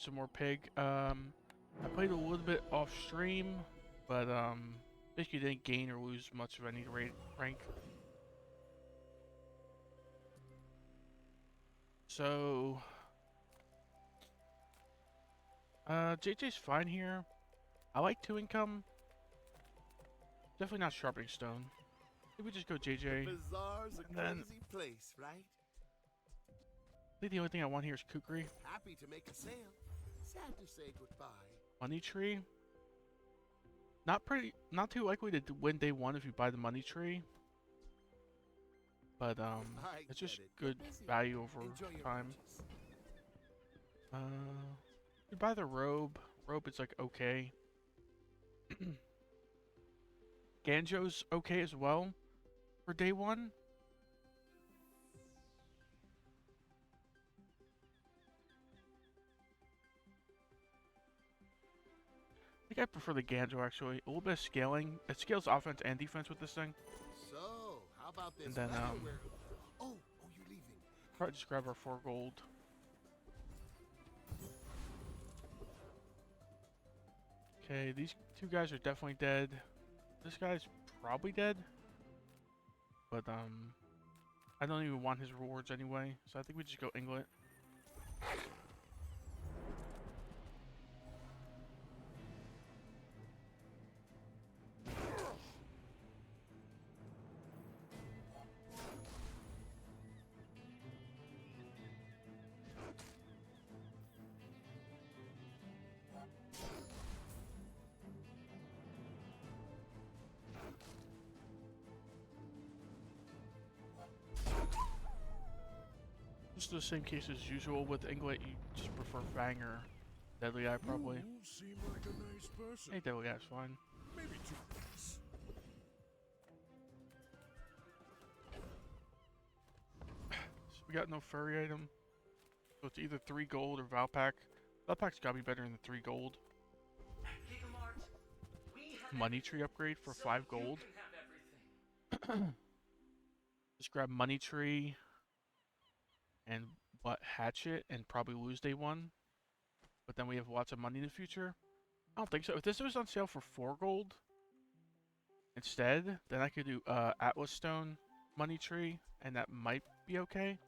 some more pig. I played a little bit off stream, but basically didn't gain or lose much of any rank. So JJ's fine here. I like 2 income. Definitely not sharpening stone. Maybe we just go JJ. Bazaar's a And then crazy place, right? I think the only thing I want here is Kukri. Happy to make a sale. Sad to say goodbye. Money tree. Not too likely to win day one if you buy the money tree. But it's just good value over time. You buy the robe. Robe is like okay. Ganjo's okay as well for day one. I think I prefer the Ganjo actually. A little bit of scaling. It scales offense and defense with this thing. So, how about this? And then Oh, you're leaving. probably just grab our 4 gold. Okay, these 2 guys are definitely dead. This guy's probably dead. But I don't even want his rewards anyway, so I think we just go Inglet. Just the same case as usual with Inglet, you just prefer Fang or Deadly Eye probably. You seem like a nice person. Hey, Deadly Eye's fine. Maybe too nice. So we got no furry item. So it's either 3 gold or Valpak. Valpak's gotta be better than the 3 gold. Money tree upgrade for 5 gold. Just grab money tree and what hatchet and probably lose day 1. But then we have lots of money in the future. I don't think so. If this was on sale for 4 gold instead, then I could do Atlas Stone money tree and that might be okay.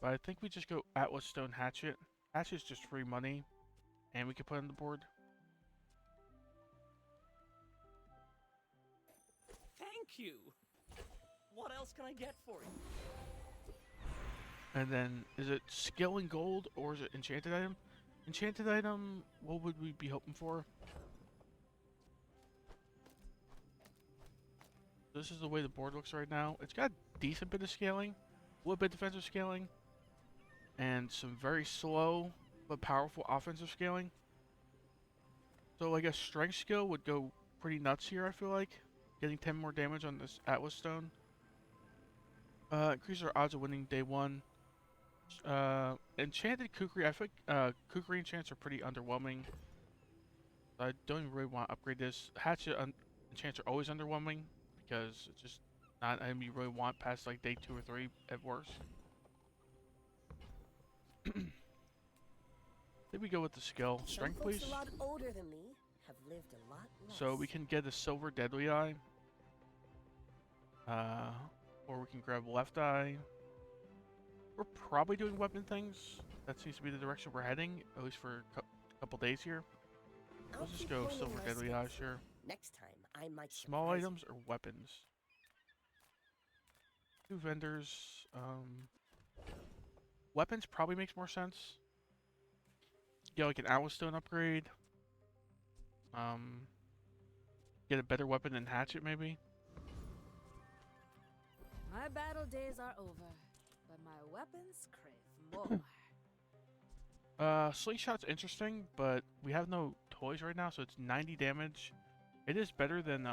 But I think we just go Atlas Stone hatchet. Hatchet's just free money and we can put it on the board. Thank you. What else can I get for you? And then, is it skill and gold, or is it enchanted item? Enchanted item, what would we be hoping for? This is the way the board looks right now. It's got a decent bit of scaling, a little bit defensive scaling, and some very slow but powerful offensive scaling. So like a strength skill would go pretty nuts here, I feel like. Getting 10 more damage on this Atlas Stone. Increase our odds of winning day 1. Enchanted Kukri, I think Kukri enchants are pretty underwhelming. I don't even really want to upgrade this. Hatchet enchants are always underwhelming because it's just not an item you really want past like day 2 or 3 at worst. Did we go with the skill? Strength, please. A lot older than me have lived a lot less. So we can get a silver deadly eye. Or we can grab left eye. We're probably doing weapon things. That seems to be the direction we're heading, at least for a couple days here. Let's just go silver deadly eye, sure. Next time, I might Small items or weapons? 2 vendors. Weapons probably makes more sense. Get like an Atlas Stone upgrade. Get a better weapon than hatchet, maybe. My battle days are over, but my weapons crave more. Slingshot's interesting, but we have no toys right now, so it's 90 damage. It is better than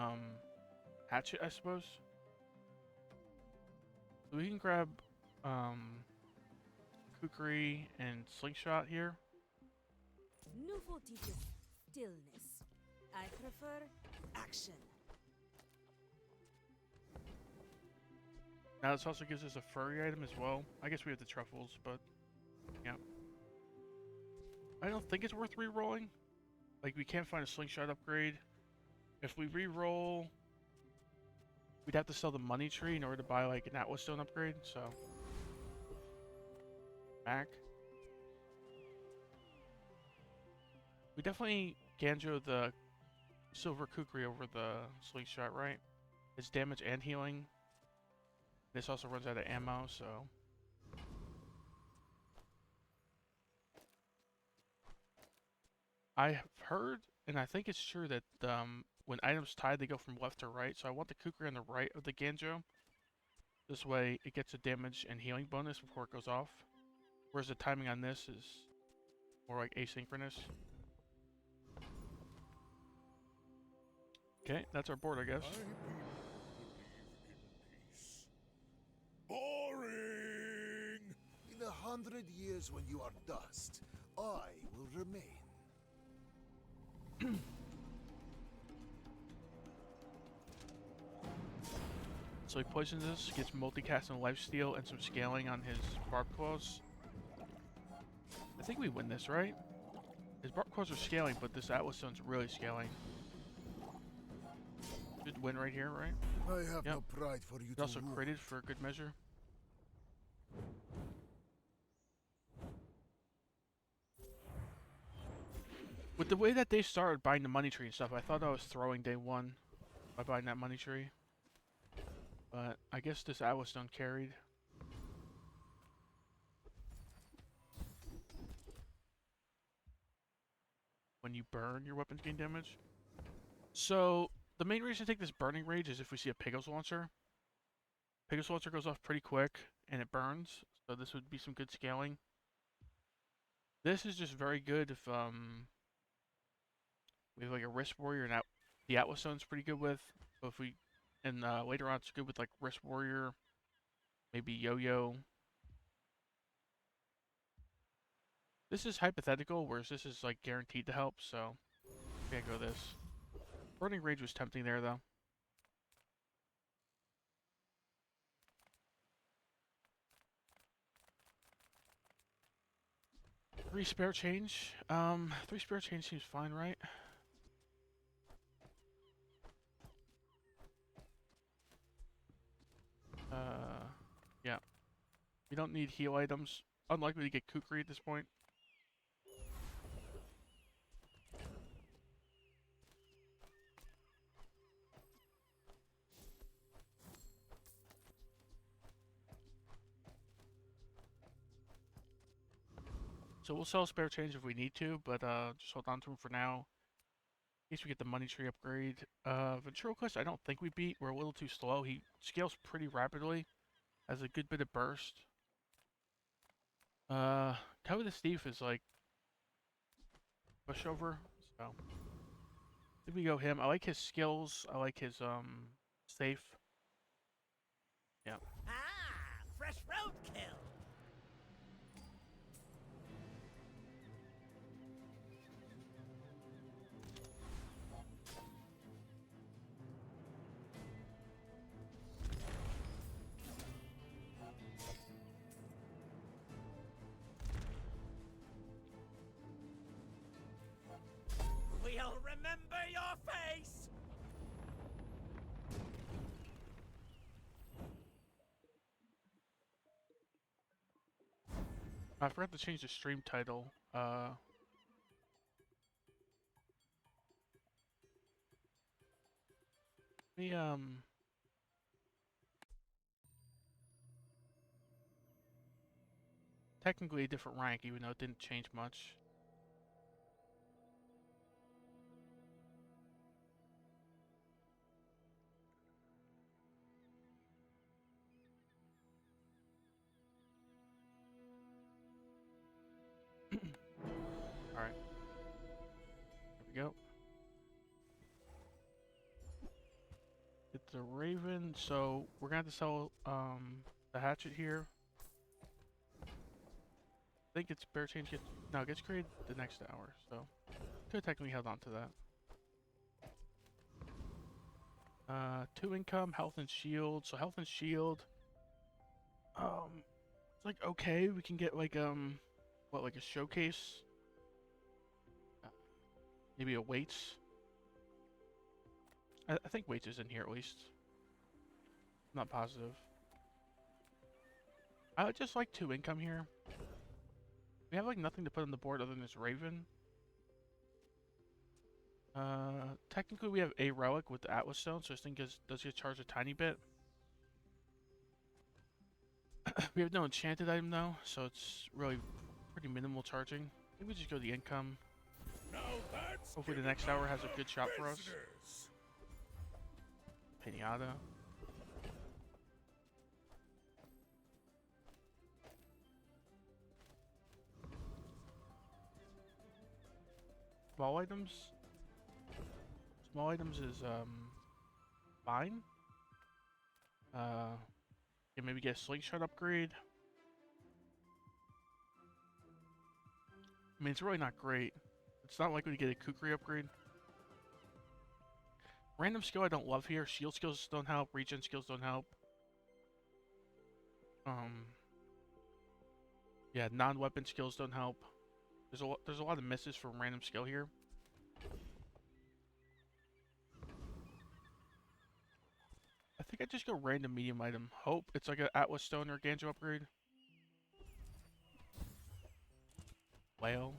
hatchet, I suppose. So we can grab Kukri and Slingshot here. Nufo teaches stillness. I prefer action. Now this also gives us a furry item as well. I guess we have the truffles, but yeah. I don't think it's worth re-rolling. Like, we can't find a slingshot upgrade. If we re-roll, we'd have to sell the money tree in order to buy, like, an Atlas Stone upgrade, so... Back. We definitely Ganjo the Silver Kukri over the slingshot, right? It's damage and healing. This also runs out of ammo, so... I have heard, and I think it's true, that when items tie, they go from left to right. So I want the Kukri on the right of the Ganjo. This way, it gets a damage and healing bonus before it goes off. Whereas the timing on this is more like asynchronous. Okay, that's our board, I guess. My people believe in peace. Boring! In 100 years when you are dust, I will remain. So he poisons us, gets multicast and lifesteal and some scaling on his Barbed Claws. I think we win this, right? His Barbed Claws are scaling, but this Atlas Stone's really scaling. Should win right here, right? I have Yep. no pride for you He's to also rule. critted for good measure. With the way that they started buying the money tree and stuff, I thought I was throwing day one by buying that money tree. But I guess this Atlas Stone carried. When you burn, your weapons gain damage. So, the main reason to take this Burning Rage is if we see a Pigos Launcher. Pigos Launcher goes off pretty quick, and it burns. So this would be some good scaling. This is just very good if, we have like a Wrist Warrior, and the Atlas Stone's pretty good with. So if we, and later on it's good with like Wrist Warrior, maybe Yo-Yo. This is hypothetical, whereas this is like guaranteed to help, so can't go this. Burning Rage was tempting there though. Three spare change. 3 spare change seems fine, right? Yeah. We don't need heal items. Unlikely to get Kukri at this point. So we'll sell spare change if we need to, but just hold on to them for now. In case we get the money tree upgrade. Ventriloquist, I don't think we beat. We're a little too slow. He scales pretty rapidly. Has a good bit of burst. Cover the Thief is like pushover, so I think we go him. I like his skills. I like his safe. Yeah. Ah, fresh roadkill. We'll remember your face. I forgot to change the stream title. We technically a different rank, even though it didn't change much. Alright. There we go. It's a Raven, so we're gonna have to sell the hatchet here. I think it's spare change gets no, it gets created the next hour, so could have technically held on to that. 2 income, health and shield. So health and shield. It's like okay, we can get like what, like a showcase Maybe a weights. I think weights is in here at least. Not positive. I would just like 2 income here. We have like nothing to put on the board other than this Raven. Technically we have a relic with the Atlas Stone, so this thing does get charged a tiny bit. We have no enchanted item though, so it's really pretty minimal charging. I think we just go the income. Now that's Hopefully the giving next my hour has a good shot for us. business. Pinata. Small items? Small items is, fine. Yeah, maybe get a slingshot upgrade. I mean, it's really not great. It's not likely to get a Kukri upgrade. Random skill I don't love here. Shield skills don't help. Regen skills don't help. Yeah, non-weapon skills don't help. There's a lot of misses from random skill here. I think I just go random medium item. Hope it's like an Atlas Stone or Ganjo upgrade. Whale.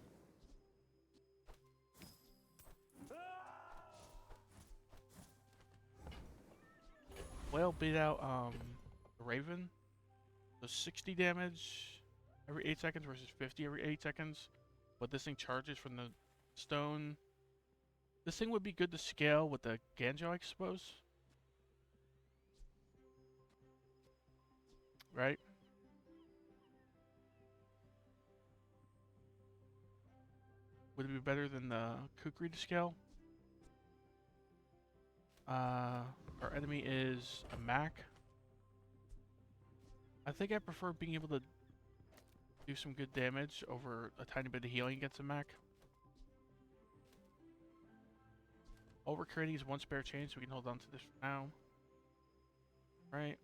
Whale beat out the Raven. So 60 damage every 8 seconds versus 50 every 8 seconds. But this thing charges from the stone. This thing would be good to scale with the Ganjo, I suppose. Right? Would it be better than the Kukri to scale? Our enemy is a Mac. I think I prefer being able to do some good damage over a tiny bit of healing against a Mac. All we're creating is 1 spare chain, so we can hold on to this for now. Right.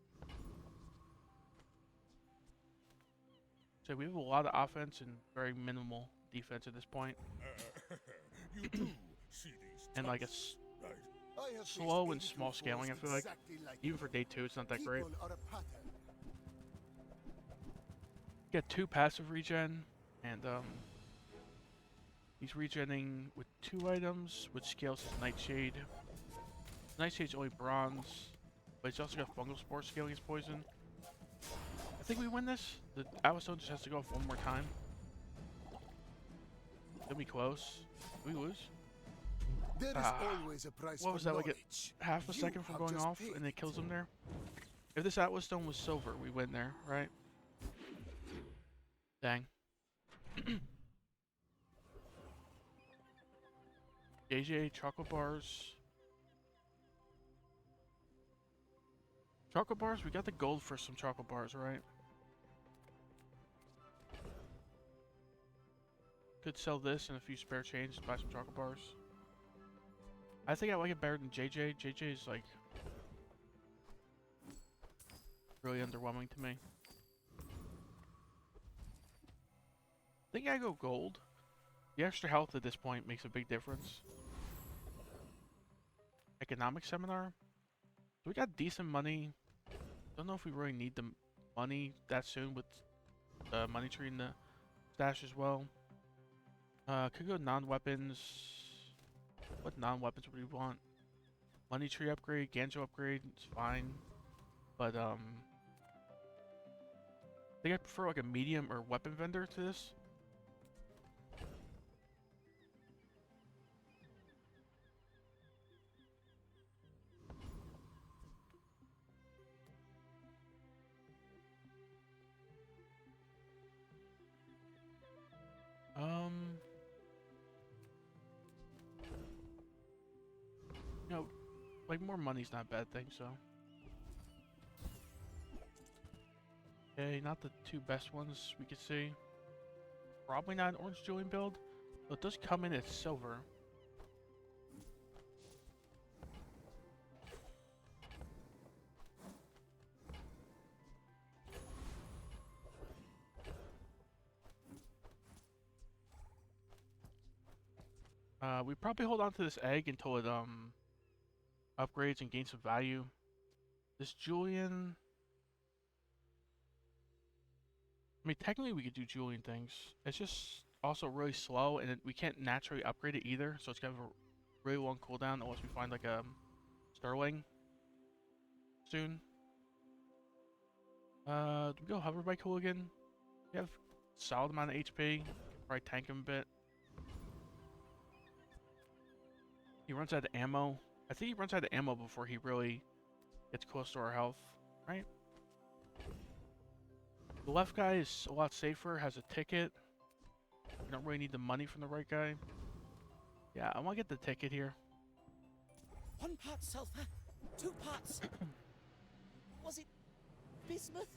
So we have a lot of offense and very minimal defense at this point. You do see these And like tufts, right? I have slow faced and angel small scaling, I force feel like. exactly Even you. for day 2, it's not that great. People are a pattern. Get 2 passive regen, and he's regenning with 2 items, which scales his Nightshade. Nightshade's only bronze, but he's also got fungal spore scaling his poison. I think we win this. The Atlas Stone just has to go off 1 more time. It'll be close. Did we lose? There is always a price What for was that, like knowledge. half a You second from have going just off paid and it kills for him there? If this Atlas Stone was silver, we win there, right? Dang. JJ chocolate bars. Chocolate bars? We got the gold for some chocolate bars, right? Could sell this and a few spare chains to buy some chocolate bars. I think I like it better than JJ. JJ is like really underwhelming to me. I think I go gold. The extra health at this point makes a big difference. Economic seminar. So we got decent money. Don't know if we really need the money that soon with the money tree in the stash as well. Could go non-weapons. What non-weapons would we want? Money tree upgrade, Ganjo upgrade, it's fine. But I think I prefer like a medium or weapon vendor to this. You know, like more money's not a bad thing, so. Okay, not the 2 best ones we could see. Probably not an Orange Julian build, but it does come in as silver. We probably hold on to this egg until it upgrades and gains some value. This Julian. I mean, technically we could do Julian things. It's just also really slow, and we can't naturally upgrade it either. So it's got a really long cooldown unless we find like a Sterling soon. Do we go hover bike hooligan? We have solid amount of HP. Probably tank him a bit. He runs out of ammo. I think he runs out of ammo before he really gets close to our health, right? The left guy is a lot safer, has a ticket. We don't really need the money from the right guy. Yeah, I want to get the ticket here. 1 part sulfur, 2 parts. Was it bismuth?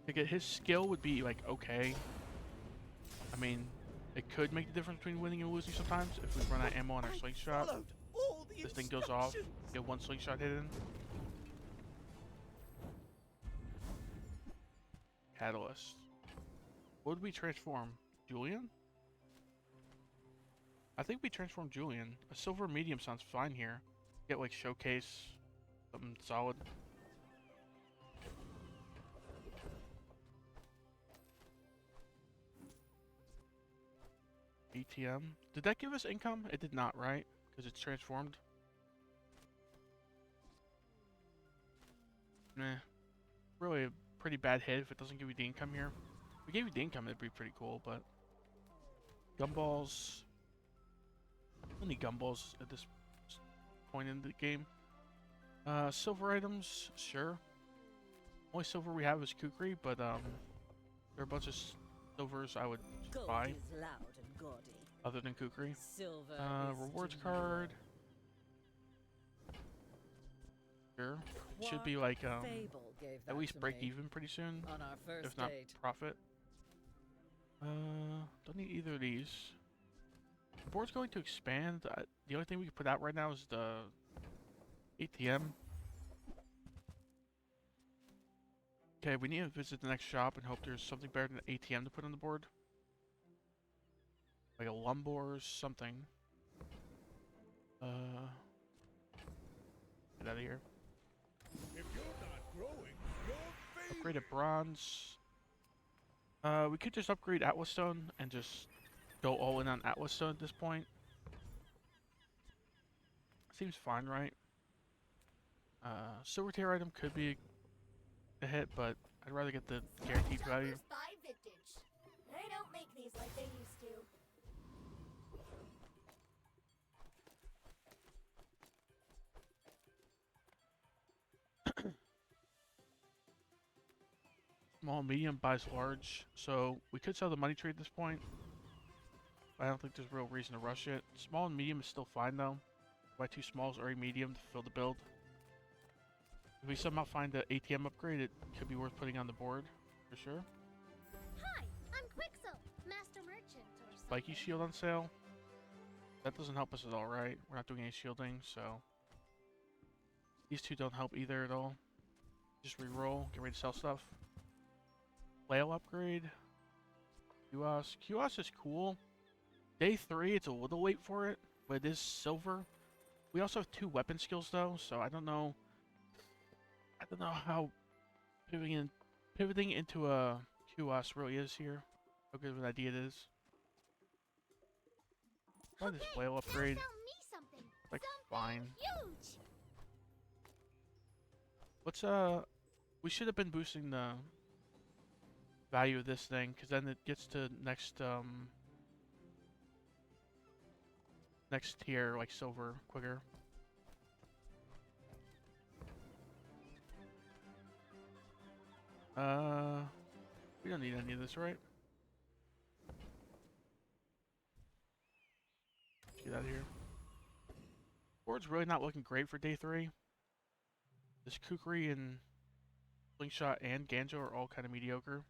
Ticket, his skill would be like okay. I mean, it could make the difference between winning and losing sometimes if we run out of ammo on our slingshot. Followed all the This thing goes off. instructions. Get one slingshot hit in. Catalyst. What would we transform? Julian? I think we transform Julian. A silver medium sounds fine here. Get like showcase, something solid. ATM. Did that give us income? It did not, right? Because it's transformed. Meh. Really a pretty bad hit if it doesn't give you the income here. If we gave you the income, it'd be pretty cool, but... Gumballs. Any gumballs at this point in the game. Silver items, sure. Only silver we have is kukri, but there are a bunch of silvers I would Gold buy is loud and gaudy. other than kukri. Silver is Rewards demure. card. Sure. Should be like Fable gave that at least to break me even pretty soon, on our first if not date. profit. Don't need either of these. The board's going to expand. The only thing we can put out right now is the ATM. Okay, we need to visit the next shop and hope there's something better than an ATM to put on the board. Like a Lumbor or something. Get out of here. If you're not growing, you're Upgrade failing. at bronze. We could just upgrade Atlas Stone and just go all in on Atlas Stone at this point. Seems fine, right? Silver tier item could be a hit, but I'd rather get the guaranteed value. Buy vintage. They don't make these like they used to. Small, medium buys large, so we could sell the money tree at this point. But I don't think there's real reason to rush it. Small and medium is still fine though. Buy 2 smalls or a medium to fill the build. If we somehow find the ATM upgrade, it could be worth putting on the board, for sure. Hi, I'm Quixel, Master Merchant or something. Spiky shield on sale. That doesn't help us at all, right? We're not doing any shielding, so... These two don't help either at all. Just re-roll, get ready to sell stuff. Flail upgrade. QOS. QOS is cool. Day 3, it's a little late for it, but it is silver. We also have 2 weapon skills though, so I don't know how pivoting into a QOS really is here. How good of an idea it is. Try this flail upgrade. Now sell me something. Like, Something fine. huge. Let's we should have been boosting the value of this thing, because then it gets to next tier, like silver, quicker. We don't need any of this, right? Get out of here. Board's really not looking great for day 3. This Kukri and Slingshot and Ganjo are all kind of mediocre.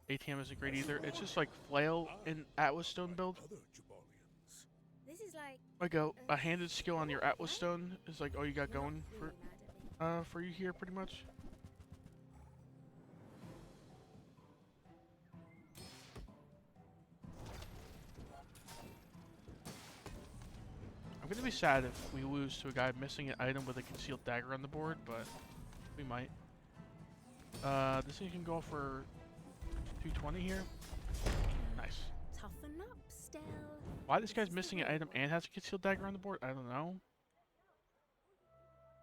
ATM isn't great either. It's just like Flail and Atlas Stone build. Other Jabalians. This is like Like a handed skill on your Atlas Stone is like all you got going really mad at me. for you here pretty much. I'm gonna be sad if we lose to a guy missing an item with a concealed dagger on the board, but we might. This thing can go for 220 here. Nice. Toughen up, Stell. Why this guy's missing an item and has a concealed dagger on the board, I don't know.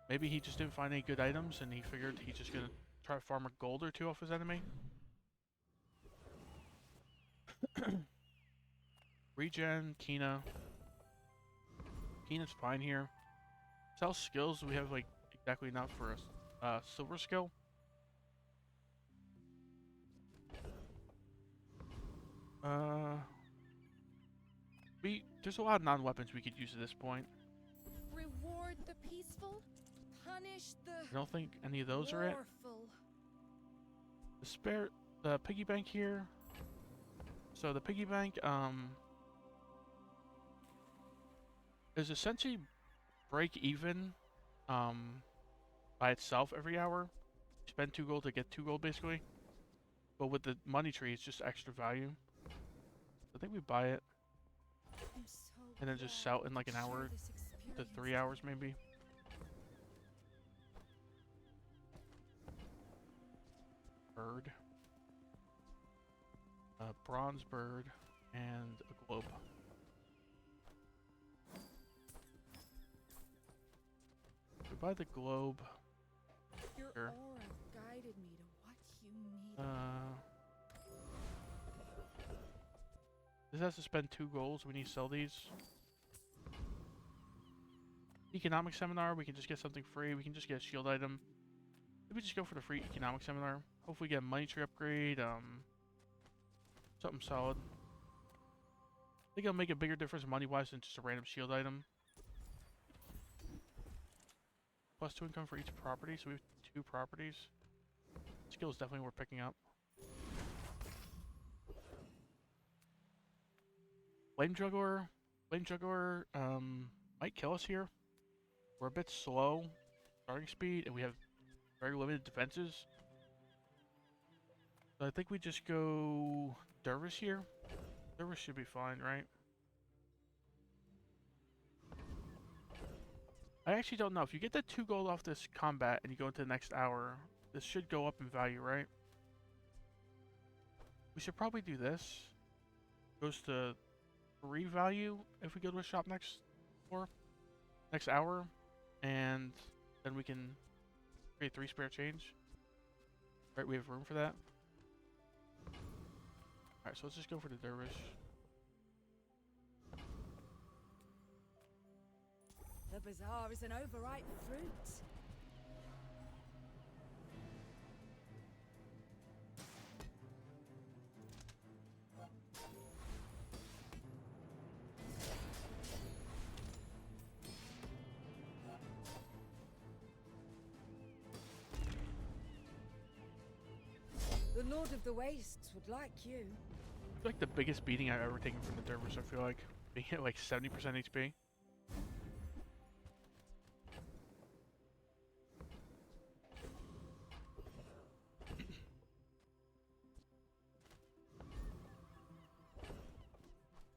Maybe he just didn't find any good items and he figured he's just gonna try to farm a gold or two off his enemy. Regen, Kina. Kina's fine here. Sell skills, we have like exactly enough for a silver skill. There's a lot of non-weapons we could use at this point. Reward the peaceful, punish the I don't think any of those are it. warful. The piggy bank here. So the piggy bank, is essentially break even, by itself every hour. Spend 2 gold to get 2 gold basically. But with the money tree, it's just extra value. I think we buy it I'm so and then just glad sell in like an to share hour this to experience. 3 hours maybe. Bird. A bronze bird and a globe. We buy the globe. Your Sure. aura guided me to what you needed. This has to spend 2 golds. We need to sell these. Economic seminar. We can just get something free. We can just get a shield item. Maybe just go for the free economic seminar. Hopefully get a money tree upgrade. Something solid. I think it'll make a bigger difference money-wise than just a random shield item. Plus 2 income for each property, so we have 2 properties. Skill is definitely worth picking up. Flame Juggler. Flame Juggler might kill us here. We're a bit slow starting speed, and we have very limited defenses. So I think we just go Dervish here. Dervish should be fine, right? I actually don't know. If you get that 2 gold off this combat and you go into the next hour, this should go up in value, right? We should probably do this. Goes to 3 value if we go to a shop next hour, and then we can create 3 spare change. Right, we have room for that. Alright, so let's just go for the Dervish. The bazaar is an overripe fruit. The Lord of the Wastes would like you. It's like the biggest beating I've ever taken from the Dervish, I feel like. Being hit like 70% HP.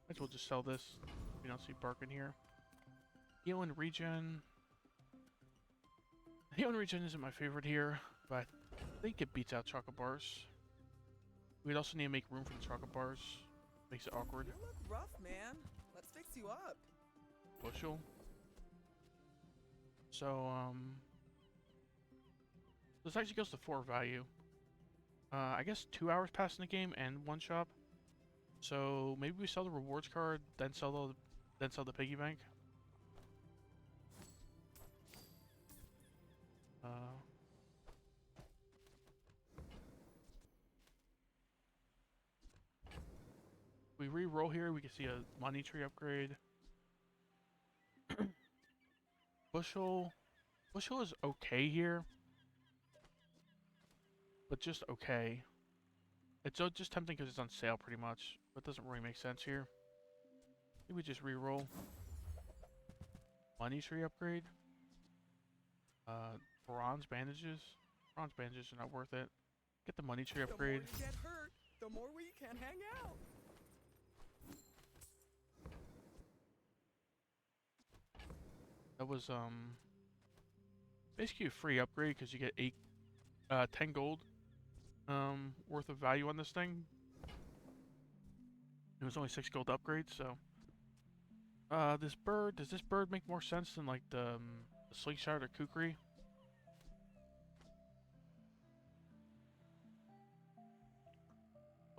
Might as well just sell this. We don't see bargain here. Heal and regen. Heal and regen isn't my favorite here, but I think it beats out chocolate bars. We'd also need to make room for the chocolate bars. Makes it awkward. You look rough, man. Let's fix you up. Bushel. So, this actually goes to 4 value. I guess 2 hours passed in the game and 1 shop. So maybe we sell the rewards card, then sell the piggy bank. We re-roll here, we can see a money tree upgrade. Bushel is okay here, but just okay. It's just tempting because it's on sale pretty much, but it doesn't really make sense here. Maybe we just re-roll. Money tree upgrade. Bronze bandages. Bronze bandages are not worth it. Get the money tree upgrade. The more you get hurt, the more we can hang out. That was basically a free upgrade because you get 10 gold worth of value on this thing. It was only 6 gold upgrades, so this bird, does this bird make more sense than like the slingshot or kukri?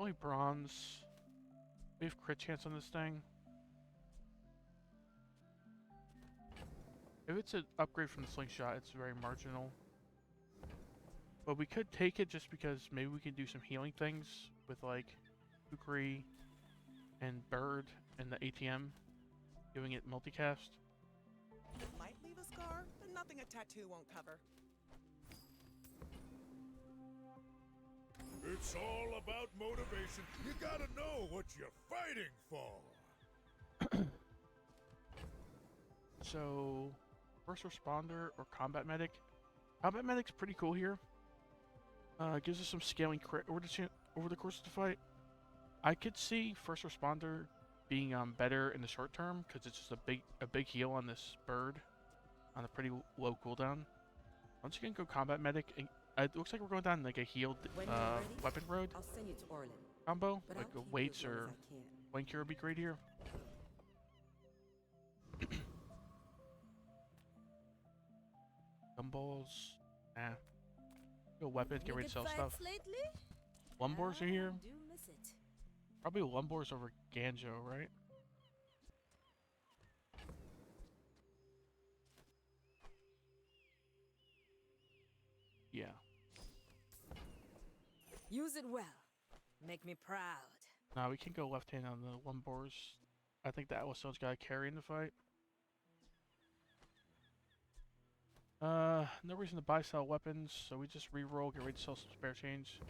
Only bronze. We have crit chance on this thing. If it's an upgrade from the slingshot, it's very marginal. But we could take it just because maybe we can do some healing things with like kukri and bird and the ATM, giving it multicast. Might leave a scar, but nothing a tattoo won't cover. It's all about motivation. You gotta know what you're fighting for. So, first responder or combat medic. Combat medic's pretty cool here. Gives us some scaling crit over the course of the fight. I could see first responder being better in the short term because it's just a big heal on this bird on a pretty low cooldown. Once you can go combat medic, and it looks like we're going down like a healed weapon road I'll send you to Orlin, combo, but like I'll a keep weights you as long or as I can. flank cure would be great here. Gumballs, nah. Go weapons, get ready to sell stuff. Lately? Lumbors are here. Do miss it. Probably Lumbors over Ganjo, right? Yeah. Use it well. Make me proud. Nah, we can go left hand on the Lumbors. I think the Atlas Stone's got to carry in the fight. No reason to buy sell weapons, so we just re-roll, get ready to sell some spare change.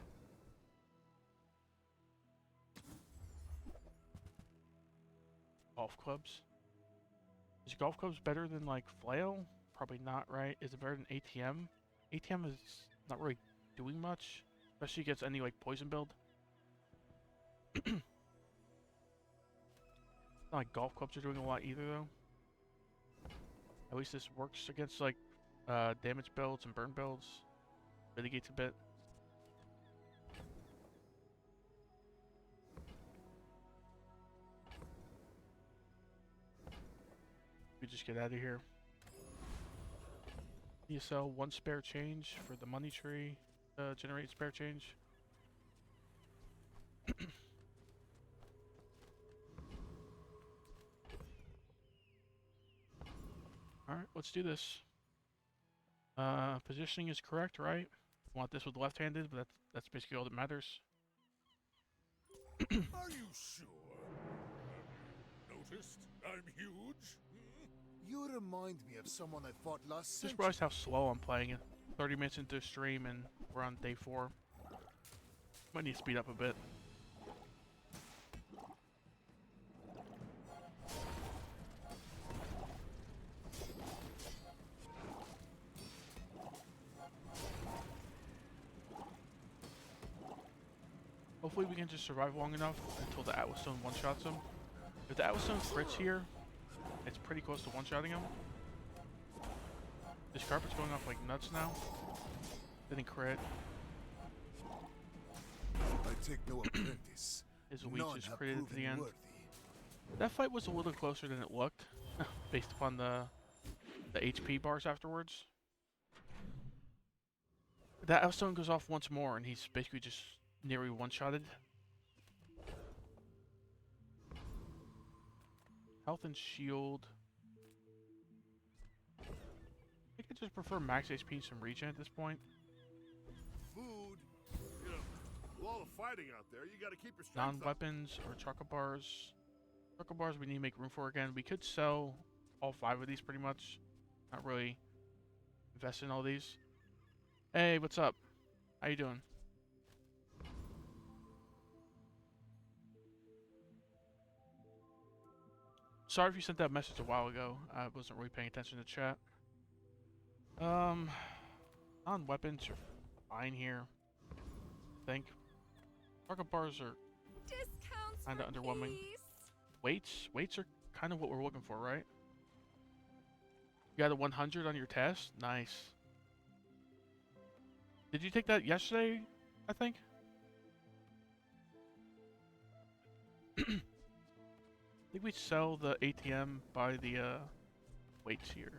Golf clubs. Is golf clubs better than like flail? Probably not, right? Is it better than ATM? ATM is not really doing much, especially against any like poison build. Not like golf clubs are doing a lot either though. At least this works against like damage builds and burn builds. Mitigates a bit. We just get out of here. You sell 1 spare change for the money tree. Generate spare change. Alright, let's do this. Positioning is correct, right? Want this with left-handed, but that's basically all that matters. Are you sure? Noticed I'm huge? You remind me of someone I fought last Just century. realized how slow I'm playing it. 30 minutes into the stream and we're on day 4. Might need to speed up a bit. Hopefully we can just survive long enough until the Atlas Stone one-shots him. If the Atlas Stone crits here, it's pretty close to one-shotting him. This carpet's going off like nuts now. Didn't crit. I take no apprentice. His leech None is have critted to the proven end. worthy. That fight was a little closer than it looked, based upon the HP bars afterwards. That Atlas Stone goes off once more, and he's basically just nearly one-shotted. Health and shield. I think I just prefer max HP and some regen at this point. Food. You know, with all the fighting out there, you gotta keep your strength up. Non-weapons or chocolate bars. Chocolate bars we need to make room for again. We could sell all 5 of these pretty much. Not really invest in all these. Hey, what's up? How you doing? Sorry if you sent that message a while ago. I wasn't really paying attention to chat. Non-weapons are fine here. I think. Chocolate bars are Discounts kinda for underwhelming. peace. weights. Weights are kind of what we're looking for, right? You got a 100 on your test? Nice. Did you take that yesterday, I think? I think we sell the ATM by the weights here.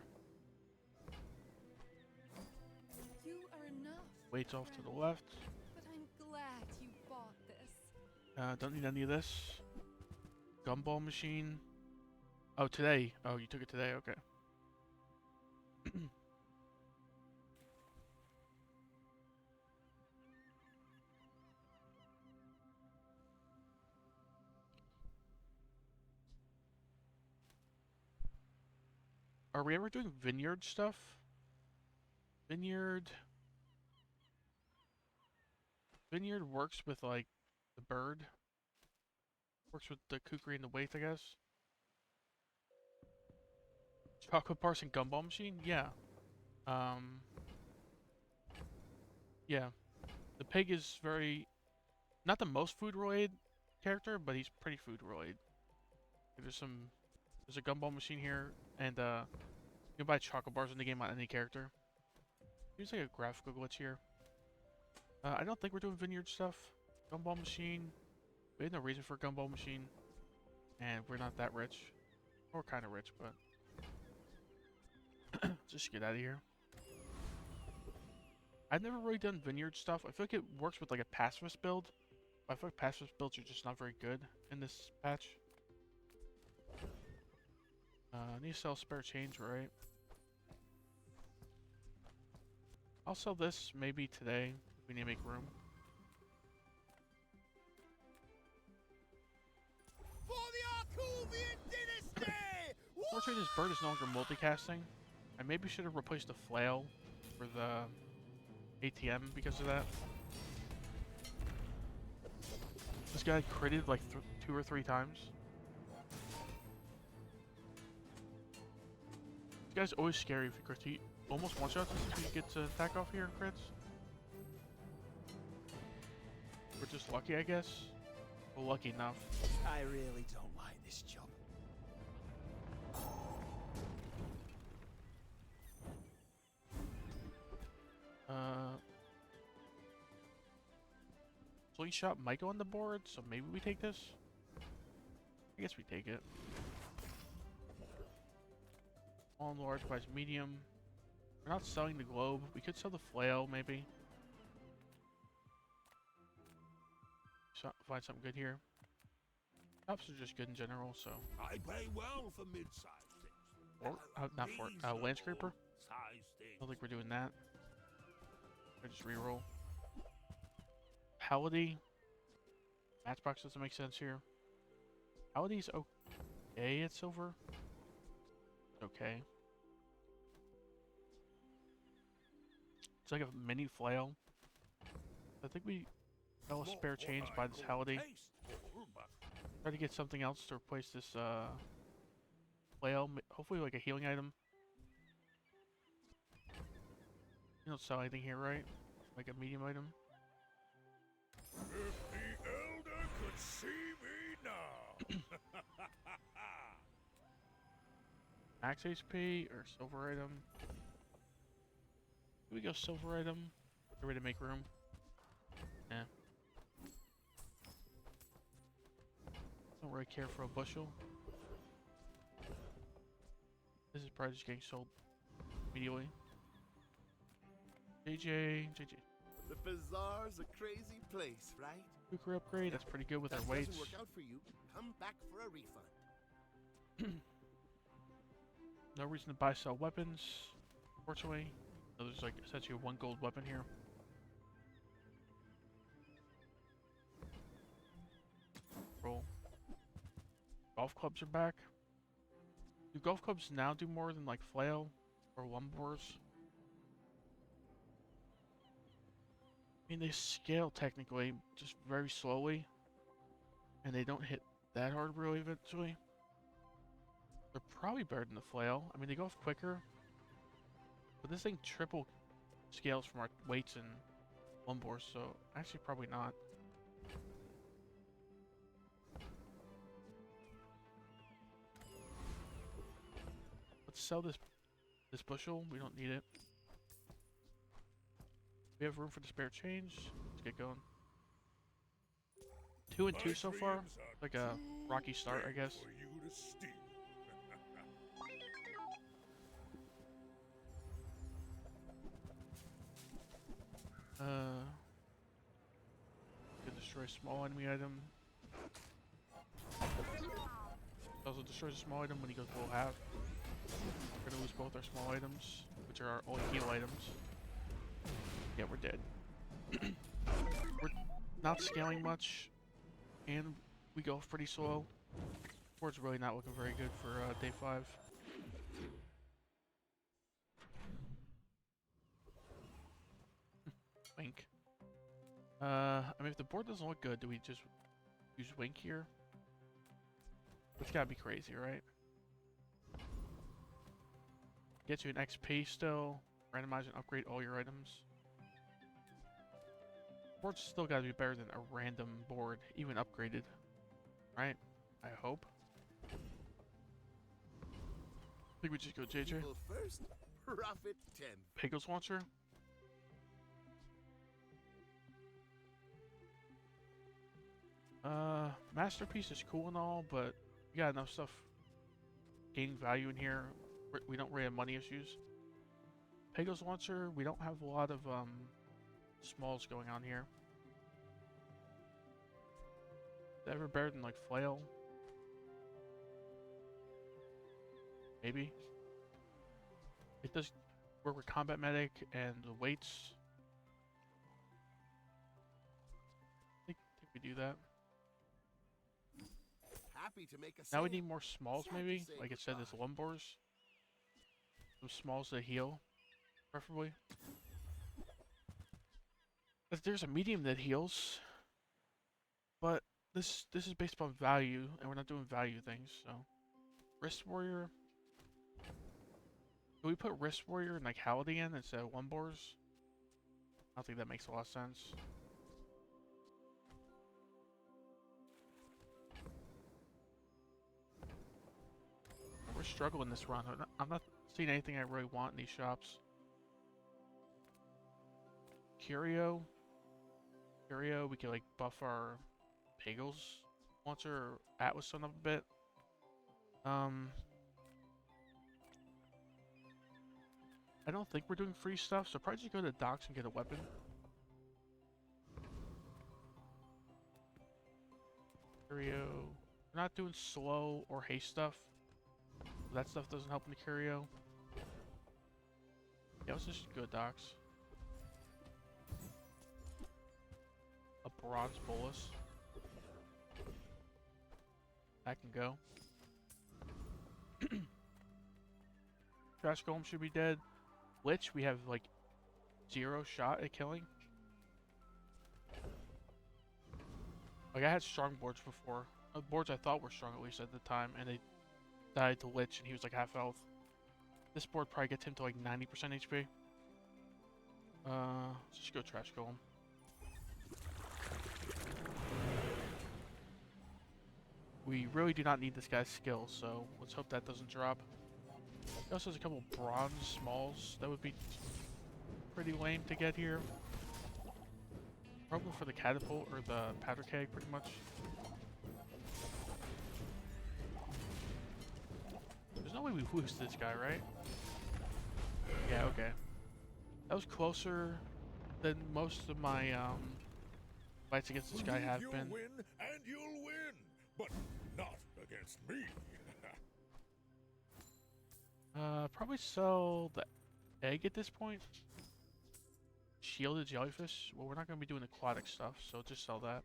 You are enough. Weights off to the left. But I'm glad you bought this. Don't need any of this. Gumball machine. Oh, today. Oh, you took it today. Okay. Are we ever doing vineyard stuff? Vineyard works with like the bird. Works with the kukri and the waif, I guess. Chocolate bars and gumball machine? Yeah. Yeah. The pig is very not the most food related character, but he's pretty food related. There's a gumball machine here, and you can buy chocolate bars in the game on any character. Seems like a graphical glitch here. I don't think we're doing vineyard stuff. Gumball machine. We had no reason for a gumball machine, and we're not that rich. We're kind of rich, but just get out of here. I've never really done vineyard stuff. I feel like it works with like a pacifist build. But I feel like pacifist builds are just not very good in this patch. I need to sell spare change, right? I'll sell this maybe today if we need to make room. For the Arkuvian dynasty! Fortunately, this bird is no longer multicasting. I maybe should have replaced the flail for the ATM because of that. This guy critted like 2 or 3 times. This guy's always scary if you crit. He almost one-shots us if he gets an attack off here and crits. We're just lucky, I guess. We're lucky enough. I really don't like this job. Slingshot might go on the board, so maybe we take this? I guess we take it. Small and large buys medium. We're not selling the globe. We could sell the flail, maybe. Find something good here. Shops are just good in general, so. I pay well for mid-sized things. Or, not for Landscraper? Size I things. don't think we're doing that. I just reroll. Paladin. Matchbox doesn't make sense here. Paladin's okay at silver. Okay. It's like a mini flail. I think we sell a spare change by this Paladin. Try to get something else to replace this flail. Hopefully like a healing item. You don't sell anything here, right? Like a medium item. If the elder could see me now. Max HP or silver item. Here we go, silver item. Get ready to make room. Yeah. Don't really care for a bushel. This is probably just getting sold immediately. JJ. The bazaar's a crazy place, right? Cooker upgrade, that's pretty good with our That weights. doesn't work out for you. Come back for a refund. No reason to buy sell weapons, fortunately. So there's like essentially a 1 gold weapon here. Roll. Golf clubs are back. Do golf clubs now do more than like flail or lumbors? I mean, they scale technically, just very slowly. And they don't hit that hard really eventually. They're probably better than the flail. I mean, they go off quicker. But this thing triple scales from our weights and lumbors, so actually probably not. Let's sell this This bushel, we don't need it. We have room for the spare change. Let's get going. 2 and 2 My so far. dreams are Like a too rocky start, I big guess. For you to steal. Can destroy small enemy item. Also destroys a small item when he goes below half. We're gonna lose both our small items, which are our only heal items. Yeah, we're dead. We're not scaling much, and we go pretty slow. Board's really not looking very good for day 5. Wink. I mean, if the board doesn't look good, do we just use Wink here? It's gotta be crazy, right? Get you an XP still. Randomize and upgrade all your items. Board's still gotta be better than a random board, even upgraded. Right? I hope. I think we just go JJ. People first, profit 10. Pagos launcher. Masterpiece is cool and all, but we got enough stuff gaining value in here. We don't really have money issues. Pagos launcher, we don't have a lot of smalls going on here. Is that ever better than like flail? Maybe. It does work with combat medic and the weights. I think we do that. Happy to make a Now we sale. need more smalls, Sad to maybe. say Like it said, this goodbye. lumbars. Some smalls that heal, preferably. There's a medium that heals, but this is based upon value, and we're not doing value things. So, wrist warrior. Can we put wrist warrior and like Haladian instead of lumbars? I don't think that makes a lot of sense. We're struggling this run. I'm not seeing anything I really want in these shops. Curio, we can like buff our Pagos launcher or Atlas one up a bit. I don't think we're doing free stuff, so probably just go to the docks and get a weapon. Curio. We're not doing slow or haste stuff. That stuff doesn't help in the curio. Yeah, let's just go docks. A bronze bolus. That can go. Trash golem should be dead. Lich, we have like 0 shot at killing. Like I had strong boards before. Boards I thought were strong at least at the time, and they died to Lich and he was like half health. This board probably gets him to like 90% HP. Let's just go trash golem. We really do not need this guy's skill, so let's hope that doesn't drop. He also has a couple bronze smalls that would be pretty lame to get here. Probably for the catapult or the powder keg, pretty much. There's no way we lose this guy, right? Yeah, okay. That was closer than most of my fights against this guy have You'll been. win, and you'll win, but not against me. Probably sell the egg at this point. Shielded jellyfish. Well, we're not going to be doing aquatic stuff, so just sell that.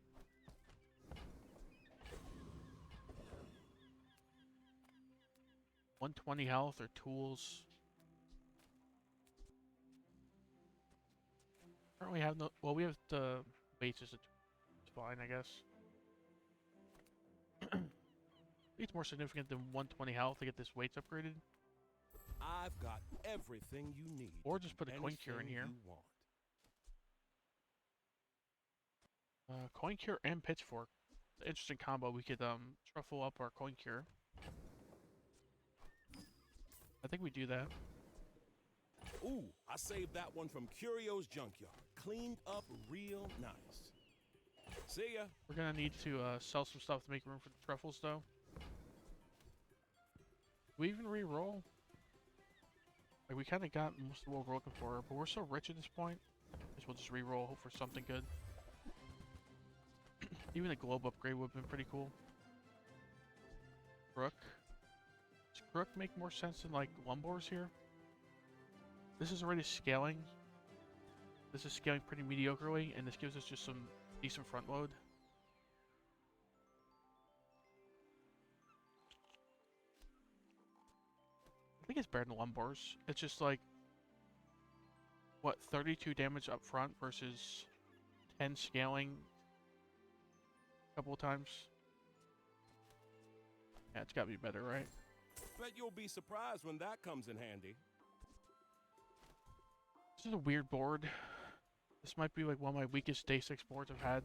$120 health or tools. Currently have no. Well, we have the weights as a tool. It's fine, I guess. It's more significant than 120 health to get this weights upgraded. I've got everything you need. Or just put a coin cure in Anything here. you want. Coin cure and pitchfork. Interesting combo. We could truffle up our coin cure. I think we do that. Ooh, I saved that one from Curio's junkyard. Cleaned up real nice. See ya. We're gonna need to sell some stuff to make room for the truffles, though. Do we even re-roll? Like, we kind of got most of what we're looking for, but we're so rich at this point. Guess we'll just re-roll, hope for something good. Even a globe upgrade would have been pretty cool. Crook. Does Crook make more sense than, like, Lumbors here? This is already scaling. This is scaling pretty mediocrely, and this gives us just some decent front load. I think it's better than Lumbors. It's just like, what, 32 damage up front versus 10 scaling a couple of times? Yeah, it's gotta be better, right? Bet you'll be surprised when that comes in handy. This is a weird board. This might be like one of my weakest day 6 boards I've had.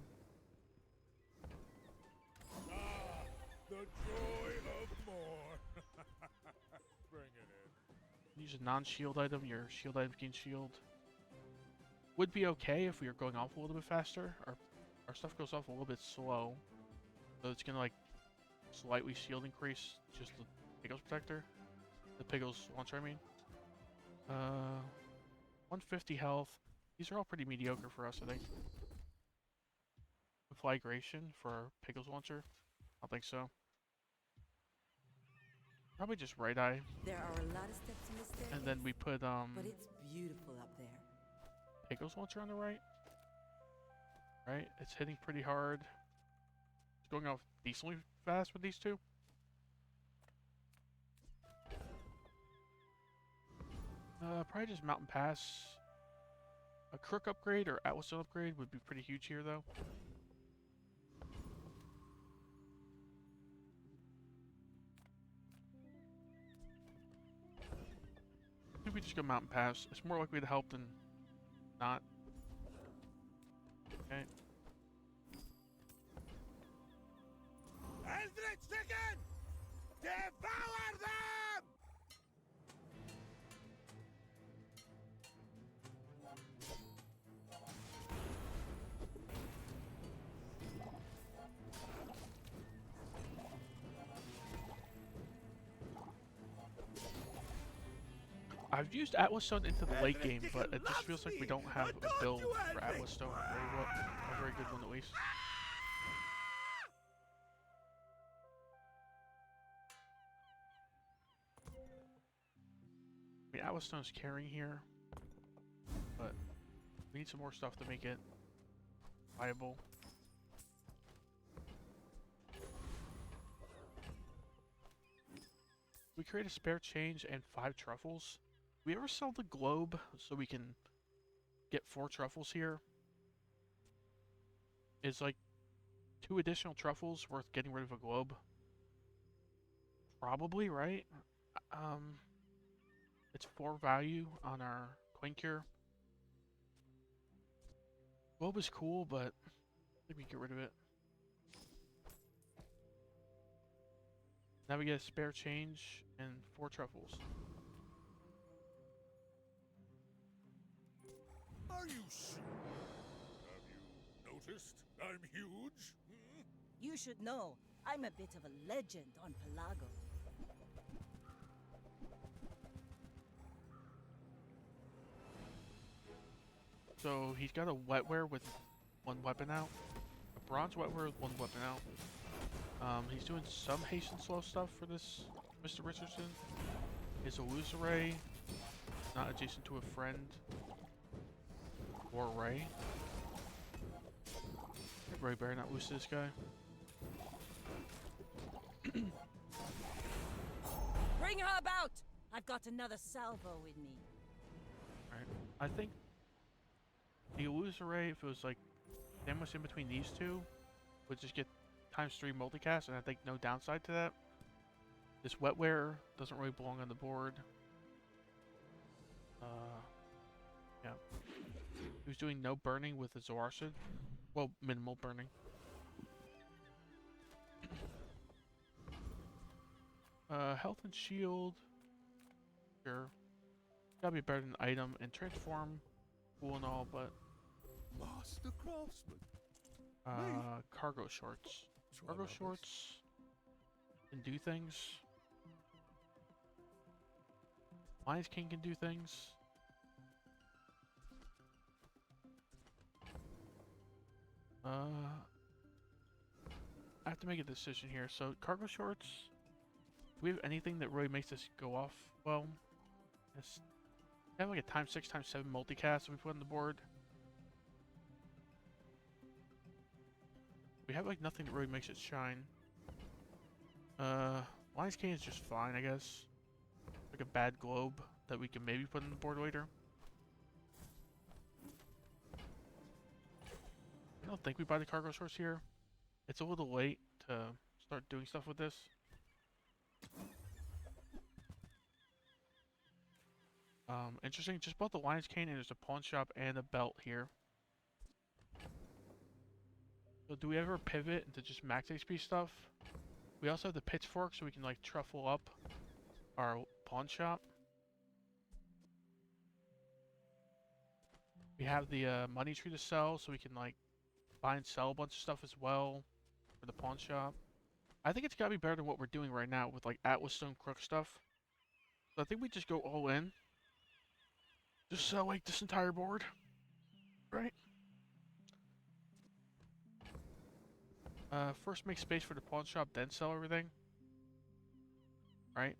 Ah, the joy of more. Bring it in. Use a non-shield item, your shield item gains shield. Would be okay if we were going off a little bit faster. Our stuff goes off a little bit slow. So it's gonna like slightly shield increase just the Piggles Protector. The Piggles Launcher, I mean. 150 health. These are all pretty mediocre for us, I think. Flagration for Piggles Launcher? I don't think so. Probably just Right Eye. There are a lot of steps in this staircase, And then we put but it's beautiful up there. Piggles Launcher on the right. Right? It's hitting pretty hard. It's going off decently fast with these two. Probably just Mountain Pass. A Crook upgrade or Atlas Stone upgrade would be pretty huge here, though. I think we just go Mountain Pass. It's more likely to help than not. Okay. Eldritch Chicken! Devour them! I've used Atlas Stone into the late game, but it just feels like we don't have a build for Atlas Stone. A very good one, at least. I mean, Atlas Stone's carrying here, but we need some more stuff to make it viable. We create a spare change and 5 truffles. We ever sell the globe so we can get 4 truffles here? Is like 2 additional truffles worth getting rid of a globe? Probably, right? It's 4 value on our coin cure. Globe is cool, but I think we get rid of it. Now we get a spare change and 4 truffles. Are you sure? Have you noticed I'm huge? Hmm? You should know, I'm a bit of a legend on Pelago. So he's got a wetware with 1 weapon out. A bronze wetware with 1 weapon out. He's doing some haste and slow stuff for this Mr. Richardson. His Illusoray, not adjacent to a friend. Or Ray. Ray better not lose to this guy. Bring her about! I've got another salvo with me. Right. I think the Illusoray, if it was like sandwiched in between these two, would just get ×3 multicast, and I think no downside to that. This wetware doesn't really belong on the board. Yeah. He was doing no burning with the Zoarcid. Well, minimal burning. Health and shield. Sure. Gotta be better than item and transform. Cool and all, but Master craftsman. cargo shorts. Try Cargo my best. shorts can do things. Lions King can do things. I have to make a decision here. So cargo shorts. Do we have anything that really makes this go off well? Yes. We have like a ×6 ×7 multicast that we put on the board. We have like nothing that really makes it shine. Lions King is just fine, I guess. Like a bad globe that we can maybe put on the board later. I don't think we buy the cargo source here. It's a little late to start doing stuff with this. Interesting. Just bought the Lion's Cane and there's a pawn shop and a belt here. So do we ever pivot into just max HP stuff? We also have the pitchfork so we can like truffle up our pawn shop. We have the money tree to sell so we can like buy and sell a bunch of stuff as well for the pawn shop. I think it's gotta be better than what we're doing right now with like Atlas Stone Crook stuff. So I think we just go all in. Just sell like this entire board. Right? First make space for the pawn shop, then sell everything. Right?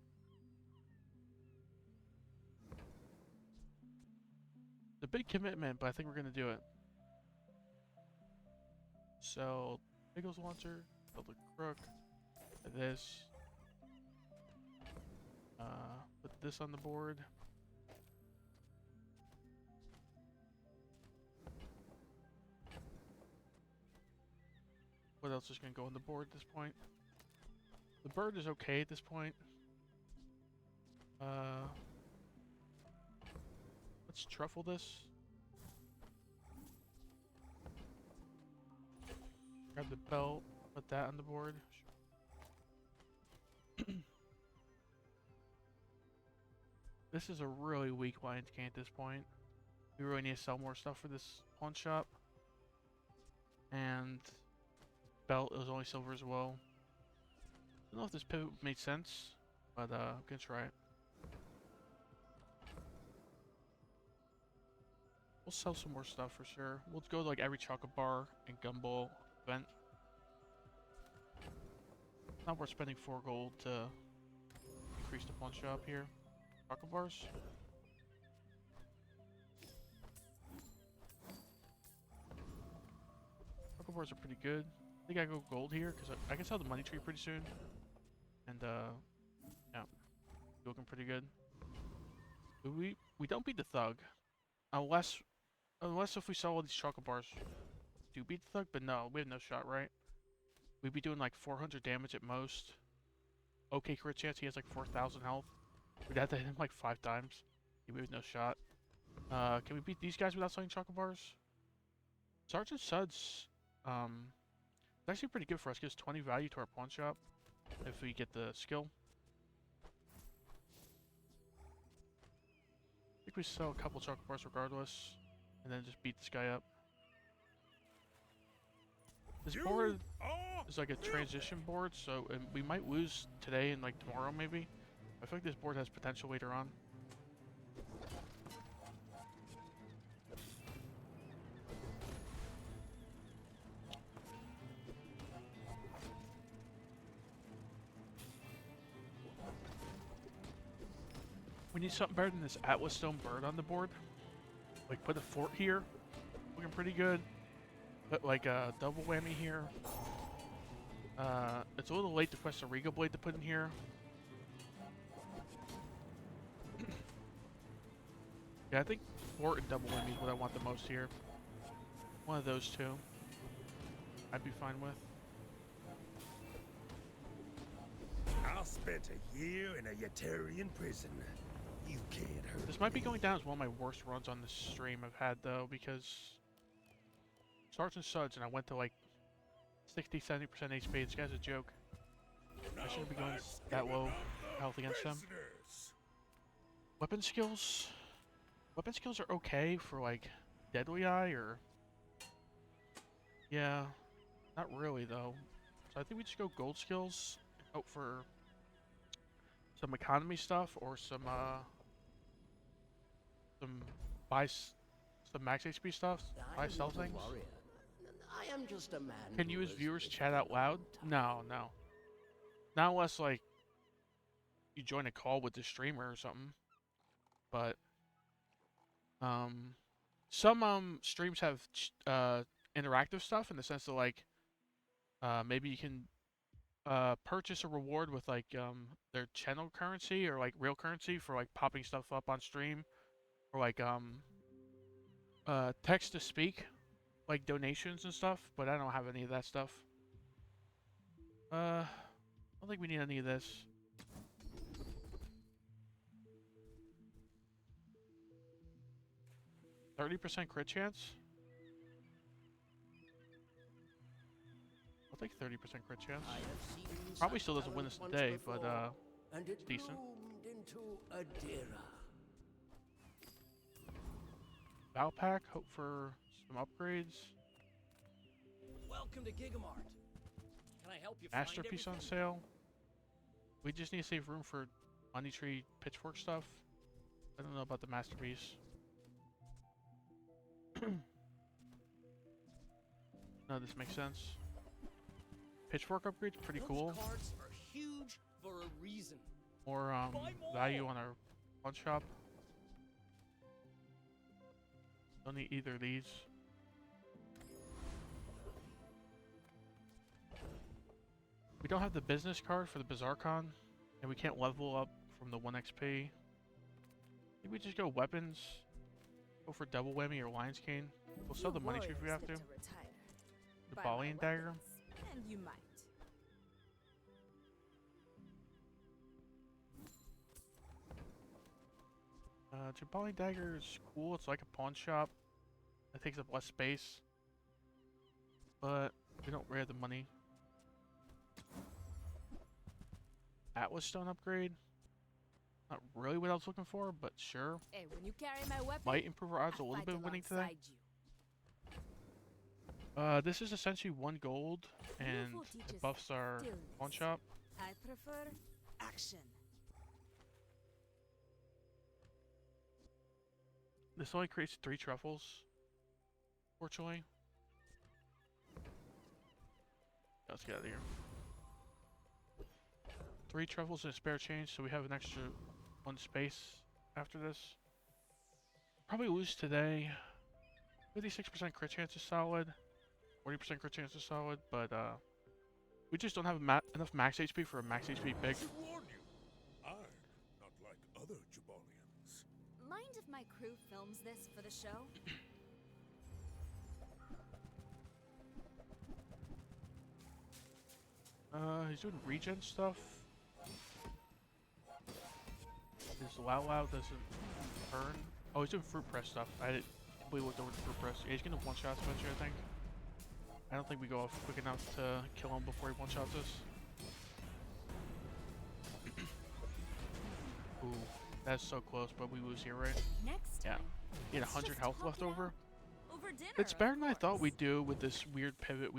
It's a big commitment, but I think we're gonna do it. Sell Eagles Launcher, sell the Crook, this. Put this on the board. What else is going to go on the board at this point? The bird is okay at this point. Let's truffle this. Grab the belt, put that on the board. This is a really weak Lion's Cane at this point. We really need to sell more stuff for this pawn shop. And belt is only silver as well. I don't know if this pivot made sense, but I'm gonna try it. We'll sell some more stuff for sure. We'll go to like every chocolate bar and gumball event. Not worth spending 4 gold to increase the pawn shop here. Chocolate bars. Chocolate bars are pretty good. I think I go gold here because I can sell the money tree pretty soon. And yeah, looking pretty good. But we don't beat the thug, unless if we sell all these chocolate bars, do beat the thug. But no, we have no shot, right? We'd be doing like 400 damage at most. Okay, crit chance. He has like 4,000 health. We'd have to hit him like 5 times. We have no shot. Can we beat these guys without selling chocolate bars? Sergeant Suds. It's actually pretty good for us. Gives 20 value to our pawn shop if we get the skill. I think we sell a couple chocolate bars regardless, and then just beat this guy up. This board is like a transition board, so we might lose today and like tomorrow maybe. I feel like this board has potential later on. We need something better than this Atlas Stone bird on the board. Like put a fort here, looking pretty good. Put like a double whammy here. It's a little late to quest a Regal Blade to put in here. Yeah, I think fort and double whammy is what I want the most here. One of those two, I'd be fine with. I spent a year in a Yetarian prison. You can't hurt This might be going down as one of my worst runs on this stream I've had though, because Sergeant Suds and I went to like 60-70% HP. This guy's a joke. I shouldn't be going that low health against him. Weapon skills. weapon skills are okay for like Deadly Eye or yeah, not really though. So I think we just go gold skills and hope for some economy stuff or some buy some max HP stuff. Buy sell things. I am just a man. Can you as viewers chat out loud? No, no. Not unless like you join a call with the streamer or something. But some streams have interactive stuff in the sense that like maybe you can purchase a reward with like their channel currency or like real currency for like popping stuff up on stream or like text to speak like donations and stuff, but I don't have any of that stuff. I don't think we need any of this. %30 crit chance? I'll take 30% crit chance. Probably still doesn't win us today, but and it decent. bloomed into Adira. Battle pack, hope for some upgrades. Welcome to Gigamart. Can I help you find Masterpiece on everything? sale. We just need to save room for money tree pitchfork stuff. I don't know about the masterpiece. No, this makes sense. Pitchfork upgrade's pretty cool. Those cards are huge for a reason. More Buy more! value on our pawn shop. Don't need either of these. We don't have the business card for the Bizarrecon, and we can't level up from the 1 XP. I think we just go weapons, go for double whammy or lion's cane. We'll sell the money tree if we have to. The Balian dagger. And you might. Jabali dagger is cool. It's like a pawn shop. It takes up less space, but we don't really have the money. Atlas stone upgrade. Not really what I was looking for, but sure. Hey, when you carry my weapon, Might improve our odds a I little fight bit of winning today. alongside you. This is essentially 1 gold, and Beautiful it teaches buffs our pawn stillness. shop. I prefer action. This only creates 3 truffles, fortunately. Let's get out of here. 3 truffles and a spare change, so we have an extra 1 space after this. Probably lose today. 56% crit chance is solid. 40% crit chance is solid, but we just don't have enough max HP for a max HP pick. To warn you, I'm not like other Jabalians. Mind if my crew films this for the show? He's doing regen stuff. His Lao Lao doesn't burn. Oh, he's doing fruit press stuff. I completely looked over the fruit press. Yeah, he's gonna one shot eventually, I think. I don't think we go off quick enough to kill him before he one shots us. Ooh, that's so close, but we lose here, right? Next Yeah. time, He had let's 100 just health talk left it over. out. Over dinner, It's better than I of thought course. we'd do with this weird pivot.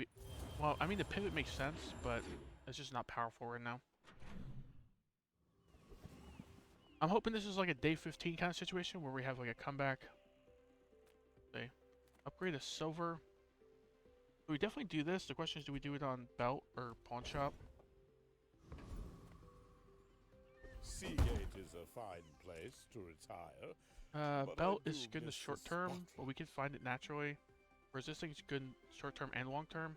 Well, I mean the pivot makes sense, but it's just not powerful right now. I'm hoping this is like a day 15 kind of situation where we have like a comeback. Okay. Upgrade a silver. We definitely do this. The question is, do we do it on belt or pawn shop? Seagate is a fine place to retire. But Belt I is do good in the miss short the term, spotlight. but we can find it naturally. Resisting is good in short term and long term.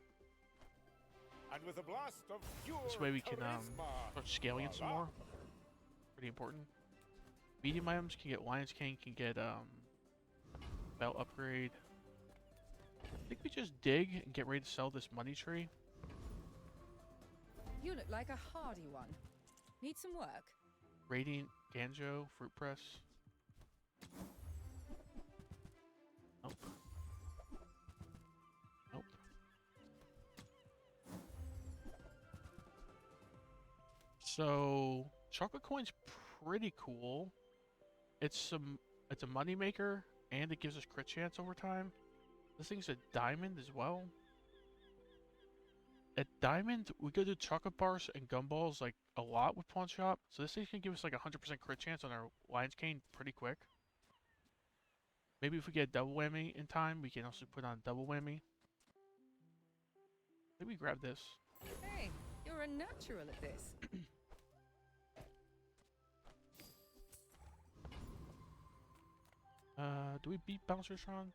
And with a blast of pure This way we can charisma, start scaling it some voila. more. Pretty important. Medium items can get Lion's King, can get belt upgrade. I think we just dig and get ready to sell this money tree. You look like a hardy one. Need some work? Radiant Ganjo, fruit press. Nope. Nope. So chocolate coin's pretty cool. It's some It's a moneymaker, and it gives us crit chance over time. This thing's a diamond as well. At diamond, we go to chocolate bars and gumballs like a lot with pawn shop. So this thing can give us like 100% crit chance on our lion's cane pretty quick. Maybe if we get a double whammy in time, we can also put on a double whammy. Maybe grab this. Hey, you're a natural at this. Do we beat Bouncertron?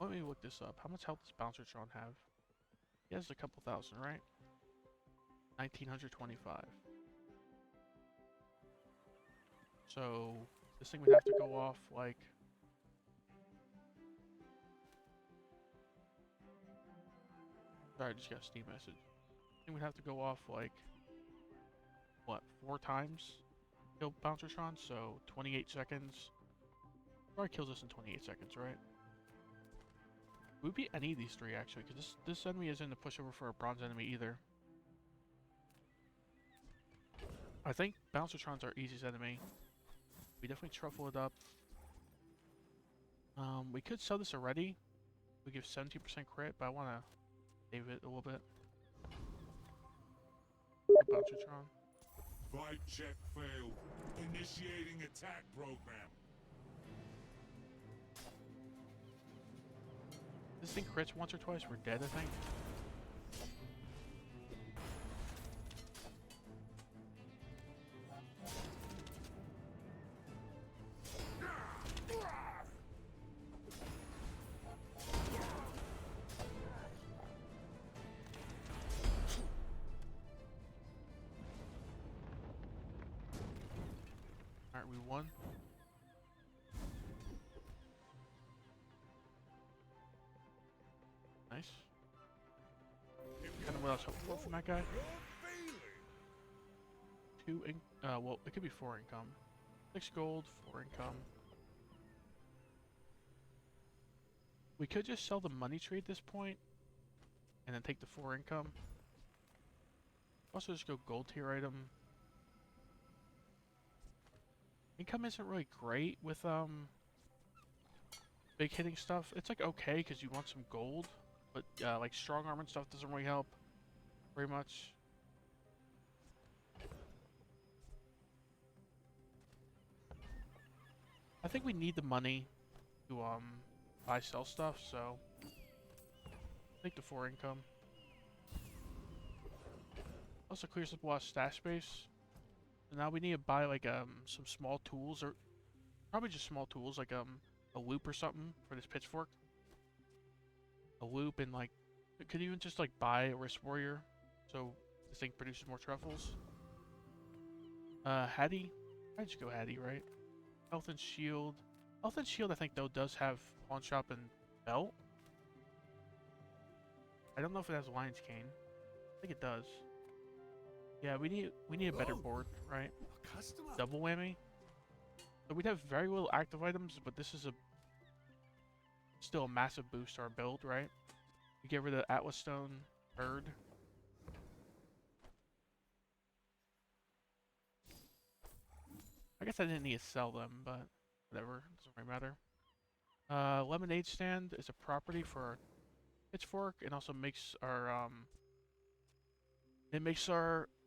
Let me look this up. How much health does Bouncertron have? He has a couple thousand, right? 1925. So this thing would have to go off like. Sorry, I just got a Steam message. This thing would have to go off like what, 4 times? Kill Bouncertron, so 28 seconds. Probably kills us in 28 seconds, right? Would be any of these 3 actually, because this enemy isn't a pushover for a bronze enemy either. I think Bouncertron's our easiest enemy. We definitely truffle it up. We could sell this already. We give 70% crit, but I want to save it a little bit. Bouncertron. Vibe check failed. Initiating attack program. This thing crits once or twice, we're dead, I think. Alright, we won. Nice. Kind of what I was hoping for from that guy. You're 2 failing. well, it could be 4 income. 6 gold, 4 income. We could just sell the money tree at this point, and then take the 4 income. Also just go gold tier item. Income isn't really great with big hitting stuff. It's like okay because you want some gold, but like strong arm and stuff doesn't really help very much. I think we need the money to buy sell stuff, so take the 4 income. Also clears up a lot of stash space. So now we need to buy like some small tools, or probably just small tools like a loop or something for this pitchfork. A loop, and like we could even just like buy a wrist warrior so this thing produces more truffles. Hattie, I just go Hattie, right? Health and shield. Health and shield I think though does have pawn shop and belt. I don't know if it has lion's cane. I think it does. Yeah, we need a better board, right? A customer. Double whammy. So we'd have very little active items, but this is still a massive boost to our build, right? We get rid of Atlas Stone, Bird. I guess I didn't need to sell them, but whatever, doesn't really matter. Lemonade Stand is a property for our pitchfork, and also makes our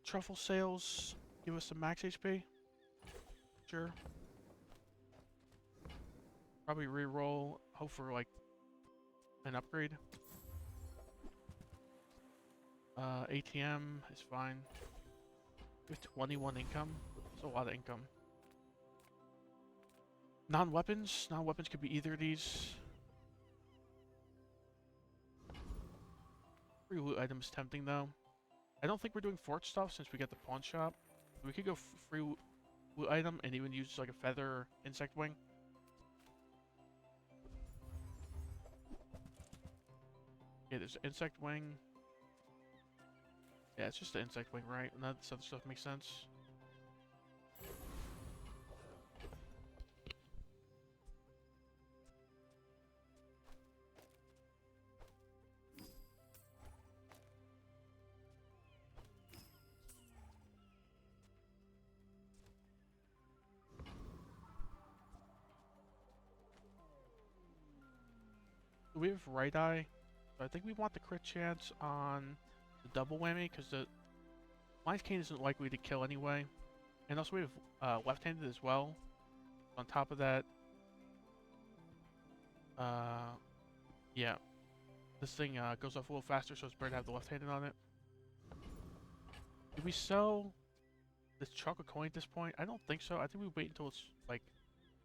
truffle sales give us some max HP. Sure. Probably re-roll, hope for like an upgrade. ATM is fine. We have 21 income. That's a lot of income. Non-weapons. Non-weapons could be either of these. Free loot item is tempting though. I don't think we're doing fort stuff since we got the pawn shop. We could go free loot item and even use like a feather or insect wing. Yeah, there's insect wing. Yeah, it's just the insect wing, right? None of this other stuff makes sense. we have right eye. So I think we want the crit chance on the double whammy because the Lion's Cane isn't likely to kill anyway. And also we have left-handed as well. On top of that, yeah, this thing goes off a little faster, so it's better to have the left-handed on it. Do we sell this chocolate coin at this point? I don't think so. I think we wait until it's like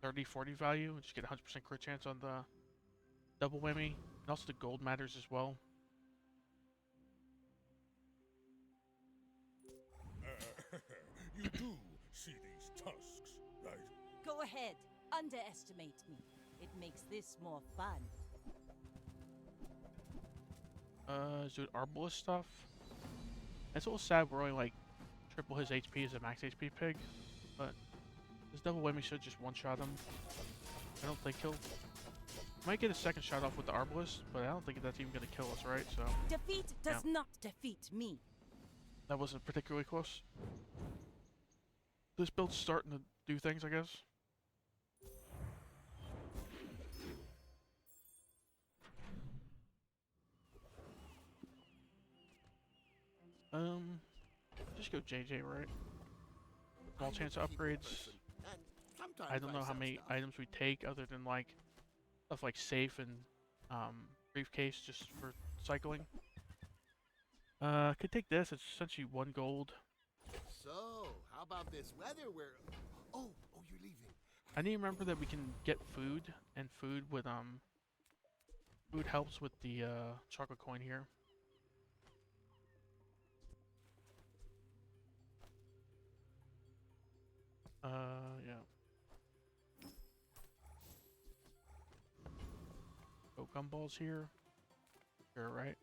30, 40 value and just get 100% crit chance on the double whammy. And also the gold matters as well. You do see these tusks, right? Go ahead. Underestimate me. It makes this more fun. Is it Arbalist stuff? It's a little sad we're only like triple his HP as a max HP pig, but this double whammy should just one-shot him. I don't think he'll... Might get a second shot off with the Arbalist, but I don't think that's even gonna kill us, right? So Defeat does not defeat me. that wasn't particularly close. This build's starting to do things, I guess. Just go JJ, right? Small chance of upgrades. I don't know how many items we take other than like stuff like safe and briefcase just for cycling. Could take this. It's essentially 1 gold. So, how about this weather where... Oh, you're leaving. I need to remember that we can get food, and food with food helps with the chocolate coin here. Yeah. Go gumballs here. Sure, right?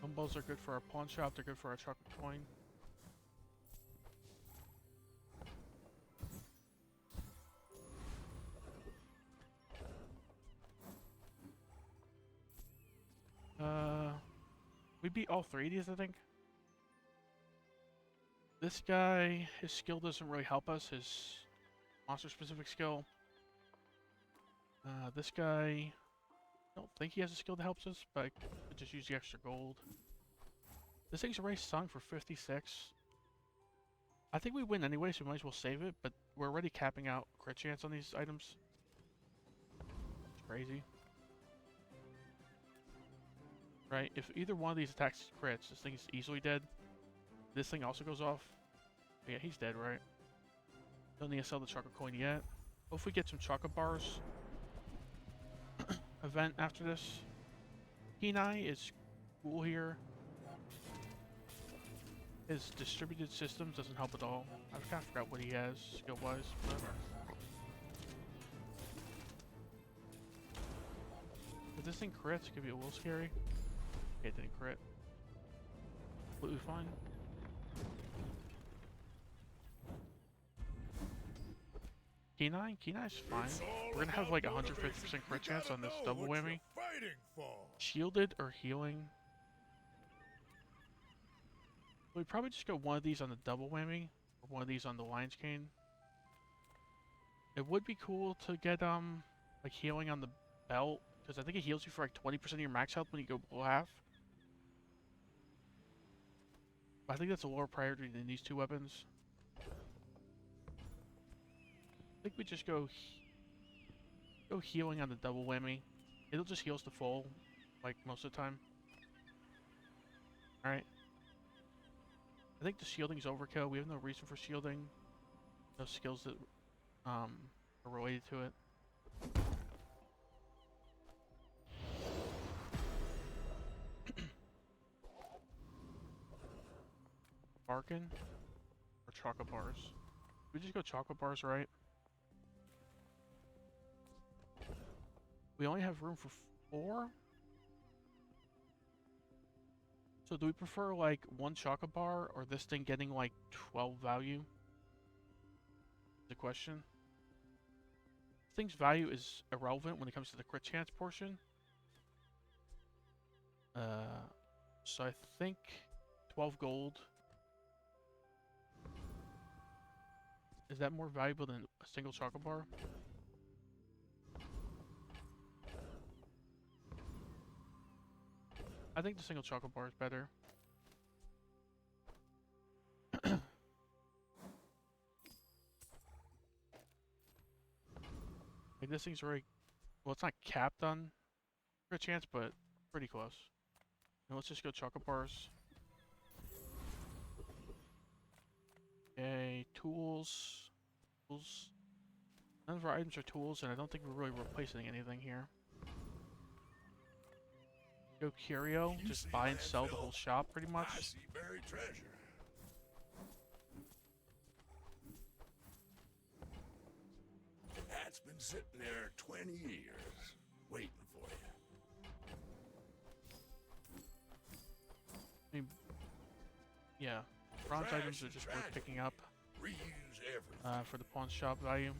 Gumballs are good for our pawn shop, they're good for our chocolate coin. We beat all 3 of these, I think. This guy, his skill doesn't really help us, his monster-specific skill. This guy, I don't think he has a skill that helps us, but I could just use the extra gold. This thing's already sung for 56. I think we win anyway, so we might as well save it, but we're already capping out crit chance on these items. It's crazy. Right, if either one of these attacks crits, this thing is easily dead. This thing also goes off. Yeah, he's dead, right? Don't need to sell the chocolate coin yet. Hopefully get some chocolate bars. Event after this. Kenai is cool here. His distributed systems doesn't help at all. I kind of forgot what he has skill-wise, but... If this thing crits, it could be a little scary. Okay, it didn't crit. Completely fine. Kenai's fine. We're gonna have like 150% crit chance on this double whammy. Shielded or healing. We'd probably just go one of these on the double whammy, or one of these on the Lion's Cane. It would be cool to get like healing on the belt, because I think it heals you for like 20% of your max health when you go below half. I think that's a lower priority than these 2 weapons. I think we just go healing on the double whammy. It'll just heal us to full, like most of the time. Alright. I think the shielding's overkill. We have no reason for shielding. No skills that are related to it. Barkin or chocolate bars? We just go chocolate bars, right? We only have room for 4? So do we prefer like 1 chocolate bar or this thing getting like 12 value? The question. thing's value is irrelevant when it comes to the crit chance portion. So I think 12 gold. Is that more valuable than a single chocolate bar? I think the single chocolate bar is better. Like this thing's already, well, it's not capped on crit chance, but pretty close. Now let's just go chocolate bars. Okay, tools. Tools. None of our items are tools, and I don't think we're really replacing anything here. Go Curio, just buy and sell the whole shop pretty much. I see buried treasure. That's been sitting there 20 years, waiting for you. I mean, yeah, bronze Trash items are is just trash. worth picking up Reuse everything. for the pawn shop value.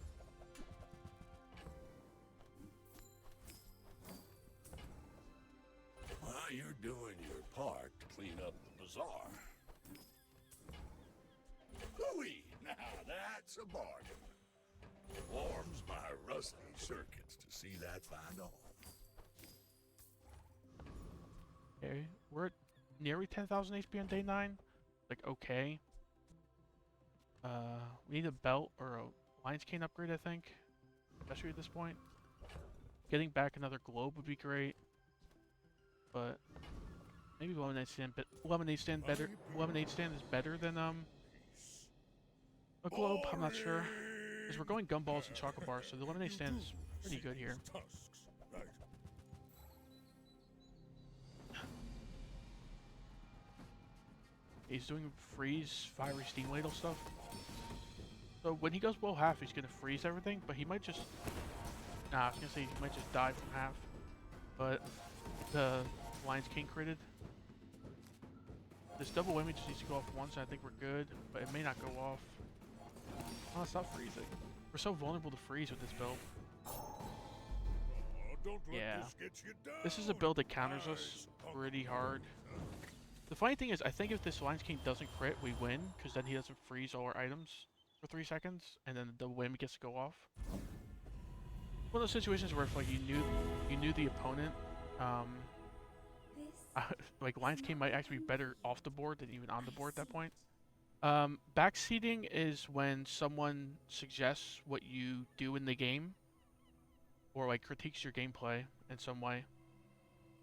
While you're doing your part to clean up the bazaar. Hooey! Now that's a bargain. Warms my rusty circuits to see that find all. Okay, we're at nearly 10,000 HP on day 9. Like, okay. We need a belt or a Lion's Cane upgrade, I think. Especially at this point. Getting back another globe would be great. But maybe lemonade stand better. Lemonade stand is better than a globe. I'm not sure. Because we're going gumballs and chocolate bars, so the lemonade stand is pretty good here. Tusks, right? He's doing freeze, fiery steam ladle stuff. So when he goes below half, he's gonna freeze everything, but he might just... Nah, I was gonna say he might just die from half. But the Lion's King critted. This double whammy just needs to go off once, and I think we're good, but it may not go off. Oh, stop freezing. We're so vulnerable to freeze with this build. Oh, don't let Yeah. this get you down. This is a build that counters us pretty hard. The funny thing is, I think if this Lion's King doesn't crit, we win, because then he doesn't freeze all our items for 3 seconds, and then the whammy gets to go off. One of those situations where if like you knew the opponent, like Lion's King might actually be better off the board than even on the board at that point. Backseating is when someone suggests what you do in the game, or like critiques your gameplay in some way.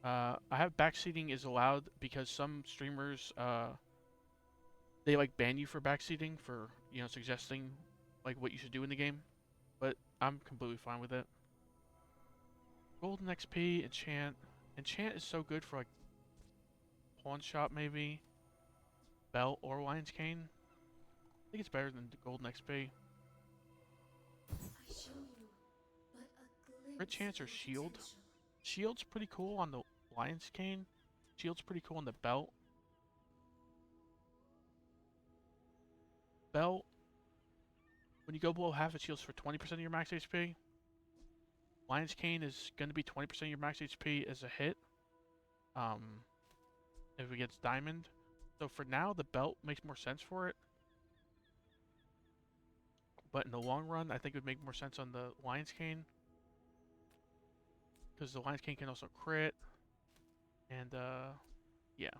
I have backseating is allowed because some streamers they like ban you for backseating for, you know, suggesting like what you should do in the game, but I'm completely fine with it. Golden XP, enchant. Enchant is so good for like pawn shop maybe, belt or Lion's Cane. I think it's better than the golden XP. Crit chance or shield. Shield's pretty cool on the Lion's Cane. Shield's pretty cool on the belt. Belt, when you go below half, it shields for 20% of your max HP. Lion's Cane is going to be 20% of your max HP as a hit. If it gets diamond. So for now, the belt makes more sense for it. But in the long run, I think it would make more sense on the Lion's Cane. Because the Lion's Cane can also crit. And, yeah.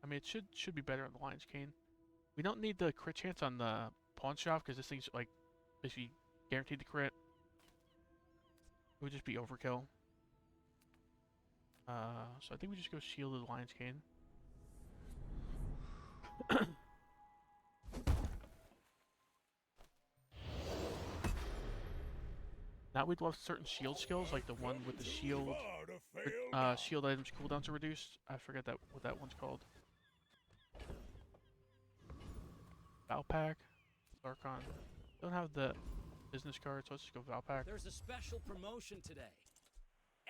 I mean, it should be better on the Lion's Cane. We don't need the crit chance on the pawn shop, because this thing's, like, basically guaranteed to crit. It would just be overkill. So I think we just go shielded Lion's Cane. Now we'd love certain shield skills, like the one with the shield. Shield items cooldowns are reduced. I forget what that one's called. Valpak, Zarkon. Don't have the business card, so let's just go Valpak. There's a special promotion today.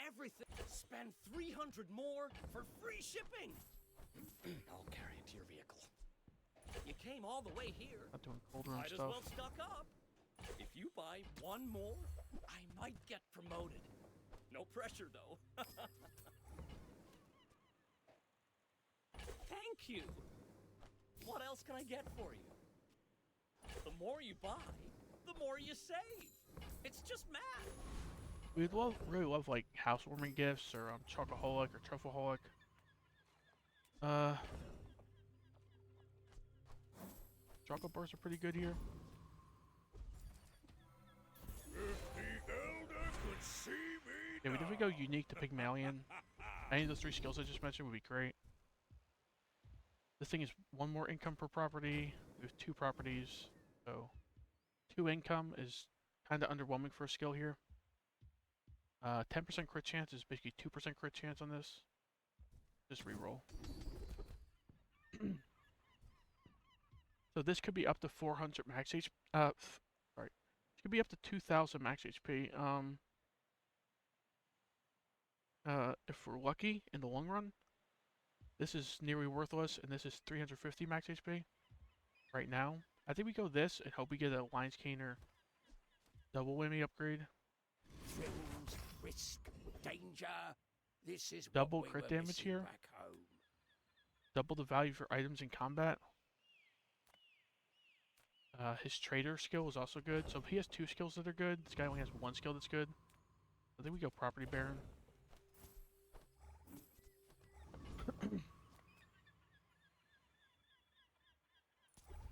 Everything. Spend 300 more for free shipping. I'll carry it to your vehicle. You came all the way here. Not doing cold room Might as stuff. well stock up. If you buy one more, I might get promoted. No pressure, though. Thank you. What else can I get for you? The more you buy, the more you save. It's just math. We'd really love like housewarming gifts or chocoholic or truffleaholic. Chocolate bars are pretty good here. If the elder could see me Yeah, we definitely go unique to Pygmalion. Any of those 3 skills I just mentioned would be great. This thing is 1 more income per property. We have 2 properties, so 2 income is kind of underwhelming for a skill here. 10% crit chance is basically 2% crit chance on this. Just reroll. So this could be up to 400 max HP. Sorry, it could be up to 2,000 max HP. If we're lucky in the long run, this is nearly worthless, and this is 350 max HP right now. I think we go this and hope we get a Lion's Cane or double whammy upgrade. Thrills, risk, danger. This is Double what we crit were damage missing here. back home. Double the value for items in combat. His trader skill is also good. So if he has 2 skills that are good, this guy only has 1 skill that's good. I think we go Property Baron.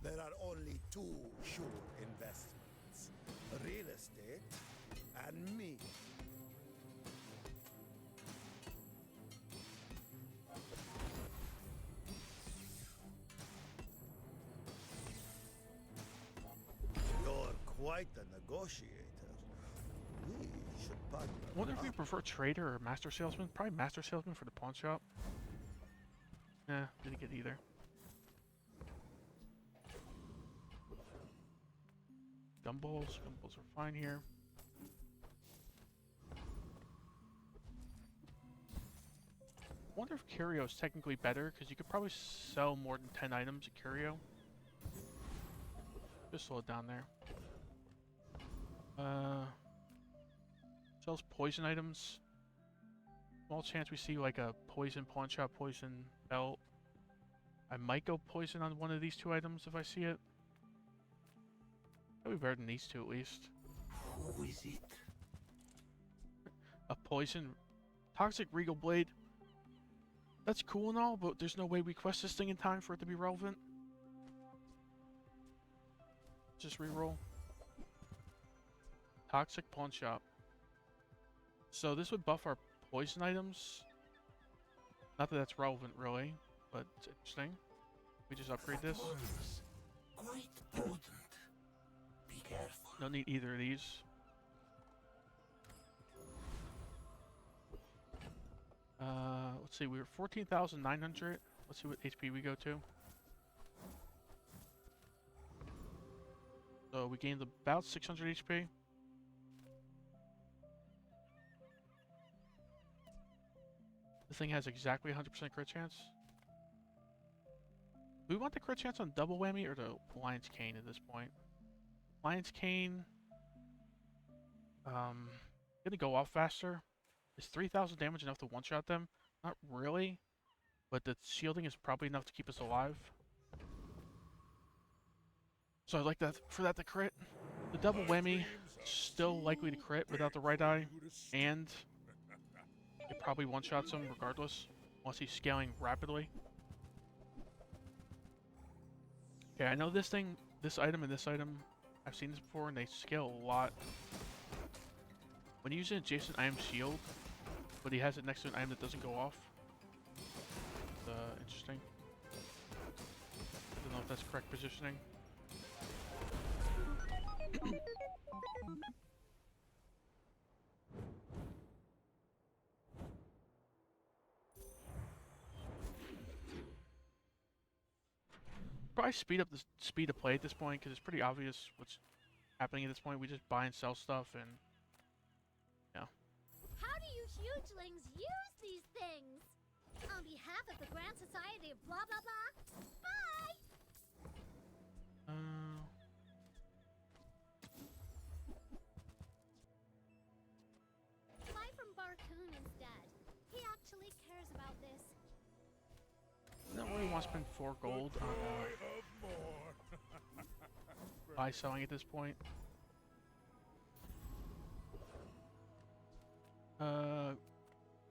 There are only 2 sure investments: real estate and me. You're quite the negotiator. We should partner. I wonder if we up. prefer trader or master salesman. Probably master salesman for the pawn shop. Didn't get either. Gumballs. Gumballs are fine here. I wonder if Curio is technically better, because you could probably sell more than 10 items at Curio. Just slow it down there. Sells poison items. Small chance we see like a poison pawn shop, poison belt. I might go poison on one of these 2 items if I see it. That'd be better than these 2 at least. Who is it? A poison toxic regal blade. That's cool and all, but there's no way we quest this thing in time for it to be relevant. Just reroll. Toxic pawn shop. So this would buff our poison items. Not that that's relevant really, but it's interesting. We just upgrade this. Quite potent. Be careful. Don't need either of these. Let's see, we were 14,900. Let's see what HP we go to. So we gained about 600 HP. This thing has exactly 100% crit chance. Do we want the crit chance on double whammy or the Lion's Cane at this point? Lion's Cane, gonna go off faster. Is 3,000 damage enough to one-shot them? Not really, but the shielding is probably enough to keep us alive. So I'd like that for that to crit. The double whammy, still likely to crit without the right eye, and it probably one-shots him regardless, unless he's scaling rapidly. Okay, I know this thing, this item and this item, I've seen this before and they scale a lot. When you use an adjacent item shield, but he has it next to an item that doesn't go off. It's interesting. Don't know if that's correct positioning. Probably speed up the speed of play at this point because it's pretty obvious what's happening at this point. We just buy and sell stuff and yeah. How do you hugelings use these things? On behalf of the Grand Society of blah blah blah. Bye! actually cares about this. I don't really want to spend 4 gold on buy selling at this point.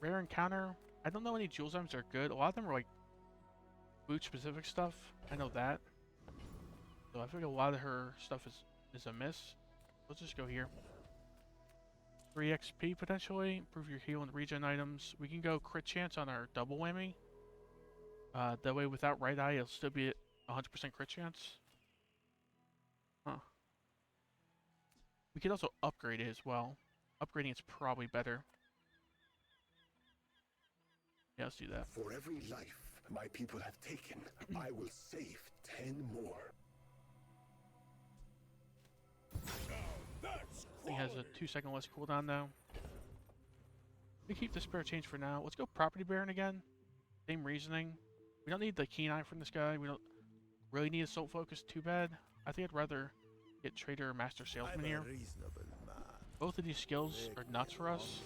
Rare encounter. I don't know any jewels items that are good. A lot of them are like boot specific stuff. I know that. So I think a lot of her stuff is a miss. Let's just go here. 3 XP potentially. Improve your heal and regen items. We can go crit chance on our double whammy. That way without right eye it'll still be at 100% crit chance. Huh. We could also upgrade it as well. Upgrading it's probably better. Yeah, let's do that. For every life my people have taken, I will save 10 more. Thing has a 2-second less cooldown though. We keep the spare change for now. Let's go Property Baron again. Same reasoning. We don't need the keen eye from this guy. We don't really need Assault Focus too bad. I think I'd rather get Trader or Master Salesman here. Both of these skills are nuts for us.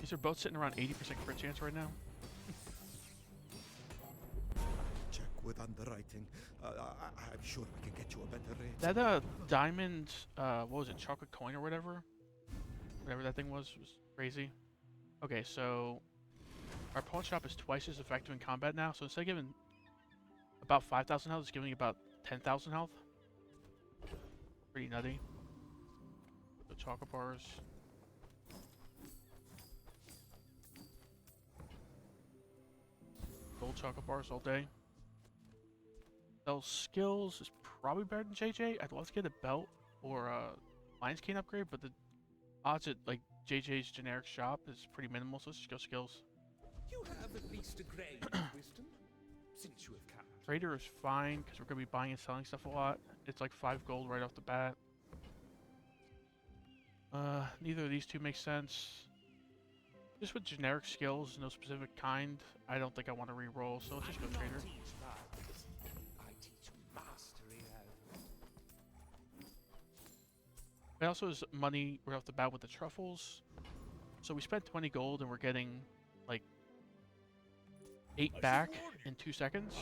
These are both sitting around 80% crit chance right now. Check with underwriting. I'm sure we can get you a better rate. That diamond, what was it, chocolate coin or whatever? Whatever that thing was crazy. Okay, so our pawn shop is twice as effective in combat now. So instead of giving about 5,000 health, it's giving about 10,000 health. Pretty nutty. The chocolate bars. Gold chocolate bars all day. Those skills is probably better than JJ. I'd love to get a belt or a Lion's Cane upgrade, but the odds at like JJ's generic shop is pretty minimal, so let's just go skills. You have at least a grain of wisdom, since you have come. Trader is fine because we're gonna be buying and selling stuff a lot. It's like 5 gold right off the bat. Neither of these two make sense. Just with generic skills, no specific kind, I don't think I want to re-roll, so let's just go Trader. I teach mastery It also is money right off the bat with the truffles. So we spent 20 gold and we're getting like 8 back in 2 seconds.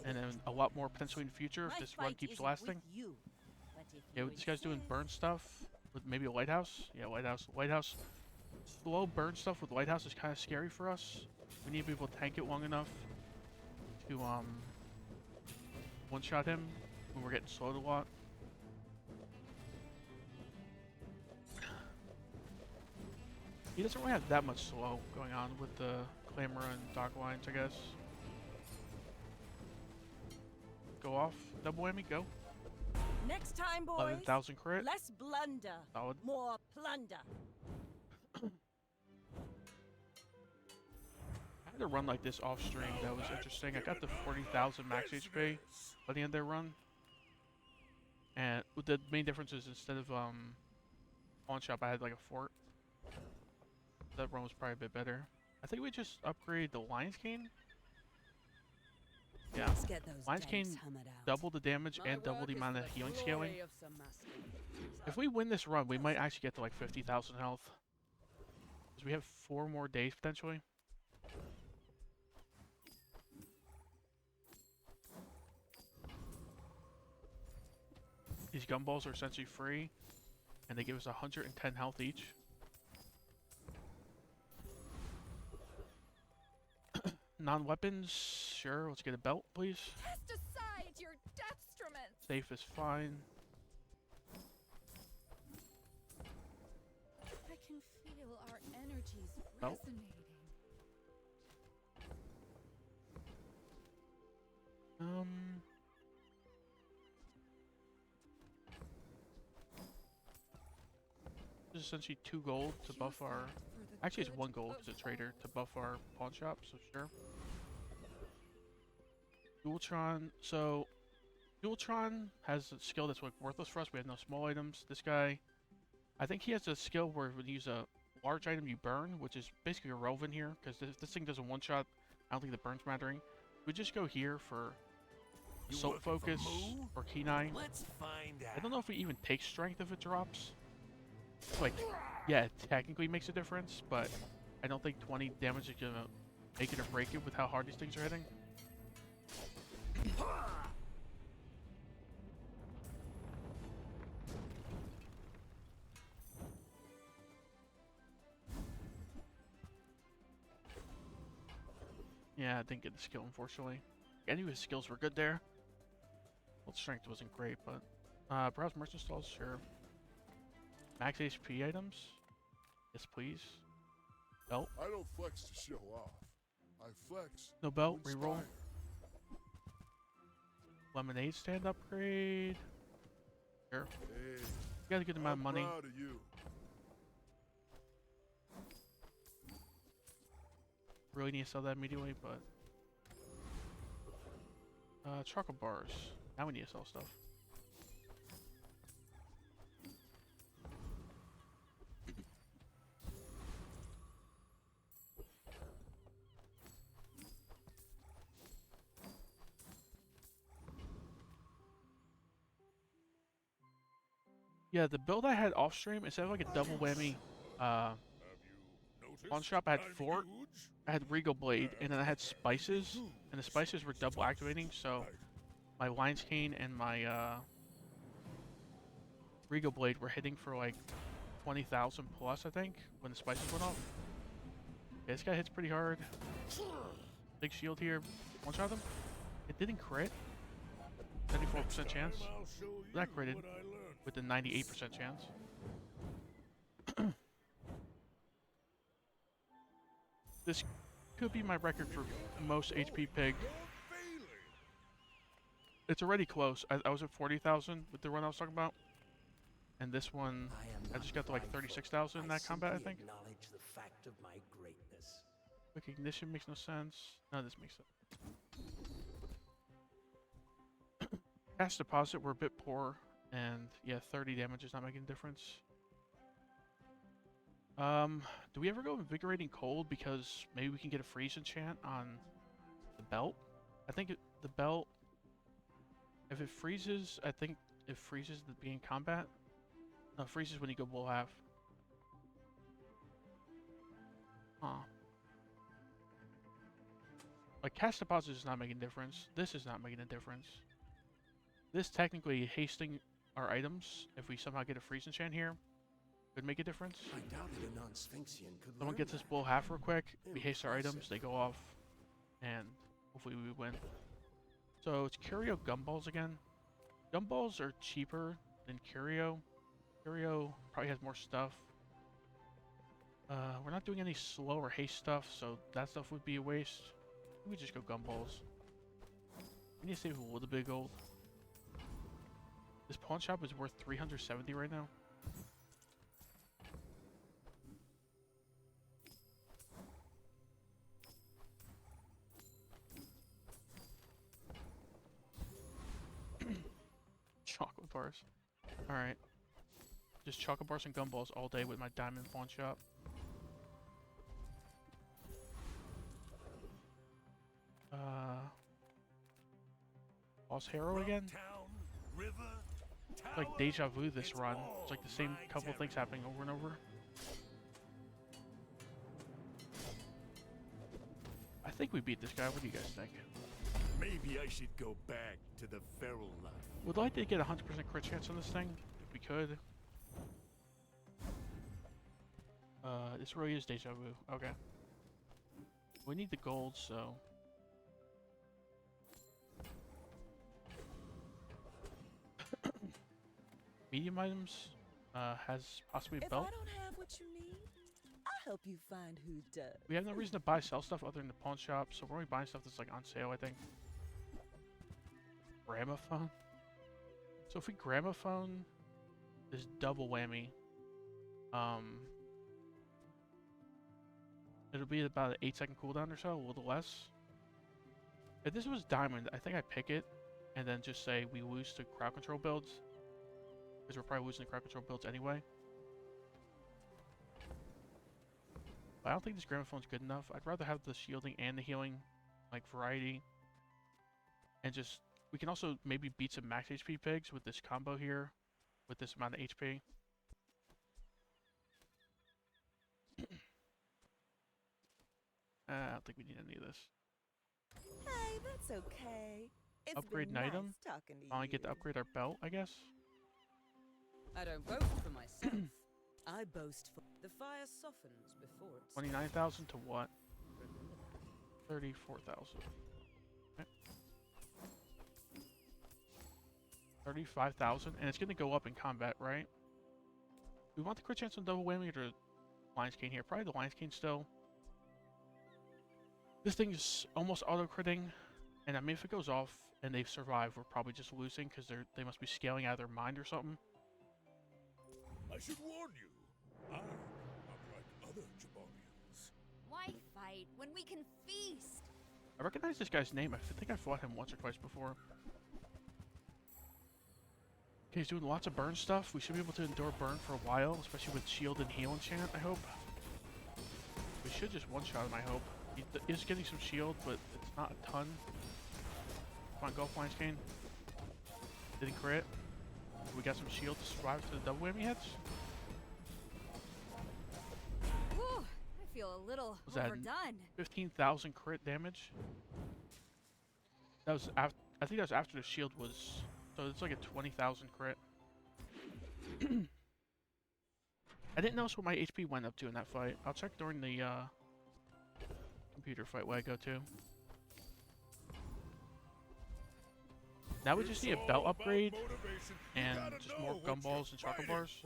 And then a lot more potentially in the future if this run keeps lasting. Yeah, this guy's doing burn stuff with maybe a lighthouse. Yeah, lighthouse. Lighthouse. Slow burn stuff with lighthouse is kind of scary for us. We need to be able to tank it long enough to one-shot him when we're getting slowed a lot. He doesn't really have that much slow going on with the Clamor and Dock Lines, I guess. Go off. Double whammy, go. Next time, boys. 11,000 crit. Less blunder. Solid. More plunder. I had a run like this off stream that was interesting. I got the 40,000 max HP by the end of their run. And the main difference is instead of pawn shop, I had like a fort. That run was probably a bit better. I think we just upgrade the Lion's Cane. Yeah, Lion's Cane double the damage and double the amount of healing scaling. If we win this run, we might actually get to like 50,000 health. Because we have 4 more days potentially. These gumballs are essentially free, and they give us 110 health each. Non-weapons, sure. Let's get a belt, please. Cast aside your deathstruments. Safe is fine. I can feel our energies Belt. resonating. This is essentially 2 gold to buff our. Actually, it's 1 gold as a trader to buff our pawn shop, so sure. Dualtron. So, Dualtron has a skill that's like worthless for us. We have no small items. This guy, I think he has a skill where when you use a large item you burn, which is basically irrelevant here because this thing does a one-shot. I don't think the burn's mattering. We just go here for You Assault working for Focus Moo? or Key9. Let's find out. I don't know if it even takes strength if it drops. Like, yeah, it technically makes a difference, but I don't think 20 damage is gonna make it or break it with how hard these things are hitting. Yeah, I didn't get the skill, unfortunately. I knew his skills were good there. Well, strength wasn't great, but... browse merchant stalls, sure. Max HP items? Yes, please. Belt? I don't flex to show off. I flex No belt, to reroll. inspire. Lemonade stand upgrade. Sure. Hey, Got a good amount of I'm money. proud of you. Really need to sell that immediately, but... chocolate bars. Now we need to sell stuff. Yeah, the build I had off stream, instead of like a double whammy Have you noticed pawn shop, I had I'm Fort, huge? I had Regal Blade, and then I had Spices, and the Spices were double activating, so my Lion's Cane and my Regal Blade were hitting for like 20,000 plus, I think, when the Spices went off. Yeah, this guy hits pretty hard. Big shield here. One shot him. It didn't crit. 74% chance. I'll show you That critted what I learned. with a 98% chance. This could be my record for most HP pig. It's already close. I was at 40,000 with the run I was talking about. And this one, I just got to like 36,000 in that combat, I think. Acknowledge the fact of my greatness. Quick ignition makes no sense. None of this makes sense. Cash deposit, we're a bit poor. And yeah, 30 damage is not making a difference. Do we ever go Invigorating Cold because maybe we can get a freeze enchant on the belt? I think the belt, if it freezes, I think it freezes at the beginning of combat. No, it freezes when you go bull half. Huh. Like, cash deposit is not making a difference. This is not making a difference. This technically hasting our items, if we somehow get a freeze enchant here, could make a difference. I doubted a non-Sphinxian could Someone learn gets this that. bull half real quick, we haste our items, they go off, and hopefully we win. So it's Curio Gumballs again. Gumballs are cheaper than Curio. Curio probably has more stuff. We're not doing any slow or haste stuff, so that stuff would be a waste. We just go Gumballs. We need to save a little bit of gold. This pawn shop is worth 370 right now. Chocolate bars. Alright. Just chocolate bars and gumballs all day with my diamond pawn shop. Boss Harrow again? Town, river, It's like deja vu this run. It's like the same couple things happening over and over. I think we beat this guy. What do you guys think? Maybe I should go back to the feral life. Would like to get 100% crit chance on this thing, if we could. This really is deja vu. Okay. We need the gold, so... Medium items has possibly a If belt. I don't have what you need, I'll help you find who does. We have no reason to buy sell stuff other than the pawn shop, so we're only buying stuff that's like on sale, I think. Gramophone? So if we gramophone this double whammy, it'll be about an 8-second cooldown or so, a little less. If this was diamond, I think I'd pick it and then just say we lose to crowd control builds. Because we're probably losing the crowd control builds anyway. But I don't think this gramophone's good enough. I'd rather have the shielding and the healing, like, variety. And just We can also maybe beat some max HP pigs with this combo here, with this amount of HP. I don't think we need any of this. Hey, that's okay. It's Upgrade been an nice item. talking to Finally you. get to upgrade our belt, I guess. I don't boast for myself. I boast for the fire softens before it's 29,000 to what? 34,000. Okay. 35,000, and it's going to go up in combat, right? We want the crit chance on double whammy or the Lion's Cane here? Probably the Lion's Cane still. This thing is almost auto-critting, and I mean, if it goes off and they survive, we're probably just losing because they must be scaling out of their mind or something. I should warn you, I'm not like other Jabarians. Why fight when we can feast? I recognize this guy's name. I think I fought him once or twice before. Okay, he's doing lots of burn stuff. We should be able to endure burn for a while, especially with shield and heal enchant, I hope. We should just one-shot him, I hope. He is getting some shield, but it's not a ton. Come on, go, Lion's Cane. Didn't crit. We got some shield to survive to the double whammy hits. Whew, I feel a little Was that overdone. 15,000 crit damage? That was after. I think that was after the shield was. So it's like a 20,000 crit. I didn't notice what my HP went up to in that fight. I'll check during the computer fight where I go to. Now we just need a belt upgrade and just more gumballs and chocolate bars.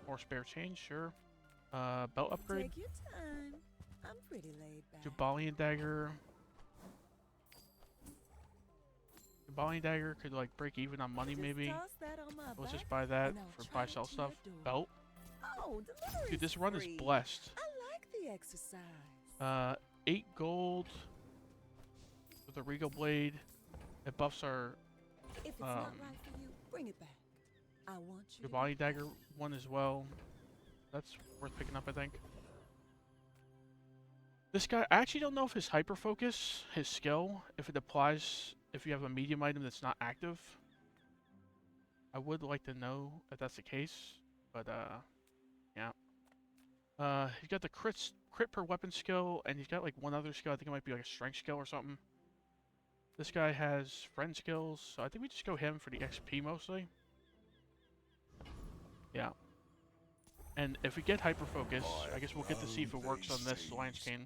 More spare change, sure. Belt upgrade. Take your time. I'm pretty laid back. Jabalian dagger. Jabalian dagger could like break even on money, Just maybe. toss that on my Let's just back, buy that and I'll for try buy sell to stuff. your door. Belt. Oh, delivery's Dude, this run is free. blessed. I like the exercise. 8 gold with a Regal Blade. It buffs our If it's not right for you, bring it back. I want you. Jabalian dagger one as well. That's worth picking up, I think. This guy, I actually don't know if his hyper focus, his skill, if it applies if you have a medium item that's not active. I would like to know if that's the case, but yeah. He's got the crit per weapon skill, and he's got like one other skill. I think it might be like a strength skill or something. This guy has friend skills, so I think we just go him for the XP mostly. Yeah. And if we get hyper focus, I guess we'll get to see if it works on this Lion's Cane.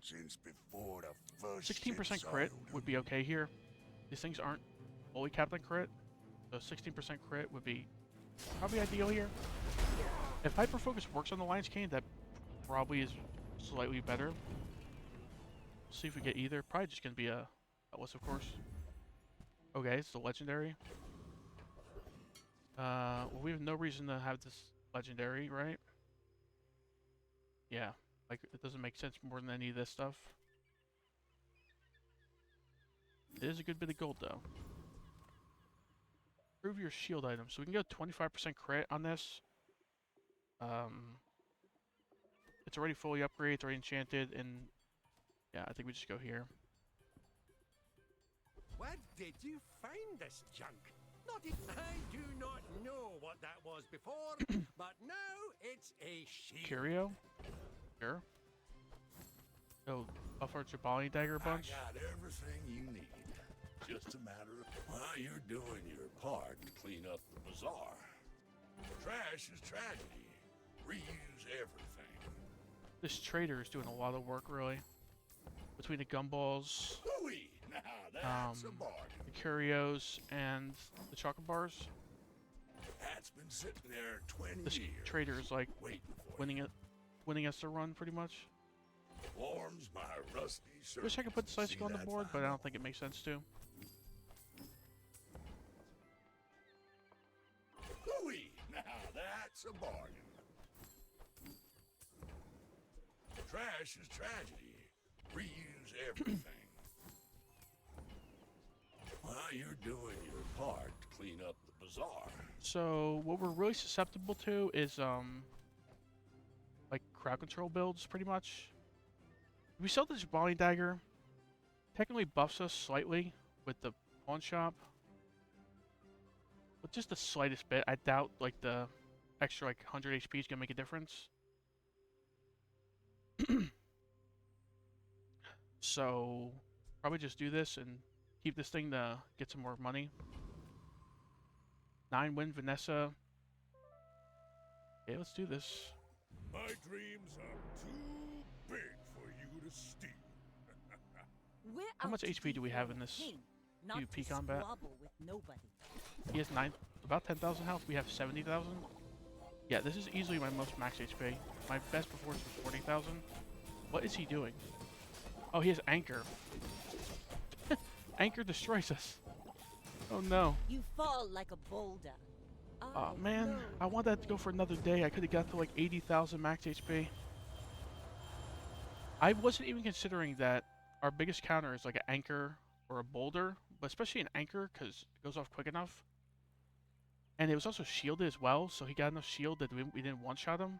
16% crit would be okay here. These things aren't fully capped on crit, so 16% crit would be probably ideal here. If hyper focus works on the Lion's Cane, that probably is slightly better. We'll see if we get either. Probably just gonna be a Atlas, of course. Okay, it's the legendary. Well, we have no reason to have this legendary, right? Yeah, like it doesn't make sense more than any of this stuff. It is a good bit of gold though. Improve your shield item. So we can go 25% crit on this. It's already fully upgraded, it's already enchanted, and yeah, I think we just go here. Where did you find this junk? I do not know what that was before, but now it's a shield. Curio? Sure. So, buff our Jabali dagger bunch. I got everything you need. Just a matter of while you're doing your part to clean up the bazaar. Trash is tragedy. Reuse everything. This trader is doing a lot of work, really. Between the gumballs, Hooey! Now that's a bargain. the curios, and the chocolate bars. That's been sitting there 20 This years. trader is like waiting for winning us the run, pretty much. Warms my rusty shirt. Wish I could put the side skill on the board, but I don't think it makes sense to. Hooey! Now that's a bargain. Trash is tragedy. Reuse everything. While you're doing your part to clean up the bazaar. So what we're really susceptible to is like crowd control builds, pretty much. We sell the Jabali dagger. Technically buffs us slightly with the pawn shop. But just the slightest bit. I doubt like the extra like 100 HP is gonna make a difference. So probably just do this and keep this thing to get some more money. 9 win Vanessa. Okay, let's do this. My dreams are too big for you to steal. We're How out much to HP do we be have the in this king, not PvP to combat? squabble with nobody. He has about 10,000 health. We have 70,000. Yeah, this is easily my most max HP. My best performance was 40,000. What is he doing? Oh, he has Anchor. Anchor destroys us. Oh no. You fall like a boulder. Oh man, I want that to go for another day. I could have got to like 80,000 max HP. I wasn't even considering that our biggest counter is like an Anchor or a Boulder, but especially an Anchor because it goes off quick enough. And it was also shielded as well, so he got enough shield that we didn't one-shot him.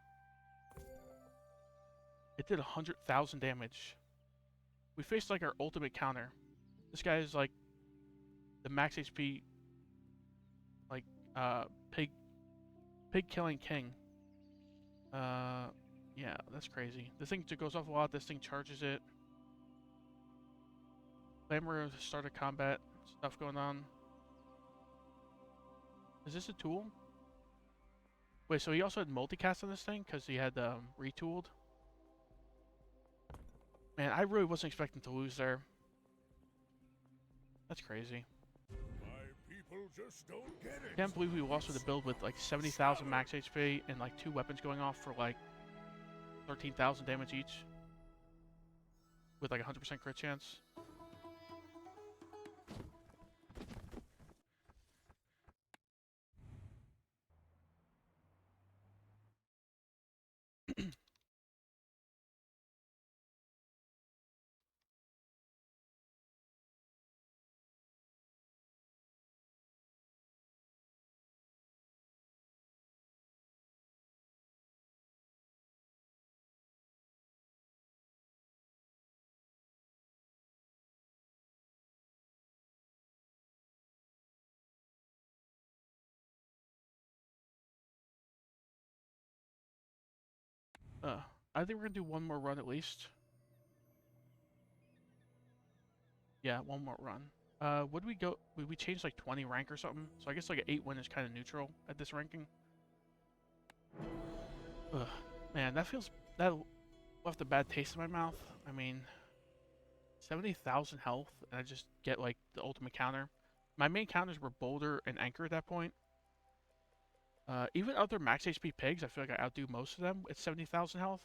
It did 100,000 damage. We faced like our ultimate counter. This guy is like the max HP, like pig killing king. Yeah, that's crazy. This thing goes off a lot. This thing charges it. Clamor started combat stuff going on. Is this a tool? Wait, so he also had multicast on this thing because he had retooled. Man, I really wasn't expecting to lose there. That's crazy. My people just don't get it. Can't believe we lost with a build with like 70,000 max HP and like 2 weapons going off for like 13,000 damage each. With like 100% crit chance. I think we're gonna do one more run at least. Yeah, one more run. Would we go? Would we change like 20 rank or something? So I guess like an 8 win is kind of neutral at this ranking. Ugh, man, that left a bad taste in my mouth. I mean, 70,000 health, and I just get like the ultimate counter. My main counters were Boulder and Anchor at that point. Even other max HP pigs, I feel like I outdo most of them at 70,000 health.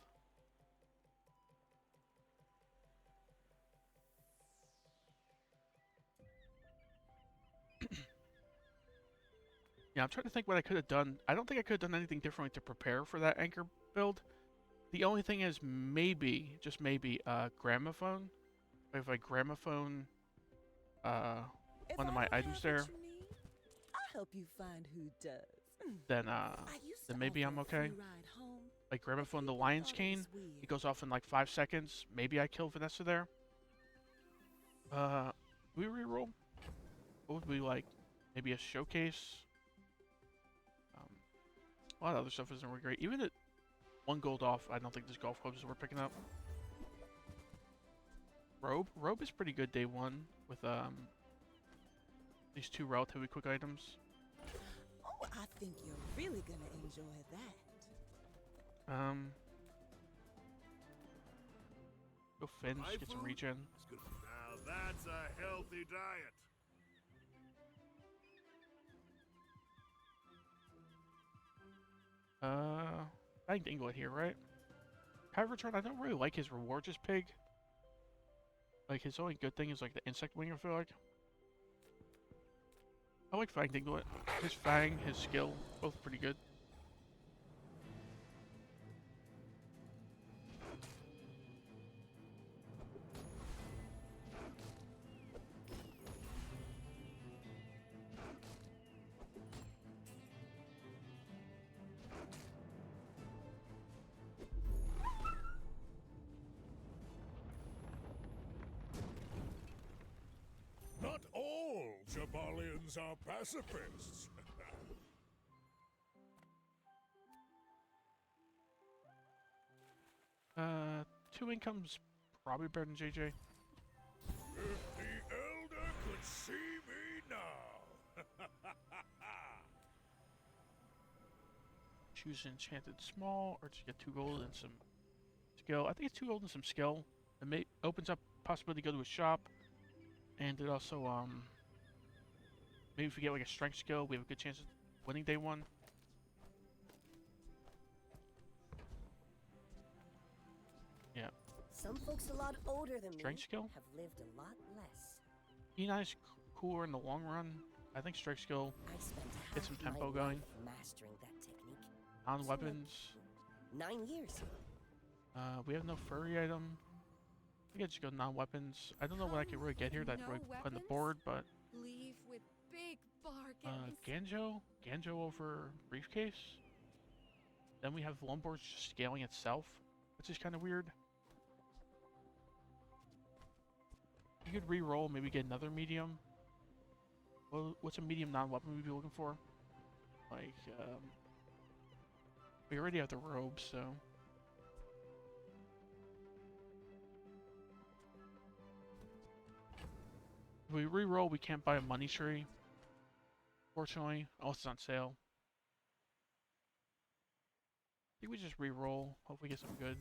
Yeah, I'm trying to think what I could have done. I don't think I could have done anything differently to prepare for that Anchor build. The only thing is maybe, just maybe, gramophone. If I gramophone one of my items there, I'll help you find who does. then maybe I'm okay. Like gramophone the Lion's Cane, it goes off in like 5 seconds. Maybe I kill Vanessa there. We reroll. What would we like? Maybe a showcase. A lot of other stuff isn't really great. Even at 1 gold off, I don't think there's golf clubs we're picking up. Robe is pretty good day 1 with these 2 relatively quick items. Oh, I think you're really gonna enjoy that. Go Fins, get some regen. Now that's a healthy diet. Fanged Inglet here, right? Kyvertron, I don't really like his rewards as pig. Like, his only good thing is like the insect wing, I feel like. I like Fanged Inglet. His Fang, his skill, both pretty good. Jabalians are pacifists. 2 income's probably better than JJ. If the Elder could see me now. Choose enchanted small, or just get 2 gold and some skill. I think it's 2 gold and some skill. It opens up possibility to go to a shop, and it also maybe if we get like a strength skill, we have a good chance of winning day 1. Yeah. Some folks a lot older than Strength me skill? have lived a lot less. E9's cooler in the long run. I think strength skill I spent get some half my tempo going. life mastering that technique. On weapons. 9 years. We have no furry item. I think I just go non-weapons. I don't know what I can really get here that really put on the board, but Leave with big bargains. Ganjo over briefcase. Then we have Lombard just scaling itself, which is kind of weird. You could re-roll, maybe get another medium. Well, what's a medium non-weapon we'd be looking for? Like, we already have the robe, so. If we re-roll, we can't buy a money tree. Fortunately, unless it's on sale. I think we just re-roll. Hopefully get some good.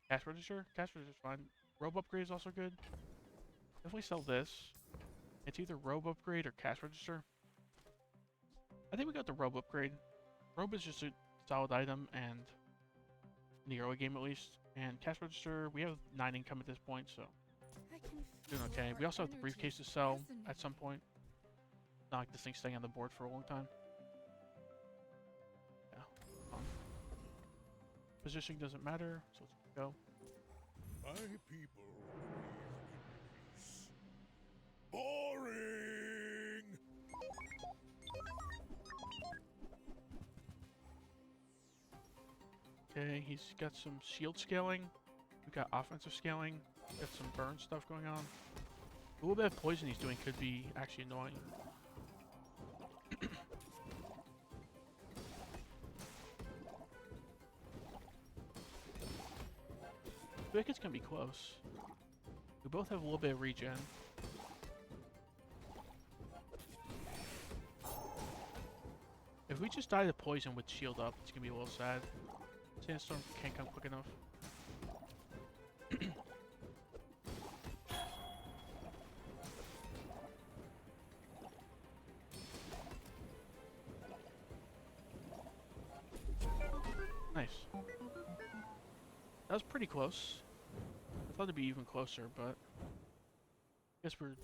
Cash register? Cash register's fine. Robe upgrade is also good. If we sell this, it's either robe upgrade or cash register. I think we got the robe upgrade. Robe is just a solid item, and in the early game at least. And cash register, we have 9 income at this point, so doing okay. We also have the briefcase to sell at some point. Not like this thing's staying on the board for a long time. Yeah, fun. Positioning doesn't matter, so let's go. My people believe in peace. Boring! Okay, he's got some shield scaling. We got offensive scaling. Got some burn stuff going on. A little bit of poison he's doing could be actually annoying. I think it's gonna be close. We both have a little bit of regen. If we just die to poison with shield up, it's gonna be a little sad. Sandstorm can't come quick enough. Nice. That was pretty close. I thought it'd be even closer, but I guess we're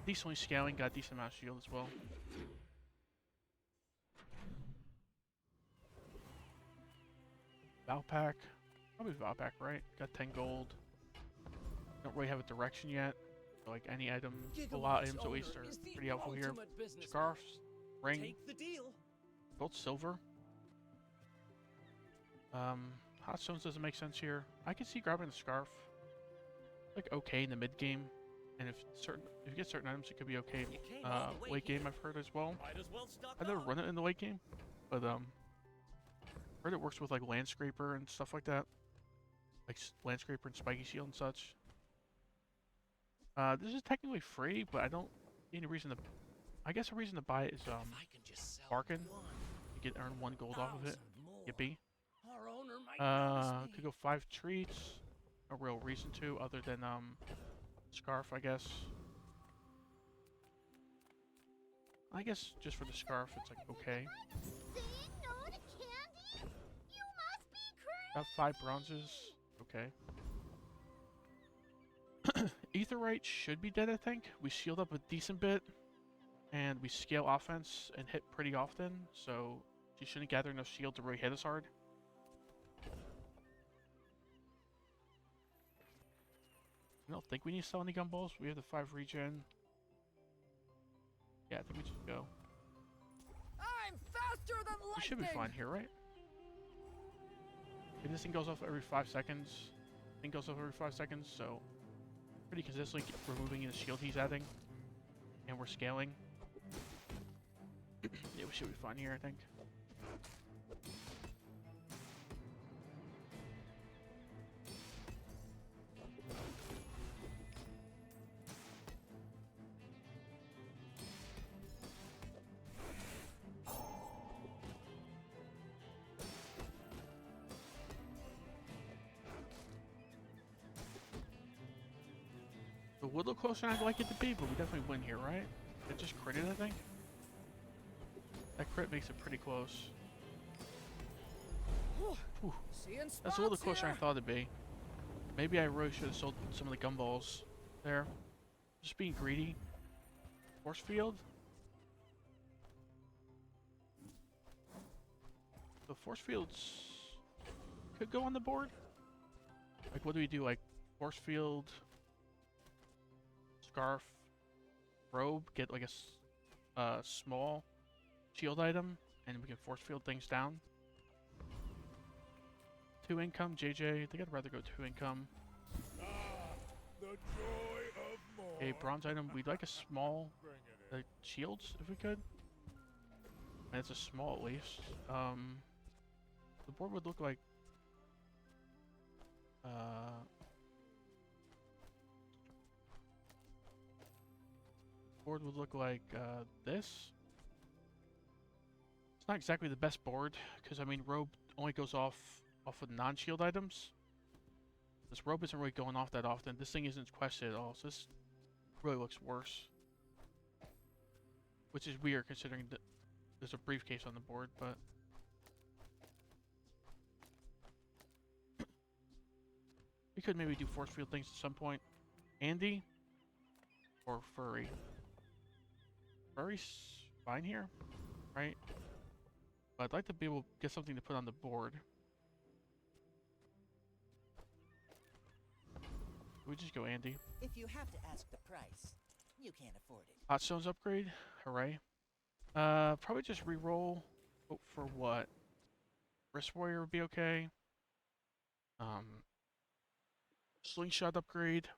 decently scaling, got a decent amount of shield as well. Valpak. Probably Valpak, right? Got 10 gold. Don't really have a direction yet. So like any item, a lot of items at least are pretty helpful here. Scarf, ring, Take the deal. both silver. Hot stones doesn't make sense here. I can see grabbing the scarf. Like okay in the mid game, and if you get certain items, it could be okay. Late game I've heard as well. Might as well stock I've never up. run it in the late game, but heard it works with like Landscraper and stuff like that, like Landscraper and Spiky Shield and such. This is technically free, but I don't see any reason to. I guess a reason to buy it is If I can just sell bargain. one, You get earn 1 gold off of it. 1,000 more, Yippee. Our owner might notice me. Could go 5 treats. No real reason to, other than scarf, I guess. I guess just for the scarf, it's like okay. Saying no to candy? You must be crazy. Got 5 bronzes. Okay. Aetherite should be dead, I think. We shield up a decent bit, and we scale offense and hit pretty often, so she shouldn't gather enough shield to really hit us hard. I don't think we need to sell any gumballs. We have the 5 regen. Yeah, I think we just go. I'm faster than lightning. We should be fine here, right? And this thing goes off every 5 seconds. Thing goes off every 5 seconds, so pretty consistently removing the shield he's adding. and we're scaling. Yeah, we should be fine here, I think. It would look closer than I'd like it to be, but we definitely win here, right? It just critted, I think. That crit makes it pretty close. Whew. That's a little closer than I thought it'd be. Maybe I really should have sold some of the gumballs there. Just being greedy. Force field? The force fields could go on the board. Like, what do we do? Like, force field, scarf, robe, get like a small shield item, and we can force field things down. 2 income, JJ. I think I'd rather go 2 income. The joy of more. Okay, bronze item. We'd like a small shields if we could. And it's a small at least. The board would look like board would look like this. It's not exactly the best board because I mean robe only goes off of non-shield items. This robe isn't really going off that often. This thing isn't quested at all, so this really looks worse. Which is weird considering that there's a briefcase on the board, but we could maybe do force field things at some point. Andy or Furry? Furry's fine here, right? But I'd like to be able to get something to put on the board. We just go Andy. If you have to ask the price, you can't afford it. Hot Stones upgrade? Hooray. Probably just re-roll. Hope for what? Wrist Warrior would be okay. Slingshot upgrade.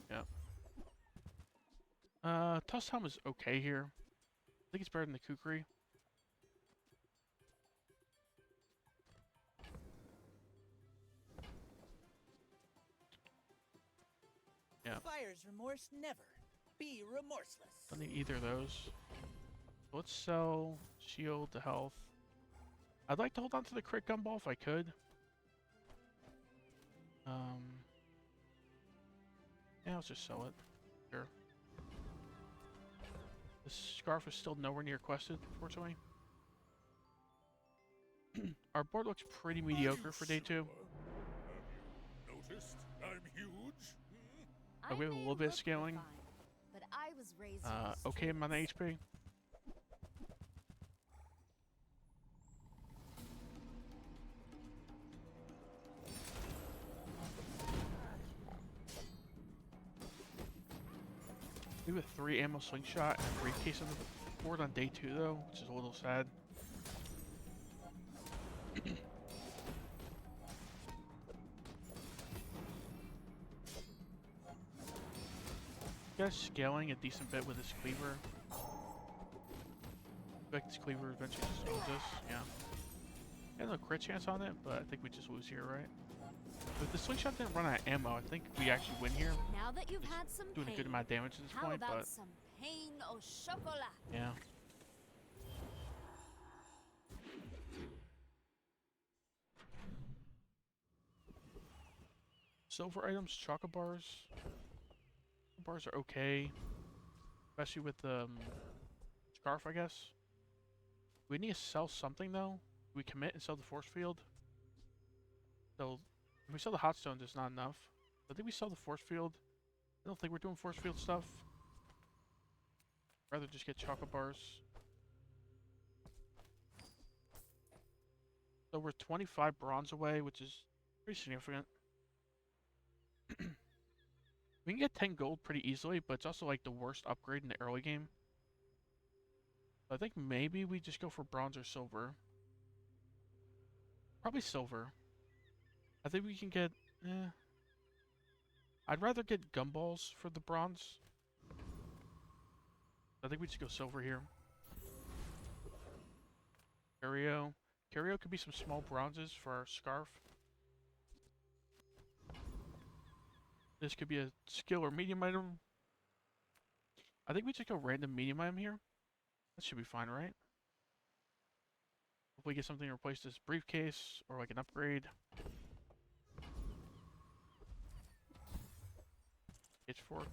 Yep. Tusk Helm is okay here. I think it's better than the Kukri. Yeah. Fire's remorse never. Be remorseless. Don't need either of those. Let's sell shield to health. I'd like to hold on to the crit gumball if I could. Yeah, let's just sell it. Sure. The scarf is still nowhere near quested, unfortunately. Our board looks pretty mediocre for day 2. Noticed I'm huge? We have a little bit of scaling. But I was raised Okay amount of HP. We have a 3 ammo slingshot and a briefcase on the board on day 2 though, which is a little sad. Guys scaling a decent bit with this cleaver. I expect this cleaver eventually just owns us, yeah. Has no crit chance on it, but I think we just lose here, right? If the slingshot didn't run out of ammo, I think we actually win here. Now that you've had some Doing a good amount of damage at this how point, about but some pain au chocolat? yeah. Silver items, chocolate bars. Bars are okay, especially with the scarf, I guess. We need to sell something though. We commit and sell the force field. So if we sell the hot stones, it's not enough. I think we sell the force field. I don't think we're doing force field stuff. Rather just get chocolate bars. So we're 25 bronze away, which is pretty significant. We can get 10 gold pretty easily, but it's also like the worst upgrade in the early game. So I think maybe we just go for bronze or silver. Probably silver. I think we can get... I'd rather get gumballs for the bronze. I think we just go silver here. Curio. Curio could be some small bronzes for our scarf. This could be a skill or medium item. I think we just go random medium item here. That should be fine, right? If we get something to replace this briefcase or like an upgrade. Pitchfork.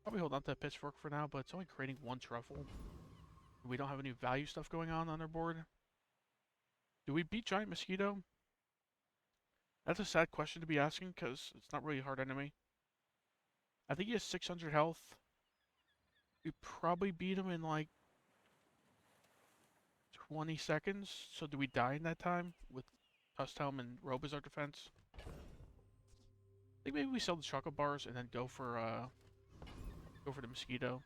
Probably hold on to that pitchfork for now, but it's only creating one truffle. We don't have any value stuff going on our board. Do we beat Giant Mosquito? That's a sad question to be asking, because it's not really a hard enemy. I think he has 600 health. We probably beat him in like 20 seconds. So do we die in that time with Tusk Helm and Robe as our defense? I think maybe we sell the chocolate bars and then go for the mosquito.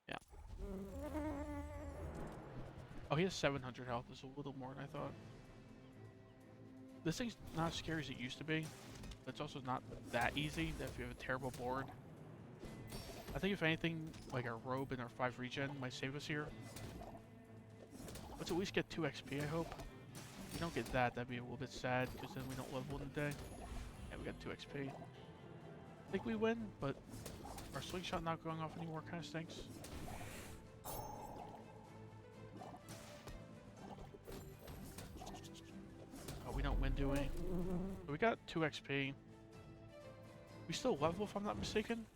Yeah. Oh, he has 700 health. It's a little more than I thought. This thing's not as scary as it used to be. But it's also not that easy if you have a terrible board. I think if anything, like our Robe and our 5 regen might save us here. Let's at least get 2 XP, I hope. If we don't get that, that'd be a little bit sad, because then we don't level in a day. Yeah, we got 2 XP. I think we win, but our slingshot not going off anymore kind of stinks. Oh, we don't win, do we? So we got 2 XP. We still level, if I'm not mistaken?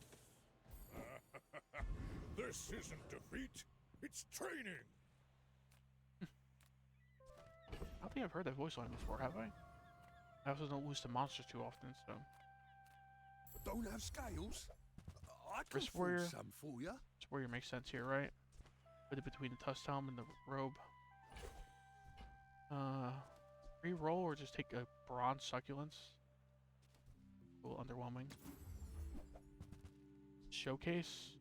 This isn't defeat, it's training. I don't think I've heard that voice line before, have I? I also don't lose to monsters too often, so... Don't have scales? I can Wrist Warrior. forge some for ya. Wrist Warrior makes sense here, right? Put it between the Tusk Helm and the Robe. Re-roll or just take a bronze succulence? A little underwhelming. Showcase.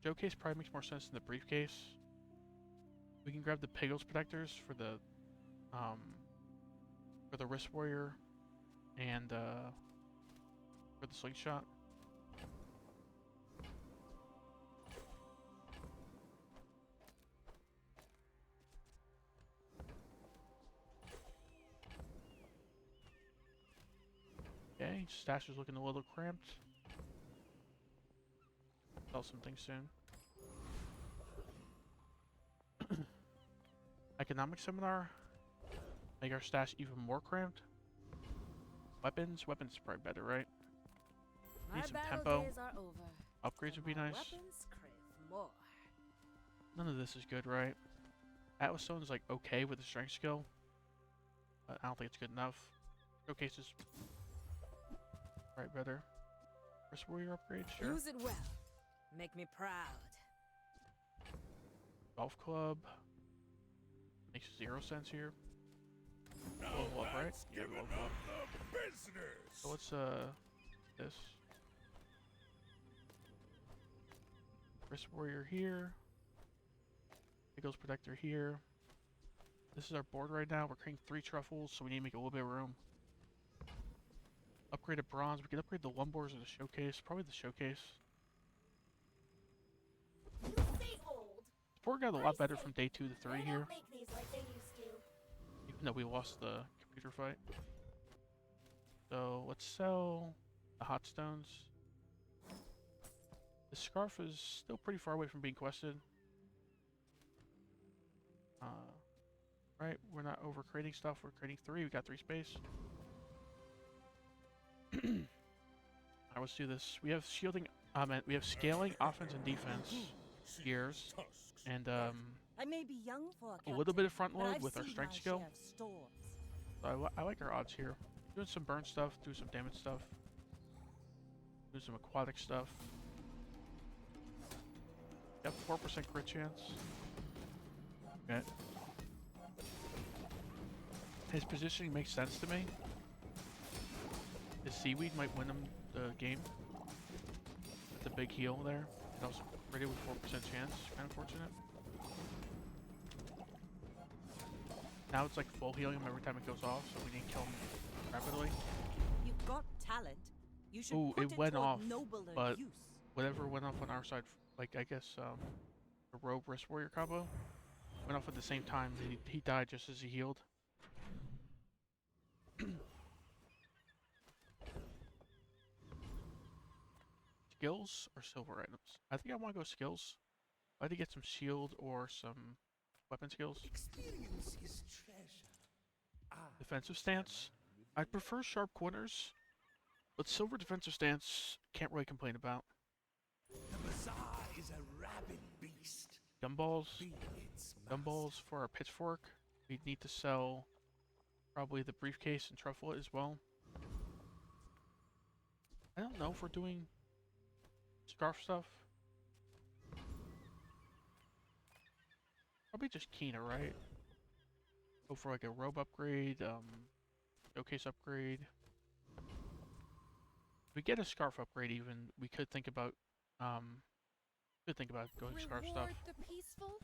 Showcase probably makes more sense than the briefcase. We can grab the Piggles Protectors for the Wrist Warrior and for the slingshot. Okay, stash is looking a little cramped. Sell some things soon. Economic Seminar. Make our stash even more cramped. Weapons is probably better, right? My Need some battle tempo. days are over. Upgrades would be My nice. weapons crave more. None of this is good, right? Atlas Stone is like okay with the strength skill, but I don't think it's good enough. Showcase is right better. Wrist Warrior upgrade, sure. Use it well. Make me proud. Golf club makes 0 sense here. Now Level up, right? that's Yeah, giving level up up. the business. So what's this? Wrist Warrior here. Piggles Protector here. This is our board right now. We're creating 3 truffles, so we need to make a little bit of room. Upgrade a bronze. We can upgrade the Lumbors or the showcase. Probably the showcase. You say old. This board got a lot better say from day 2 to 3 They here, don't make these like they used to. even though we lost the computer fight. So let's sell the hot stones. The scarf is still pretty far away from being quested. Right, we're not over creating stuff. We're creating 3. We got 3 space. Alright, let's do this. We have shielding. We have scaling, offense, and defense gears, and I may be young for a little bit of front but load I've with our seen strength my skill. share of storms. So I like our odds here. Doing some burn stuff, doing some damage stuff, doing some aquatic stuff. Got 4% crit chance. Okay. His positioning makes sense to me. His seaweed might win him the game. That's a big heal there. And also Rated with 4% chance. Kind of fortunate. Now it's like full helium every time it goes off, so we need to kill him rapidly. You've got talent. You should Ooh, put it went toward off, nobler but use. whatever went off on our side, like I guess the rogue wrist warrior combo went off at the same time. He died just as he healed. Skills or silver items? I think I want to go skills. I had to get some shield or some weapon skills. Experience is treasure. Defensive stance. I prefer sharp corners, but silver defensive stance can't really complain about. The bazaar is a rabid beast. Gumballs. Be its Gumballs for our pitchfork. We need to sell probably the briefcase and truffle as well. I don't know if we're doing scarf stuff. Probably just Kina, right? Go for like a robe upgrade, showcase upgrade. If we get a scarf upgrade even, we could think about going scarf stuff. Reward the peaceful,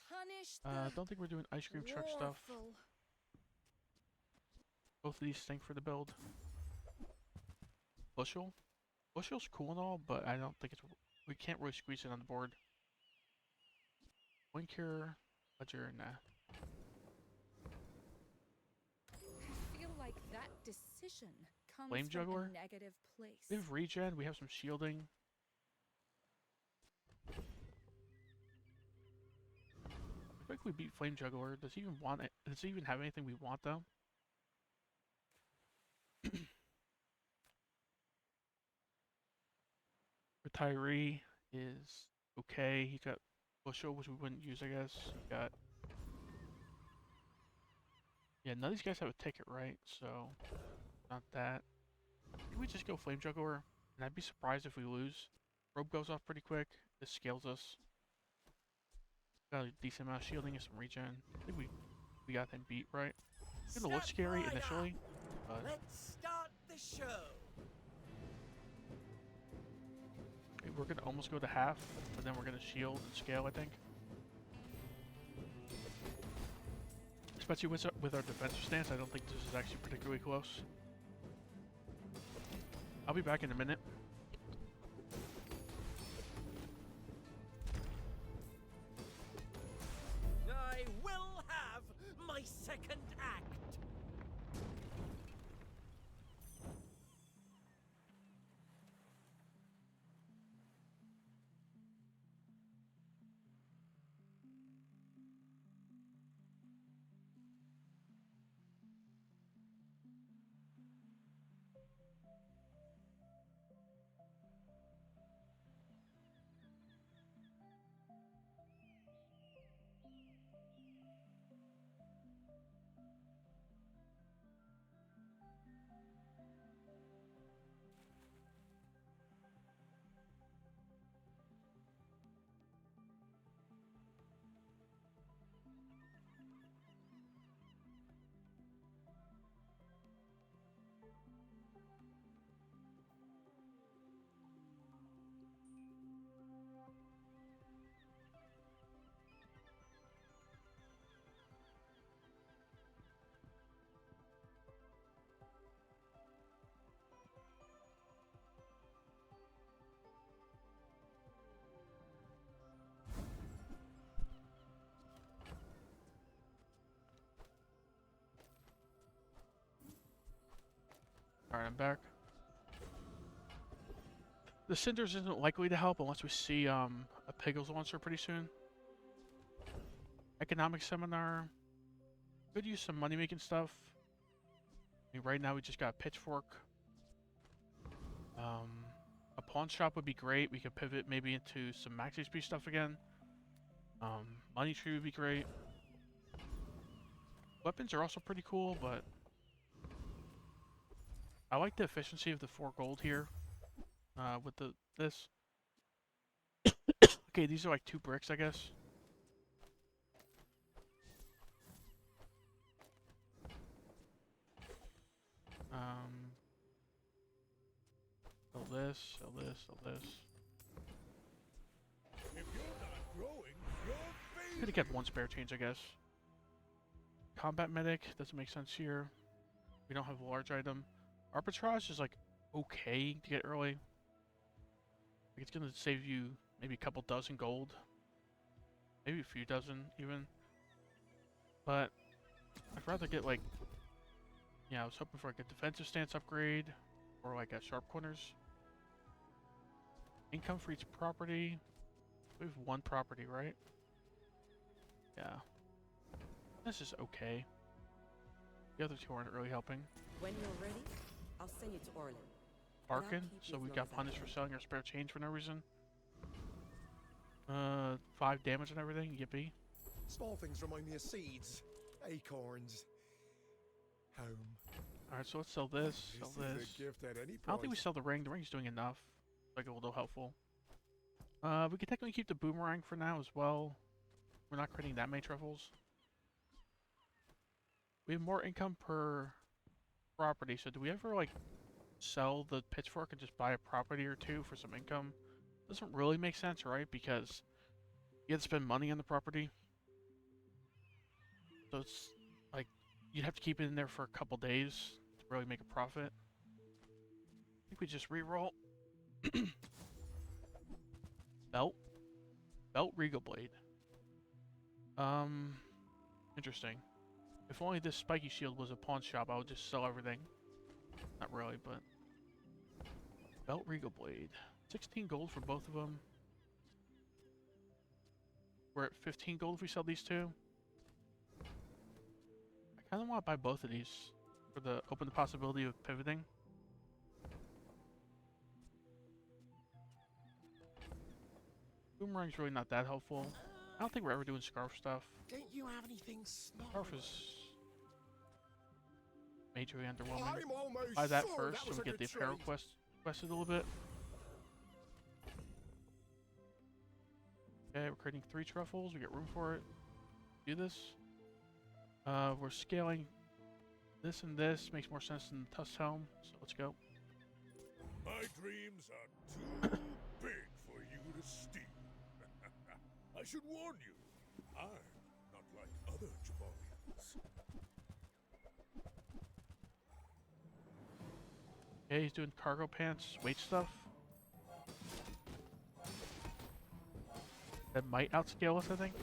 punish the Don't think we're doing ice cream truck stuff. warful. Both of these stink for the build. Bushel? Bushel's cool and all, but I don't think we can't really squeeze it on the board. Wind Cure, Ledger, nah. I feel like that decision comes Flame from Juggler? a negative place. We have regen, we have some shielding. I think we beat Flame Juggler. Does he even want it? Does he even have anything we want though? Retiree is okay. He got Bushel, which we wouldn't use, I guess. He got. Yeah, none of these guys have a ticket, right? So, not that. I think we just go Flame Juggler, and I'd be surprised if we lose. Robe goes off pretty quick. This scales us. Got a decent amount of shielding and some regen. I think we got him beat, right? It's gonna look scary initially, but Let's start the show. we're gonna almost go to half, but then we're gonna shield and scale, I think. Especially with our defensive stance, I don't think this is actually particularly close. I'll be back in a minute. I will have my second act. Alright, I'm back. The Cinders isn't likely to help unless we see a Piggles launcher pretty soon. Economic Seminar. Could use some money making stuff. I mean, right now we just got a Pitchfork. A pawn shop would be great. We could pivot maybe into some max HP stuff again. Money tree would be great. Weapons are also pretty cool, but I like the efficiency of the 4 gold here. With this. Okay, these are like 2 bricks, I guess. Sell this, sell this, sell this. Could have kept one spare change, I guess. Combat medic doesn't make sense here. We don't have a large item. Arbitrage is like okay to get early. Like it's gonna save you maybe a couple dozen gold, maybe a few dozen even. But I'd rather get like, yeah, I was hoping for like a defensive stance upgrade or like a sharp corners. Income for each property. We have one property, right? Yeah. This is okay. The other two aren't really helping. When you're ready, I'll send you to Orlin. Barkin, so we got punished for selling our spare change for no reason. 5 damage and everything, yippee. Small things remind me of seeds, acorns, home. Alright, so let's sell this, sell This this. is a gift at any I don't think we price. sell the ring. The ring's doing enough. Like a little helpful. We can technically keep the boomerang for now as well. We're not creating that many truffles. We have more income per property, so do we ever like sell the pitchfork and just buy a property or two for some income? Doesn't really make sense, right? Because you have to spend money on the property. So it's like you'd have to keep it in there for a couple days to really make a profit. I think we just re-roll. Belt Regal Blade. Interesting. If only this spiky shield was a pawn shop, I would just sell everything. Not really, but Belt Regal Blade. 16 gold for both of them. We're at 15 gold if we sell these two. I kind of want to buy both of these for the open the possibility of pivoting. Boomerang's really not that helpful. I don't think we're ever doing scarf stuff. Don't you have anything small? Scarf is majorly underwhelming. I'm almost Buy that sure first that so was we a get the good apparel trade. quested a little bit. Okay, we're creating 3 truffles. We get room for it. Do this. We're scaling this and this. Makes more sense than the Tusk Helm, so let's go. My dreams are too big for you to steal. I should warn you, I'm not like other Jabarians. Okay, he's doing cargo pants, weight stuff. That might outscale us, I think.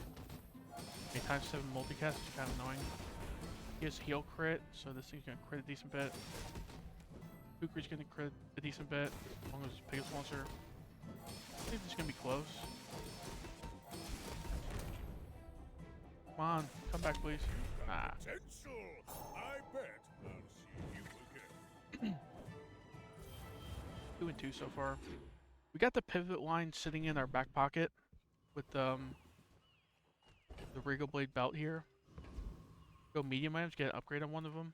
8 times 7 multicast is kind of annoying. He has heal crit, so this thing's gonna crit a decent bit. Kukri's gonna crit a decent bit, as long as it's Pegasus Launcher. I think this is gonna be close. Come on, come back, please. Ah. Potential! I bet I'll see you again. 2 and 2 so far. We got the pivot line sitting in our back pocket with the Regal Blade belt here. Go medium items, get an upgrade on one of them.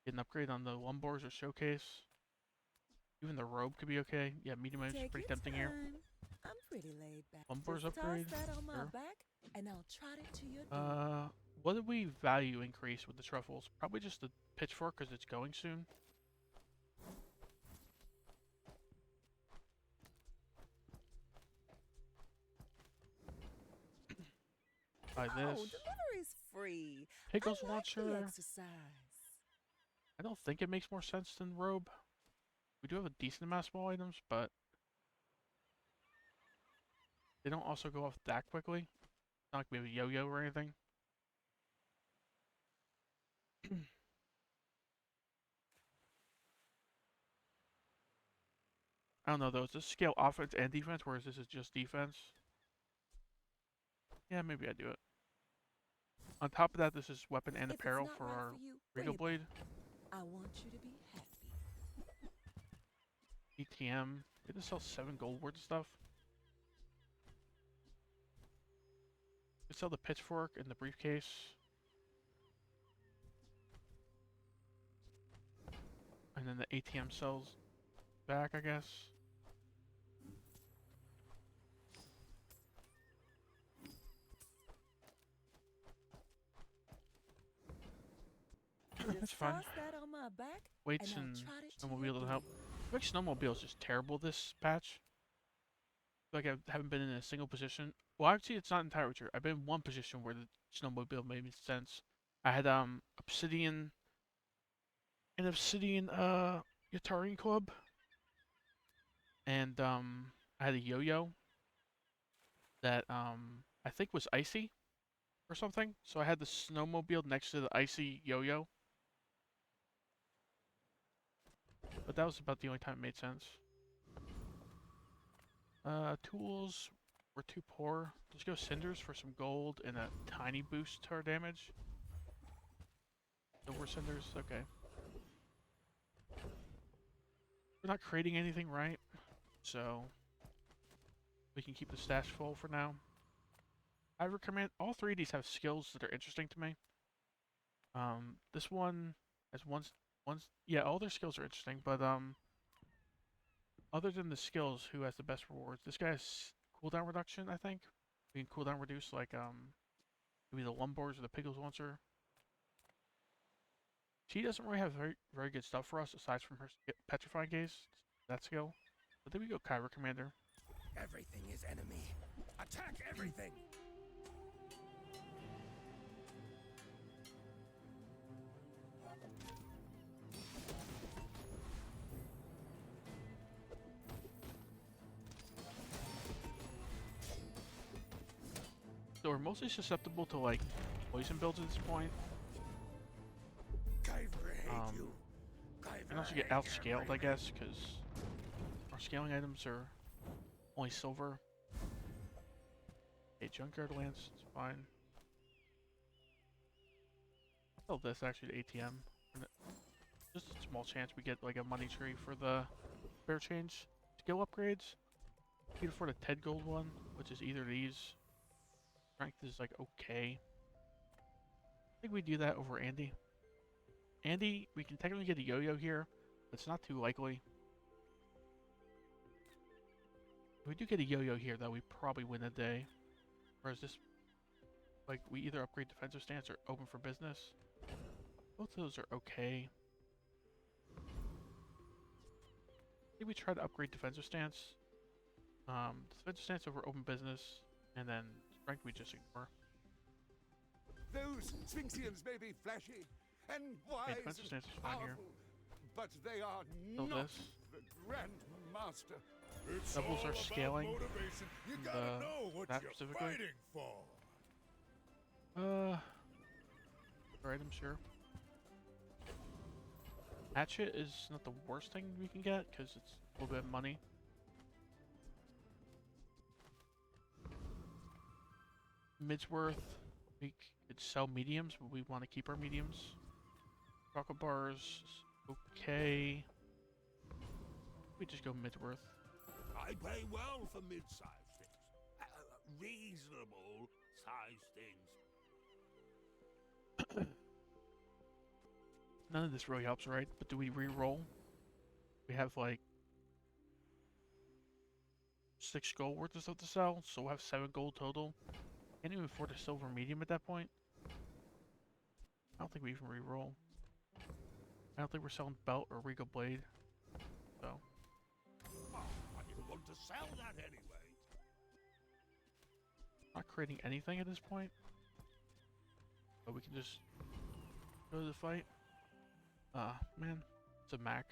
Get an upgrade on the Lumbors or Showcase. Even the robe could be okay. Yeah, medium items is pretty tempting here. I'm pretty laid back. Lumbors Just upgrade. Toss that on my Sure. back, and I'll trot it to your door. What did we value increase with the truffles? Probably just the pitchfork because it's going soon. Buy this. Delivery's free. Pegasus I like the Launcher. exercise. I don't think it makes more sense than robe. We do have a decent amount of small items, but they don't also go off that quickly. Not like we have a yo-yo or anything. I don't know though. Is this scale offense and defense, whereas this is just defense? Yeah, maybe I do it. On top of that, this is weapon and If it's apparel not for right our for you, bring Regal it Blade. back. I want you to be happy. ATM. They just sell 7 gold worth of stuff. We sell the pitchfork and the briefcase. And then the ATM sells back, I guess. That's Just fine. toss that on my back, Weights and I'll and trot it to snowmobile your doesn't help. door. I feel like snowmobile is just terrible this patch. I feel like I haven't been in a single position Well, actually, it's not entirely true. I've been in one position where the snowmobile made sense. I had an obsidian guitaring club, and I had a yo-yo that I think was icy or something. So I had the snowmobile next to the icy yo-yo. But that was about the only time it made sense. Tools were too poor. Let's go cinders for some gold and a tiny boost to our damage. Silver cinders, okay. We're not creating anything, right? So we can keep the stash full for now. I recommend all three of these have skills that are interesting to me. This one has yeah, all their skills are interesting, but other than the skills, who has the best rewards? This guy has cooldown reduction, I think. We can cooldown reduce like maybe the Lumbors or the Pickles Launcher. She doesn't really have very good stuff for us aside from her Petrifying Gaze, that skill. But there we go, Kyra Commander. Everything is enemy. Attack everything! So we're mostly susceptible to like poison builds at this point. And also get outscaled, I guess, because our scaling items are only silver. Okay, Junkyard Lance, it's fine. I'll sell this actually to ATM. Just a small chance we get like a money tree for the spare change. Skill upgrades. You can afford a 10 gold one, which is either of these. Strength is like okay. I think we do that over Andy. Andy, we can technically get a yo-yo here, but it's not too likely. If we do get a yo-yo here, though, we probably win a day. Whereas this, like, we either upgrade defensive stance or open for business. Both of those are okay. I think we try to upgrade defensive stance. Defensive stance over open business, and then strength we just ignore. Those Sphinxians may be flashy and wise and powerful, but they are not the Grand Master. Doubles are scaling. You gotta know what that you're specifically. fighting for. Item, sure. Hatchet is not the worst thing we can get because it's a little bit of money. Midsworth, we could sell mediums, but we want to keep our mediums. Chocolate bars, okay. We just go Midsworth. I pay well for mid-sized things. Reasonable sized things. None of this really helps, right? But do we re-roll? We have like 6 gold worth of stuff to sell, so we'll have 7 gold total. Can't even afford a silver medium at that point. I don't think we even re-roll. I don't think we're selling belt or regal blade. So. I didn't want to sell that anyway. Not creating anything at this point. But we can just go to the fight. Man, it's a Mac.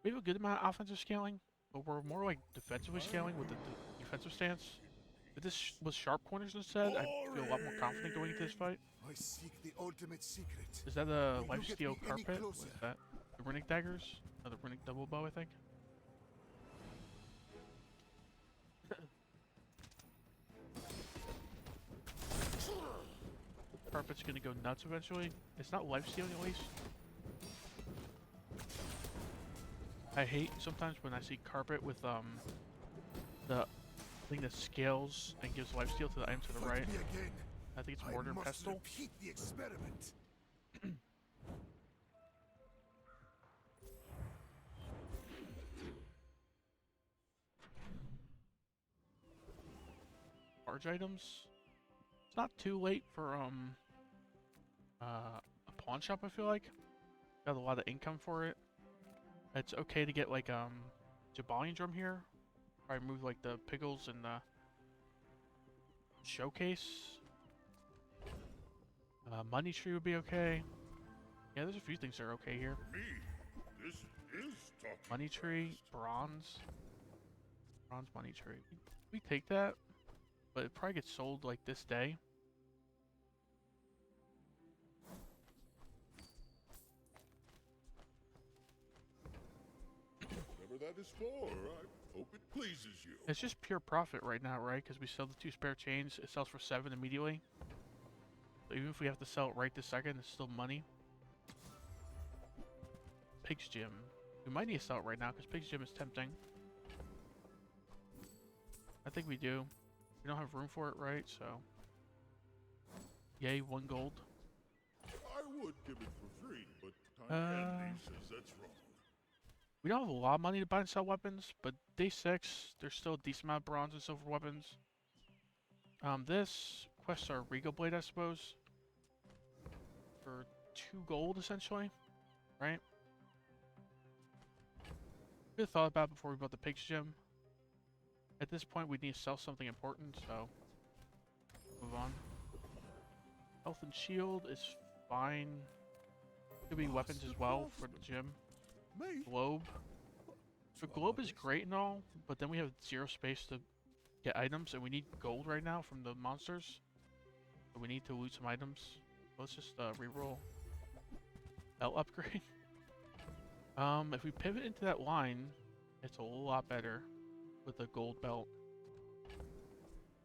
We have a good amount of offensive scaling, but we're more like defensively scaling with the defensive stance. If this was sharp corners instead, I feel a lot more confident going into this fight. I seek the ultimate secret. Is that a Will you get lifesteal me any carpet? What is closer? that? The runic daggers? No, the runic double bow, I think. Carpet's gonna go nuts eventually. It's not lifestealing at least. I hate sometimes when I see carpet with the thing that scales and gives lifesteal to the item to the right. I think it's mortar and pestle. Repeat the experiment. Large items. It's not too late for a pawn shop, I feel like. Got a lot of income for it. It's okay to get like Jabalian drum here. Probably move like the pickles and the Showcase. Money tree would be okay. Yeah, there's a few things that are okay here. This is talking Money tree, bronze. Bronze money tree. We take that, but it probably gets sold like this day. whatever that is for. I hope it pleases you. It's just pure profit right now, right? Because we sell the 2 spare chains, it sells for 7 immediately. So even if we have to sell it right this second, it's still money. Pig's Gym. We might need to sell it right now because Pig's Gym is tempting. I think we do. We don't have room for it, right? So, yay, 1 gold. I would give it for free, but Time Candy says that's wrong. We don't have a lot of money to buy and sell weapons, but day 6, there's still a decent amount of bronze and silver weapons. This quests our Regal Blade, I suppose, for 2 gold essentially, right? We had thought about it before we bought the Pig's Gym. At this point, we need to sell something important, so move on. Health and shield is fine. Could be weapons as well for the gym. Globe. So globe is great and all, but then we have 0 space to get items, and we need gold right now from the monsters. So we need to loot some items. Let's just reroll. Belt upgrade. If we pivot into that line, it's a lot better with the gold belt.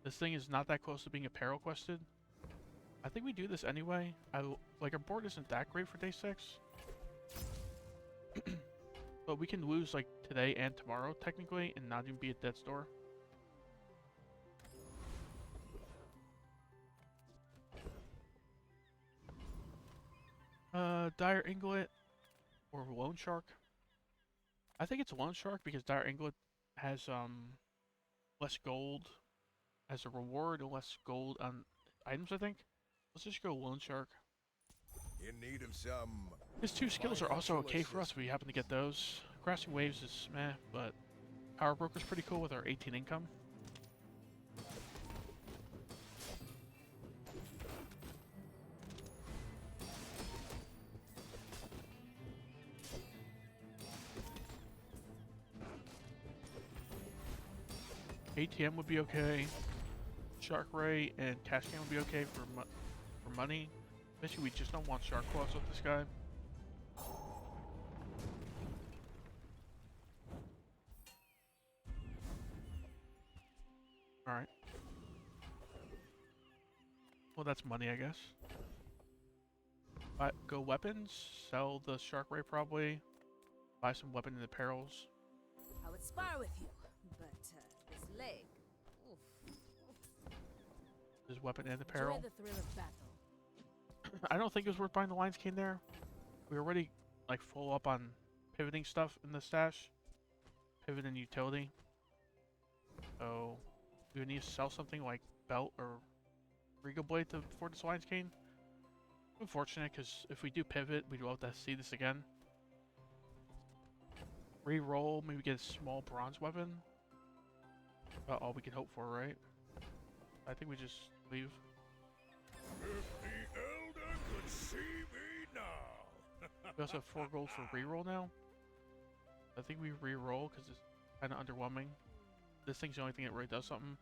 This thing is not that close to being apparel quested. I think we do this anyway. Like, our board isn't that great for day 6. But we can lose like today and tomorrow technically and not even be at death's door. Dire Inglet or Loan Shark. I think it's Loan Shark because Dire Inglet has less gold as a reward and less gold on items, I think. Let's just go Loan Shark. In need of some. His 2 skills are also okay for us if we happen to get those. Grassing Waves is meh, but Power Broker's pretty cool with our 18 income. ATM would be okay. Shark Ray and Cash Can would be okay for money. Especially we just don't want Shark Claws with this guy. Alright. Well, that's money, I guess. Go weapons, sell the Shark Ray probably, buy some weapon and apparels. I would spar with you, but this leg. Oof. There's weapon and apparel. Enjoy the thrill of battle. I don't think it was worth buying the Lion's Cane there. We were already like full up on pivoting stuff in the stash. Pivot and utility. So we would need to sell something like Belt or Regal Blade to afford this Lion's Cane. Unfortunate, because if we do pivot, we'd love to see this again. Reroll, maybe get a small bronze weapon. About all we can hope for, right? I think we just leave. If the Elder could see me now. We also have 4 gold for reroll now. I think we reroll because it's kind of underwhelming. This thing's the only thing that really does something.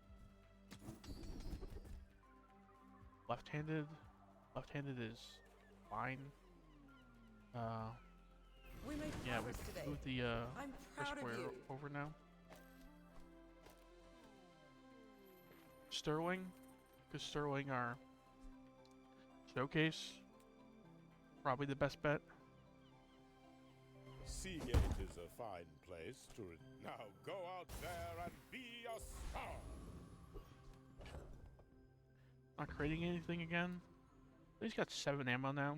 Left-handed. Left-handed is fine. We made yeah, we progress today. moved the I'm first proud of square you. over now. Sterling, because Sterling our showcase, probably the best bet. Seagate is a fine place to now go out there and be a star. Not creating anything again. He's got 7 ammo now.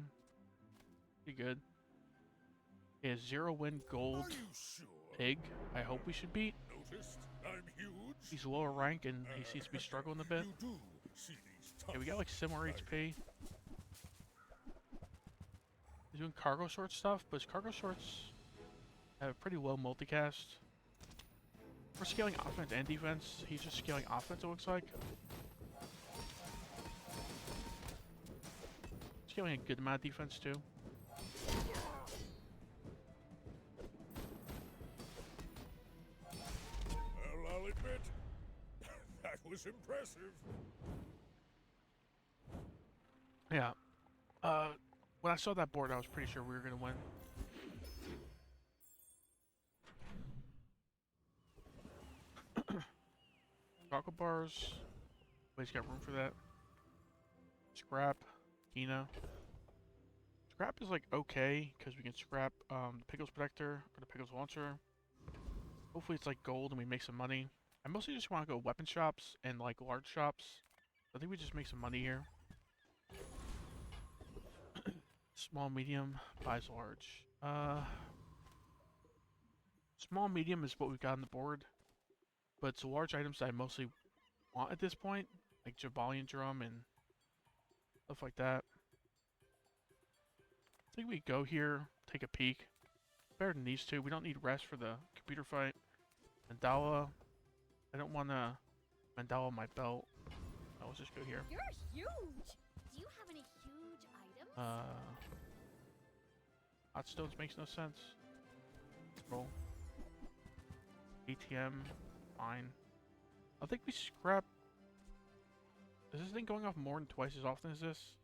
Pretty good. He has 0 win gold. Are you sure? Pig. I hope we should beat. Noticed I'm huge. He's lower rank and he seems to be struggling a bit. You do see these Yeah, we got like similar HP. He's doing cargo short stuff, but his cargo shorts have a pretty low multicast. We're scaling offense and defense. He's just scaling offense, it looks like. scaling a good amount of defense too. Well, I'll admit, that was impressive. Yeah. When I saw that board, I was pretty sure we were gonna win. Chocolate bars. Nobody's got room for that. Scrap. Kina. Scrap is like okay, because we can scrap the Pickles Protector or the Pickles Launcher. Hopefully it's like gold and we make some money. I mostly just want to go weapon shops and like large shops. I think we just make some money here. Small, medium, buys large. Small, medium is what we've got on the board. But it's the large items that I mostly want at this point. Like Jabalian Drum and stuff like that. I think we go here, take a peek. Better than these two. We don't need rest for the computer fight. Mandala. I don't want to Mandala my belt. Oh, let's just go here. You're huge! Do you have any huge items? Hot stones makes no sense. Roll. ATM. Fine. I think we scrap. Is this thing going off more than twice as often as this?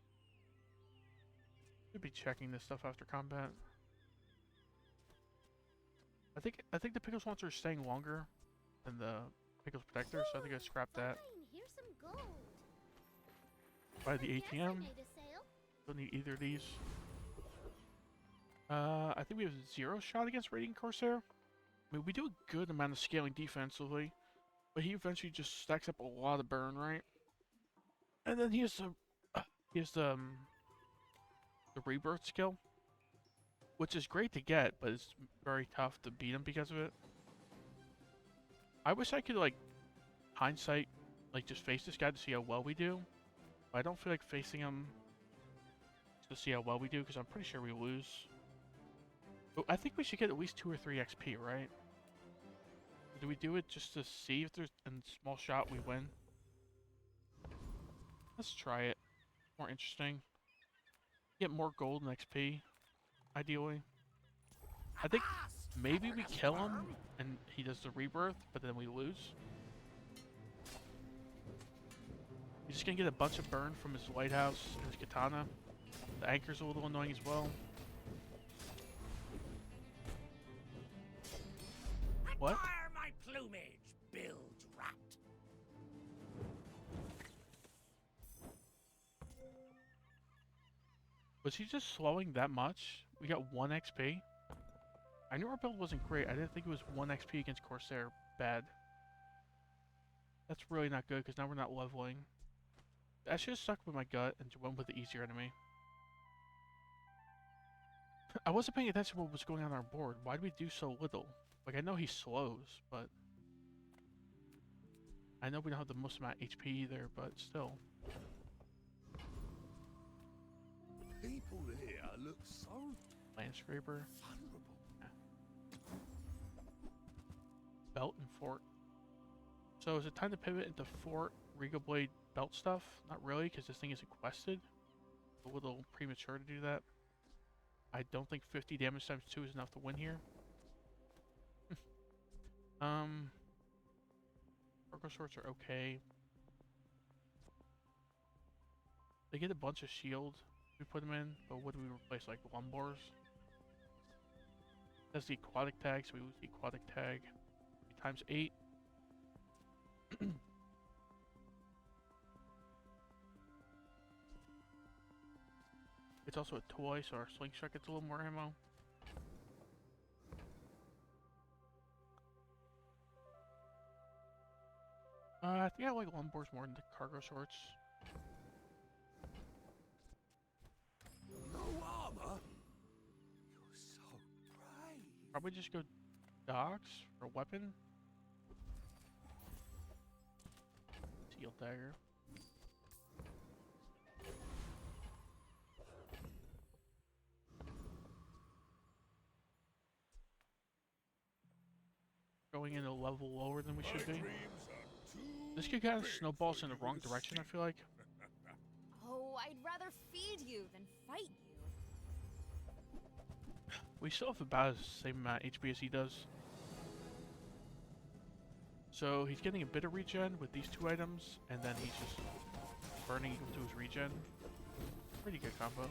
Should be checking this stuff after combat. I think the Pickles Launcher is staying longer than the Pickles Protector, so I think I scrapped that. Here's some gold. Buy the Yes, I ATM. made a sale. Don't need either of these. I think we have 0 shot against Radiant Corsair. I mean, we do a good amount of scaling defensively, but he eventually just stacks up a lot of burn, right? And then he has the rebirth skill, which is great to get, but it's very tough to beat him because of it. I wish I could like hindsight, like just face this guy to see how well we do. But I don't feel like facing him to see how well we do because I'm pretty sure we lose. But I think we should get at least 2 or 3 XP, right? Do we do it just to see if there's a small shot we win? Let's try it. More interesting. Get more gold and XP, ideally. I think maybe we kill him and he does the rebirth, but then we lose. He's just gonna get a bunch of burn from his lighthouse and his katana. The anchor's a little annoying as well. What? Acquire my plumage, bilge rat. Was he just slowing that much? We got 1 XP? I knew our build wasn't great. I didn't think it was 1 XP against Corsair bad. That's really not good because now we're not leveling. I should have stuck with my gut and went with the easier enemy. I wasn't paying attention to what was going on our board. Why did we do so little? Like, I know he slows, but I know we don't have the most amount of HP either, but still. People here look so Landscraper. vulnerable. Yeah. Belt and fort. So is it time to pivot into fort, Regal Blade, belt stuff? Not really, because this thing isn't quested. A little premature to do that. I don't think 50 damage times 2 is enough to win here. Cargo swords are okay. They get a bunch of shield if we put them in, but what do we replace, like Lumbors? That's the aquatic tag, so we lose the aquatic tag. Times 8. It's also a toy, so our slingshot gets a little more ammo. I think I like Lumbors more than the cargo shorts. No armor? You're so brave. Probably just go docks for a weapon. Steel dagger. Going in a level lower than we should be. This could kind of snowballs in the wrong direction, I feel like. Oh, I'd rather feed you than fight you. We still have about the same amount of HP as he does. So he's getting a bit of regen with these two items, and then he's just burning equal to his regen. Pretty good combo.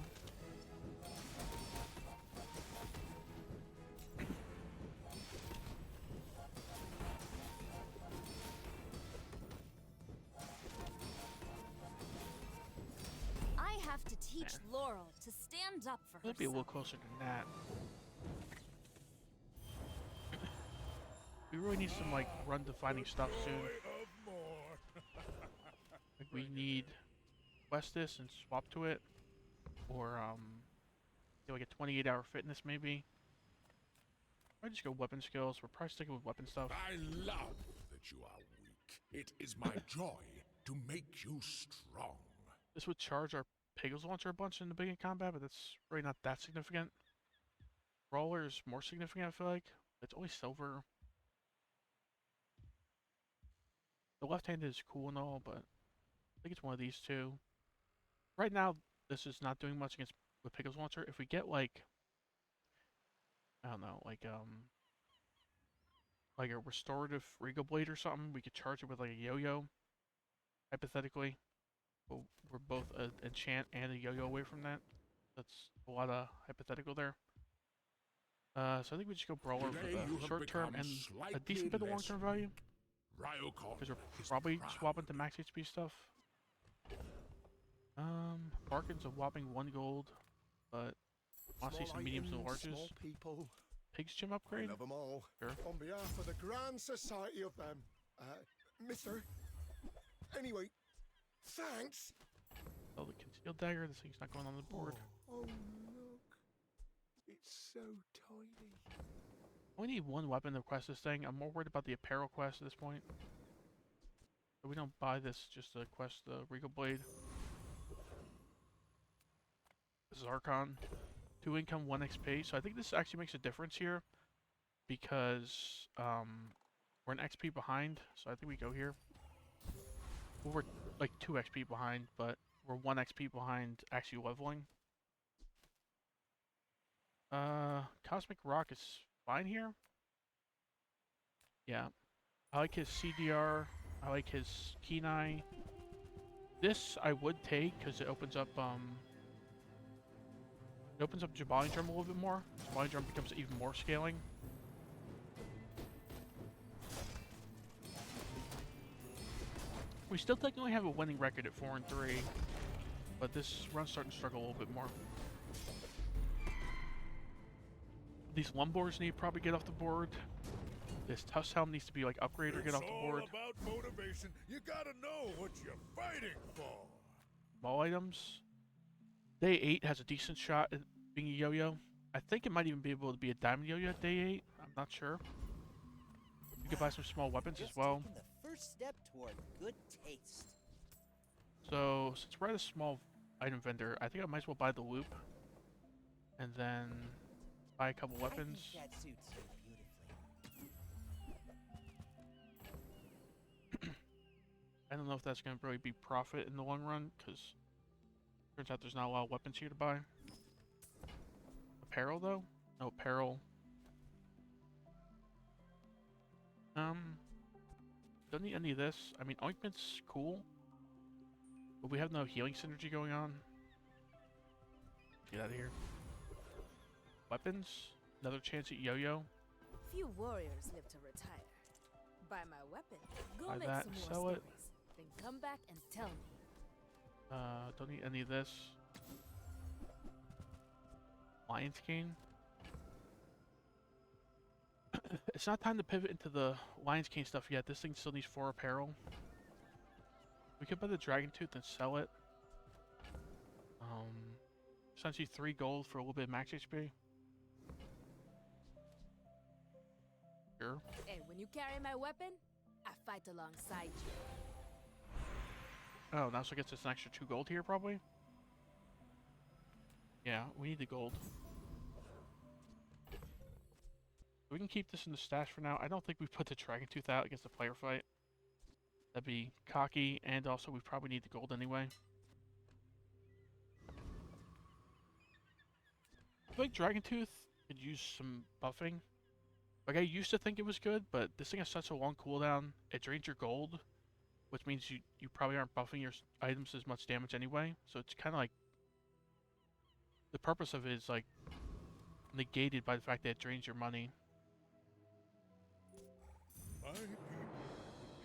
I have to teach Laurel to stand up for It'll be a little herself. closer than that. We really need some like run defining stuff soon. Like we need quest this and swap to it, or get like a 28-hour fitness maybe. Or just go weapon skills. We're probably sticking with weapon stuff. I love that you are weak. It is my joy to make you strong. This would charge our Piggles launcher a bunch in the beginning combat, but that's really not that significant. Brawler is more significant, I feel like. It's only silver. The left-handed is cool and all, but I think it's one of these two. Right now, this is not doing much against the Piggles launcher. If we get like, I don't know, like a restorative Regal Blade or something, we could charge it with like a yo-yo, hypothetically. But we're both an enchant and a yo-yo away from that. That's a lot of hypothetical there. So I think we just go Brawler for the short term and a decent bit of long-term value. Because we're probably swapping to max HP stuff. Barkin's a whopping 1 gold, but I want to see some mediums and larges. Pig's gym upgrade? Love them all. Sure. On behalf of the Grand Society of them. Mister. Anyway, thanks. Oh, the concealed dagger. This thing's not going on the board. Oh, look. It's so tiny. We need one weapon to quest this thing. I'm more worried about the apparel quest at this point. So we don't buy this just to quest the Regal Blade. Zarkon. 2 income, 1 XP. So I think this actually makes a difference here. Because we're an XP behind. So I think we go here. Well, we're like 2 XP behind, but we're 1 XP behind actually leveling. Cosmic Rock is fine here. Yeah. I like his CDR. I like his Kenai. This I would take because it opens up Jabali Drum a little bit more. Jabali Drum becomes even more scaling. We still technically have a winning record at 4-3, but this run's starting to struggle a little bit more. These Lumbors need to probably get off the board. This Tusk Helm needs to be like upgraded or get off the board. It's all about motivation. You gotta know what you're fighting for. Small items. Day 8 has a decent shot at being a yo-yo. I think it might even be able to be a diamond yo-yo at day 8. I'm not sure. You could buy some small weapons as well. Taking the first step toward good taste. So since we're at a small item vendor, I think I might as well buy the loop. And then buy a couple weapons. I think that suits you beautifully. I don't know if that's going to really be profit in the long run, because turns out there's not a lot of weapons here to buy. Apparel, though? No apparel. Don't need any of this. I mean, ointment's cool, but we have no healing synergy going on. Get out of here. Weapons? Another chance at yo-yo. Few warriors live to retire. Buy my weapon. Go Buy make that, some more sell stories. it. Then come back and tell me. Don't need any of this. Lion's Cane. It's not time to pivot into the Lion's Cane stuff yet. This thing still needs 4 apparel. We could buy the Dragon Tooth and sell it. Essentially 3 gold for a little bit of max HP. Sure. And when you carry my weapon, I fight alongside you. Oh, now so gets us an extra 2 gold here, probably? Yeah, we need the gold. We can keep this in the stash for now. I don't think we put the Dragon Tooth out against the player fight. That'd be cocky, and also we probably need the gold anyway. feel like Dragon Tooth could use some buffing. Like, I used to think it was good, but this thing has such a long cooldown. It drains your gold, which means you probably aren't buffing your items as much damage anyway. So it's kind of like... the purpose of it is, like, negated by the fact that it drains your money.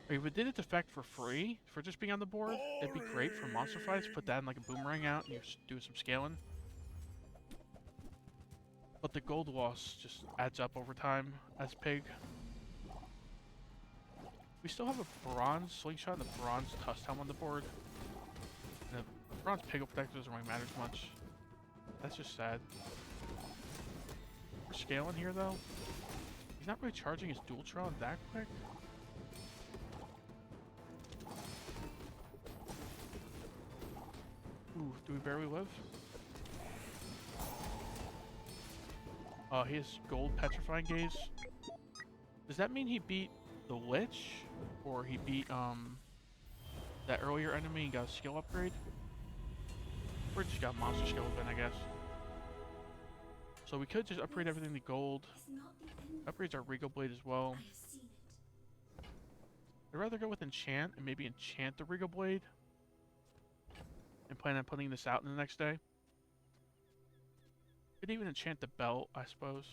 If it did its effect for free, for just being on the board, it'd be great for monster fights. Put that in like a boomerang out and you do some scaling. But the gold loss just adds up over time as Pig. We still have a bronze slingshot and a bronze tusk helm on the board. And the bronze Piggle protector doesn't really matter as much. That's just sad. We're scaling here though. He's not really charging his Dualtron that quick. Ooh, do we barely live? He has gold petrifying gaze. Does that mean he beat the Lich? Or he beat, that earlier enemy and got a skill upgrade? Or just got monster skill then, I guess. So we could just upgrade everything to gold. Upgrades our Regal Blade as well. I'd rather go with enchant and maybe enchant the Regal Blade. And plan on putting this out in the next day. Could even enchant the belt, I suppose.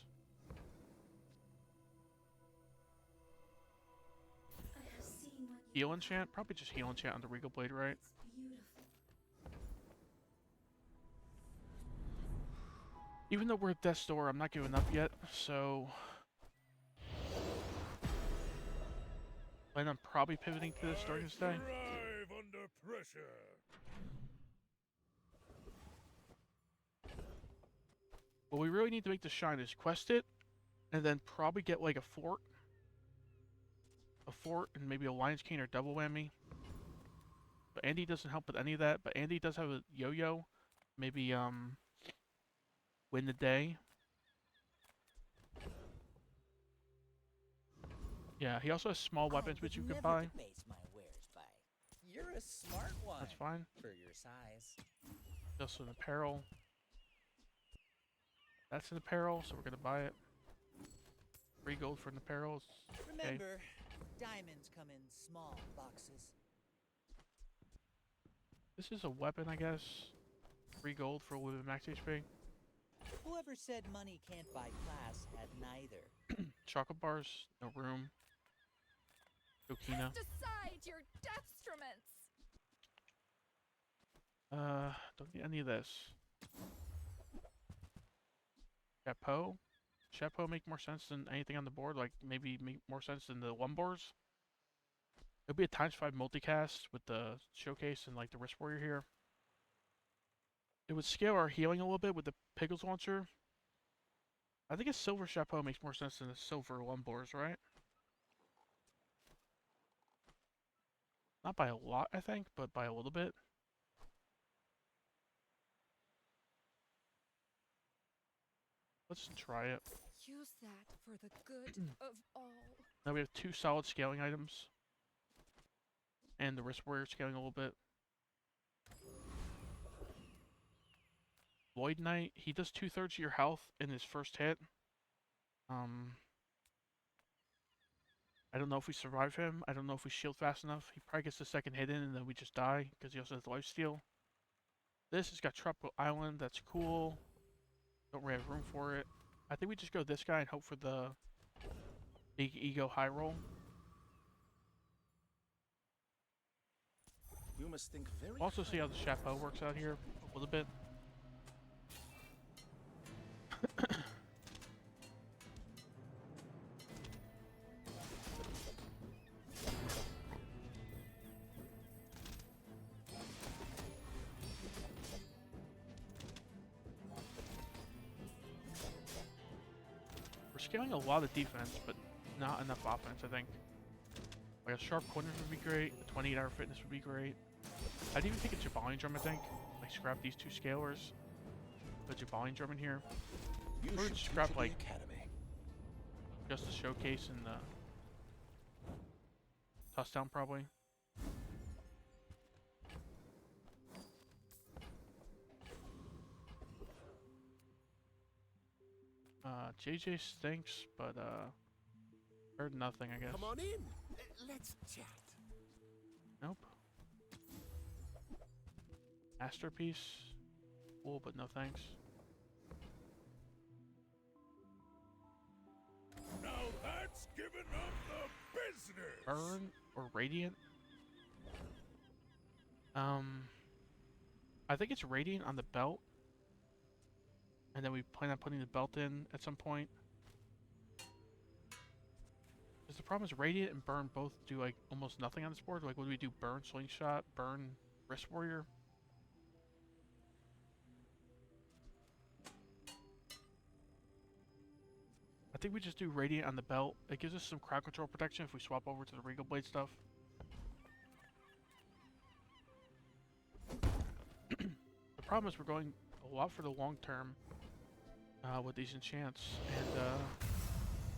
Heal enchant? Probably just heal enchant on the Regal Blade, right? Even though we're at Death's Door, I'm not giving up yet, so... plan on probably pivoting to this during this day. Arrive under pressure. What we really need to make this shine is quest it, and then probably get like a fort. A fort and maybe a Lion's Cane or double whammy. But Andy doesn't help with any of that, but Andy does have a yo-yo. Maybe, win the day. Yeah, he also has small weapons which you can buy. Debase my wares by. You're a smart one. That's fine. For your size. Also an apparel. That's an apparel, so we're gonna buy it. Free gold for an apparel. Okay. Remember, diamonds come in small boxes. This is a weapon, I guess. Free gold for a little bit of max HP. Whoever said money can't buy class had neither. Chocolate bars, no room. Dokina. Decide your destruments. Don't need any of this. Chapeau? Chapeau make more sense than anything on the board, like maybe make more sense than the Lumbors. It'll be a ×5 multicast with the showcase and like the wrist warrior here. It would scale our healing a little bit with the Piggles launcher. I think a silver Chapeau makes more sense than a silver Lumbors, right? Not by a lot, I think, but by a little bit. Let's try it. Use that for the good of all. Now we have 2 solid scaling items. And the wrist warrior scaling a little bit. Void Knight, he does 2/3 of your health in his first hit. I don't know if we survive him. I don't know if we shield fast enough. He probably gets the second hit in and then we just die because he also has lifesteal. This has got Tropical Island, that's cool. Don't really have room for it. I think we just go this guy and hope for the big ego high roll. You must think very We'll also see how the Chapeau works out here a little bit. Scaling a lot of defense, but not enough offense, I think. Like a sharp corners would be great, a 28-hour fitness would be great. I'd even take a Jabalion drum, I think. Like scrap these 2 scalers. Put a Jabalion drum in here. Or just scrap like just the showcase and the touchdown probably. JJ stinks, but heard nothing, I guess. Come on in. Let's chat. Nope. Masterpiece. Cool, but no thanks. Now that's giving up the business. Burn or Radiant? I think it's Radiant on the belt. And then we plan on putting the belt in at some point. Because the problem is Radiant and Burn both do like almost nothing on this board. Like, would we do Burn Slingshot, Burn Wrist Warrior? I think we just do Radiant on the belt. It gives us some crowd control protection if we swap over to the Regal Blade stuff. The problem is we're going a lot for the long term with these enchants, and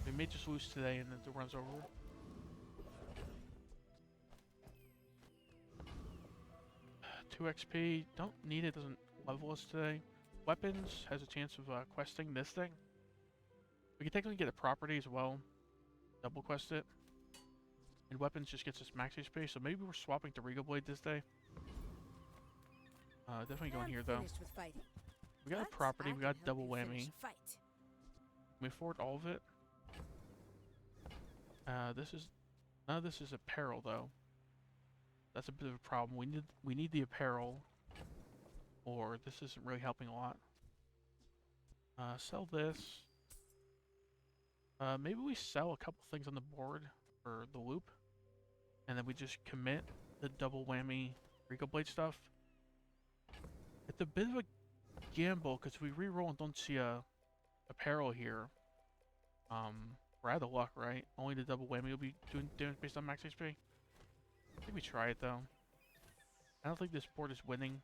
we may just lose today and then the run's over. Two XP, don't need it, doesn't level us today. Weapons has a chance of questing this thing. We can technically get a property as well, double quest it. And weapons just gets us max HP, so maybe we're swapping to Regal Blade this day. Definitely going here though. We got a property, we got a double whammy. Can we afford all of it? None of this is apparel though. That's a bit of a problem. We need the apparel, or this isn't really helping a lot. Sell this. Maybe we sell a couple things on the board for the loop, and then we just commit the double whammy Regal Blade stuff. It's a bit of a gamble because we re-roll and don't see a apparel here. We're out of luck, right? Only the double whammy will be doing damage based on max HP. I think we try it though. I don't think this board is winning.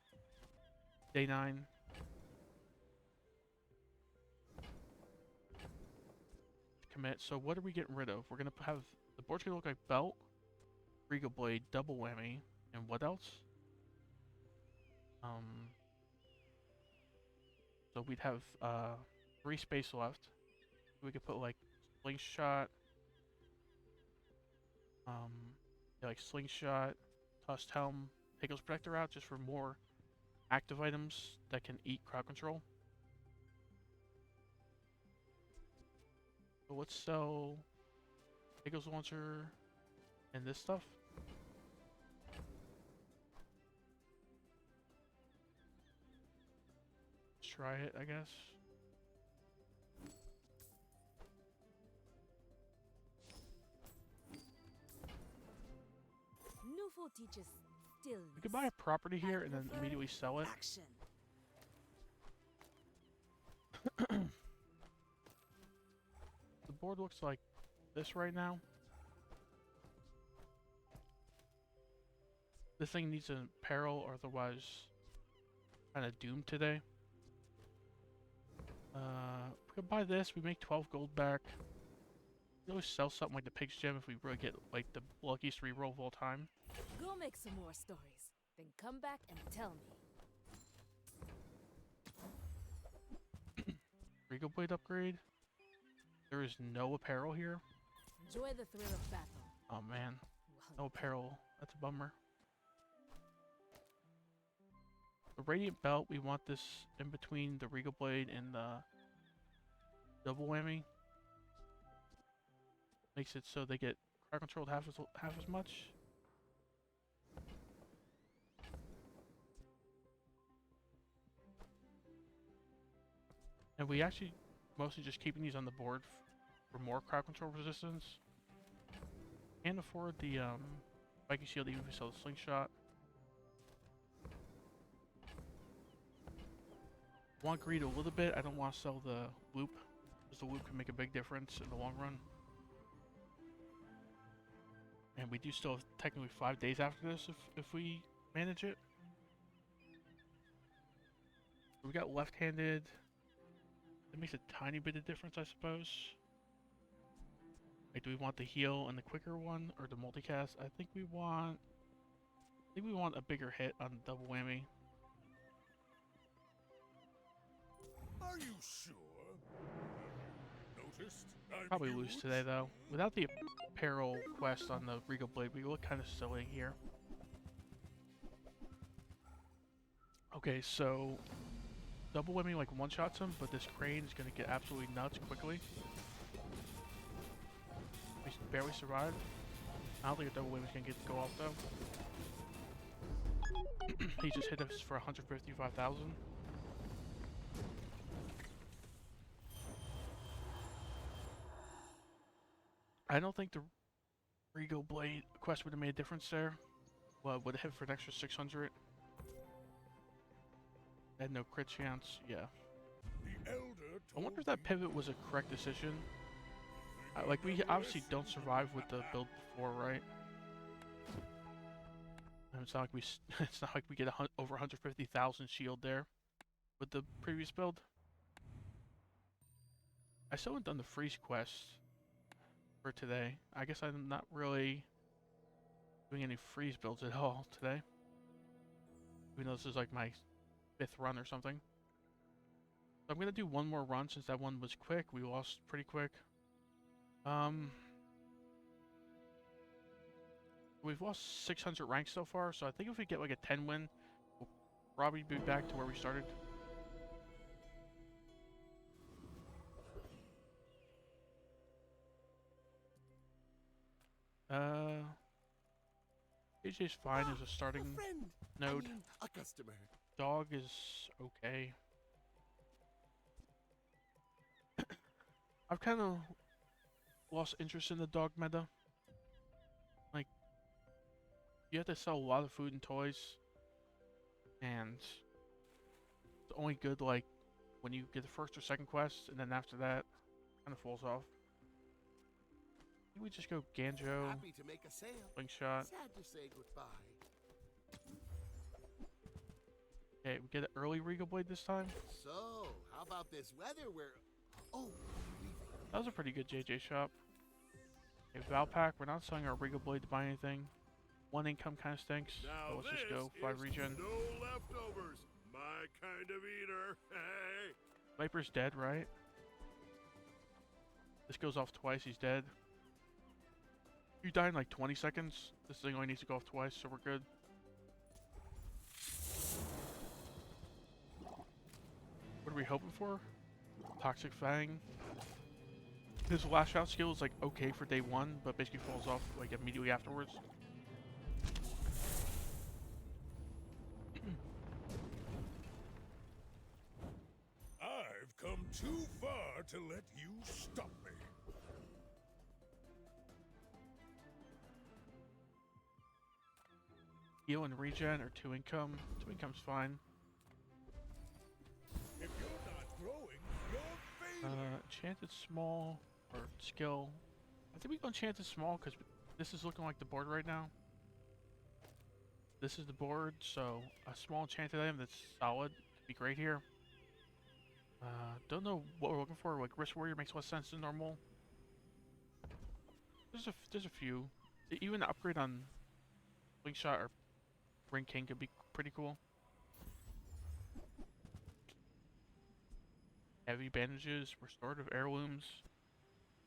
Day 9. Commit. So what are we getting rid of? We're gonna have the board's gonna look like belt, Regal Blade, double whammy, and what else? So we'd have 3 space left. We could put like slingshot, yeah, like slingshot, tusked helm, Pickles Protector out just for more active items that can eat crowd control. So let's sell Pickles Launcher and this stuff. Let's try it, I guess. Newful teaches stillness. We could buy a property here and then immediately sell it. Action. The board looks like this right now. This thing needs an apparel or otherwise kind of doomed today. We could buy this, we make 12 gold back. We always sell something like the Pig's Gem if we really get like the luckiest reroll of all time. Go make some more stories, then come back and tell me. Regal Blade upgrade. There is no apparel here. Enjoy the thrill of battle. Oh man, no apparel. That's a bummer. The Radiant Belt, we want this in between the Regal Blade and the double whammy. Makes it so they get crowd controlled half as much. And we actually mostly just keeping these on the board for more crowd control resistance. Can't afford the Viking Shield even if we sell the Slingshot. Want greed a little bit. I don't want to sell the loop, because the loop can make a big difference in the long run. And we do still have technically 5 days after this if we manage it. We got left-handed. It makes a tiny bit of difference, I suppose. Like, do we want the heal and the quicker one, or the multicast? I think we want a bigger hit on the double whammy. Are you sure? Probably lose today though. Without the apparel quest on the Regal Blade, we look kind of silly here. Okay, so double whammy like one-shots him, but this crane is going to get absolutely nuts quickly. We barely survived. I don't think a double whammy is going to get to go off though. He just hit us for 155,000. I don't think the Regal Blade quest would have made a difference there. Well, would it hit for an extra 600? Had no crit chance, yeah. I wonder if that pivot was a correct decision. Like, we obviously don't survive with the build before, right? And it's not like it's not like we get over 150,000 shield there with the previous build. I still haven't done the freeze quest for today. I guess I'm not really doing any freeze builds at all today. Even though this is like my 5th run or something. So I'm gonna do one more run since that one was quick. We lost pretty quick. We've lost 600 ranks so far, so I think if we get like a 10 win, we'll probably be back to where we started. AJ's fine as a starting node. A customer. Dog is okay. I've kind of lost interest in the dog meta. Like, you have to sell a lot of food and toys, and it's only good like when you get the first or second quest, and then after that, kind of falls off. Maybe we just go Ganjo, Happy to make a sale. Slingshot. Sad to say goodbye. Okay, we get an early Regal Blade this time. So, how about this weather where... Oh, That was a pretty good JJ shop. Okay, Valpak, we're not selling our Regal Blade to buy anything. 1 income kind of stinks. So let's just go 5 regen. No leftovers. My kind of eater. Hey. Viper's dead, right? This goes off twice, he's dead. You die in like 20 seconds. This thing only needs to go off twice, so we're good. What are we hoping for? Toxic Fang. His lash out skill is like okay for day 1, but basically falls off like immediately afterwards. I've come too far to let you stop me. Heal and regen or 2 income. 2 income's fine. If you're not growing, you're failing. Enchanted small or skill. I think we go enchanted small because this is looking like the board right now. This is the board, so a small enchanted item that's solid would be great here. Don't know what we're looking for. Like Wrist Warrior makes less sense than normal. There's a few. Even the upgrade on Slingshot or Ring King could be pretty cool. Heavy bandages, restorative heirlooms.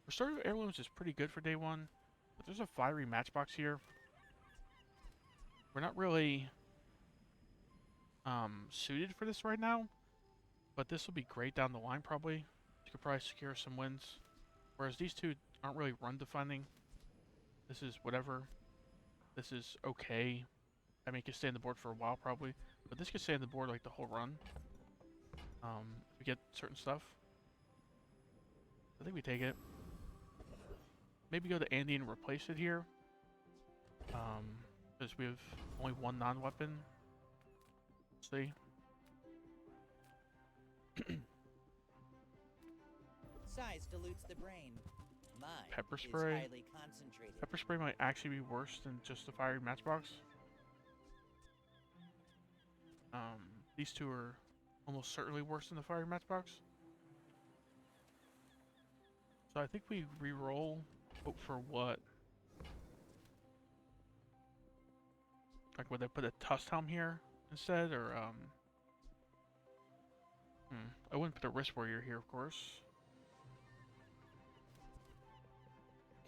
Restorative heirlooms is pretty good for day 1, but there's a fiery matchbox here. We're not really suited for this right now, but this will be great down the line probably. You could probably secure some wins. Whereas these two aren't really run defining. This is whatever. This is okay. I mean, it could stay on the board for a while probably, but this could stay on the board like the whole run. If we get certain stuff. I think we take it. Maybe go to Andy and replace it here. Because we have only 1 non-weapon. Let's see. Size dilutes the brain. Mine Pepper is spray. highly concentrated. Pepper spray might actually be worse than just the fiery matchbox. These two are almost certainly worse than the fiery matchbox. So I think we re-roll. Hope for what? Like, would they put a Tusk Helm here instead, or I wouldn't put a Wrist Warrior here, of course.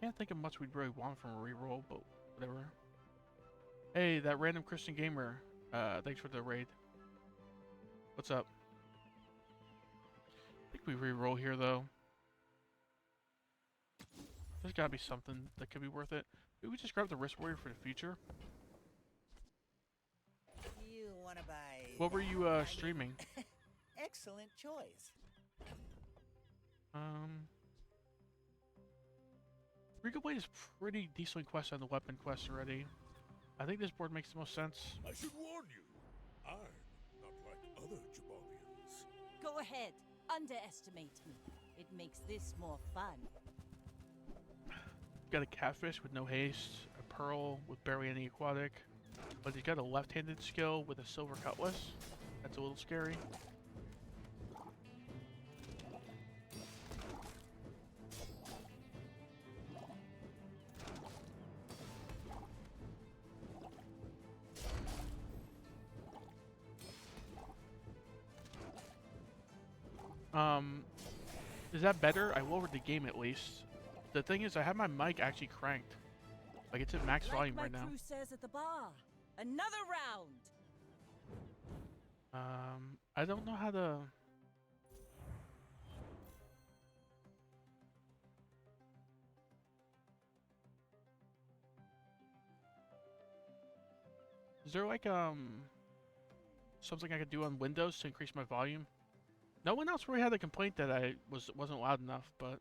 Can't think of much we'd really want from a reroll, but whatever. Hey, that random Christian gamer. Thanks for the raid. What's up? I think we reroll here though. There's gotta be something that could be worth it. Maybe we just grab the Wrist Warrior for the future. You wanna buy... What were you streaming? Excellent choice. Regal Blade is pretty decently quested on the weapon quest already. I think this board makes the most sense. I should warn you, I'm not like other Jabalians. Go ahead, underestimate me. It makes this more fun. Got a Catfish with no haste, a Pearl with barely any aquatic, but he's got a left-handed skill with a Silver Cutlass. That's a little scary. Is that better? I lowered the game at least. The thing is, I have my mic actually cranked. Like, it's at max volume right now. Like my crew says at the bar. Another round! I don't know how to... Is there like, something I could do on Windows to increase my volume? No one else really had a complaint that I wasn't loud enough, but...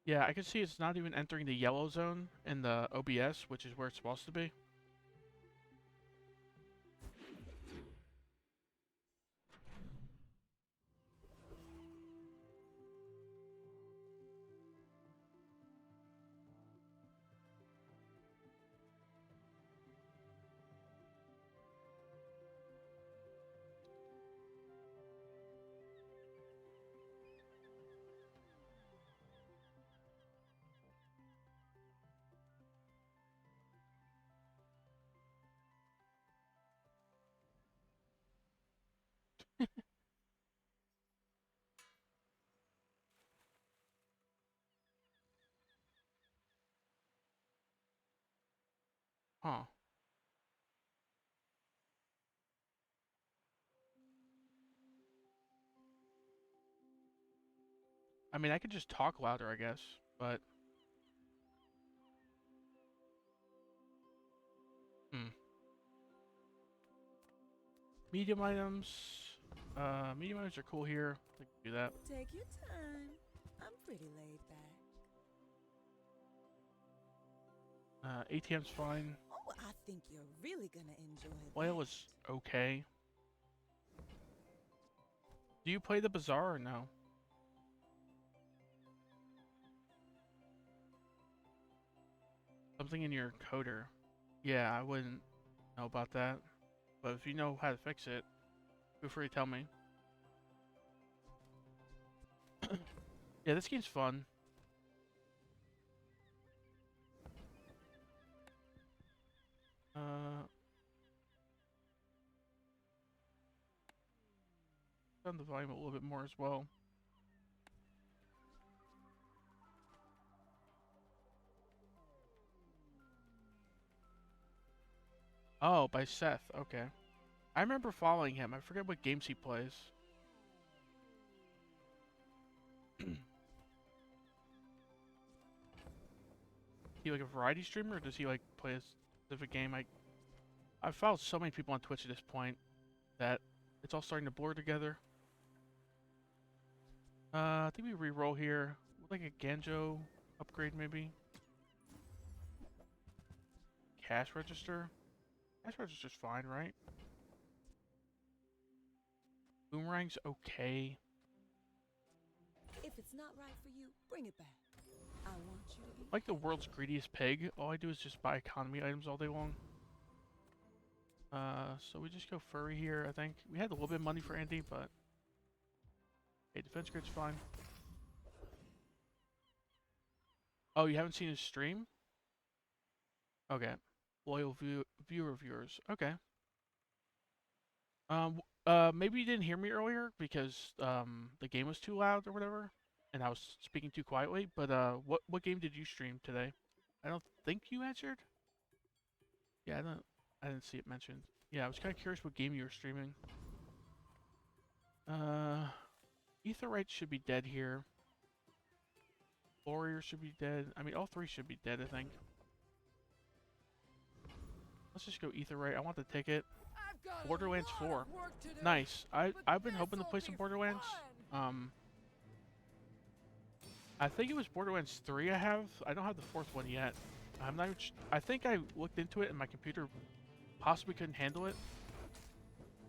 Yeah, I can see it's not even entering the yellow zone in the OBS, which is where it's supposed to be. Huh. I mean, I could just talk louder, I guess, but... Medium items. Medium items are cool here. I can do that. Take your time. I'm pretty laid back. ATM's fine. Oh, I think you're really gonna enjoy it. Oil is okay. Do you play the Bazaar or no? Something in your coder. Yeah, I wouldn't know about that. But if you know how to fix it, feel free to tell me. Yeah, this game's fun. Turn the volume a little bit more as well. Oh, by Seth. Okay. I remember following him. I forget what games he plays. He like a variety streamer, or does he like play a specific game? I've followed so many people on Twitch at this point that it's all starting to blur together. I think we re-roll here. Like a Ganjo upgrade maybe. Cash register. Cash register's fine, right? Boomerang's okay. If it's not right for you, bring it back. I want you to be... Like the world's greediest pig, all I do is just buy economy items all day long. So we just go furry here, I think. We had a little bit of money for Andy, but... Hey, defense grid's fine. Oh, you haven't seen his stream? Okay. Loyal viewers. Okay. Maybe you didn't hear me earlier because the game was too loud or whatever, and I was speaking too quietly. But what game did you stream today? I don't think you answered. Yeah, I didn't see it mentioned. Yeah, I was kind of curious what game you were streaming. Aetheryte should be dead here. Warrior should be dead. I mean, all three should be dead, I think. Let's just go Aetheryte. I want the ticket. Borderlands 4. Nice. I've been hoping to play some Borderlands. I think it was Borderlands 3 I have. I don't have the fourth one yet. I'm not. I think I looked into it and my computer possibly couldn't handle it.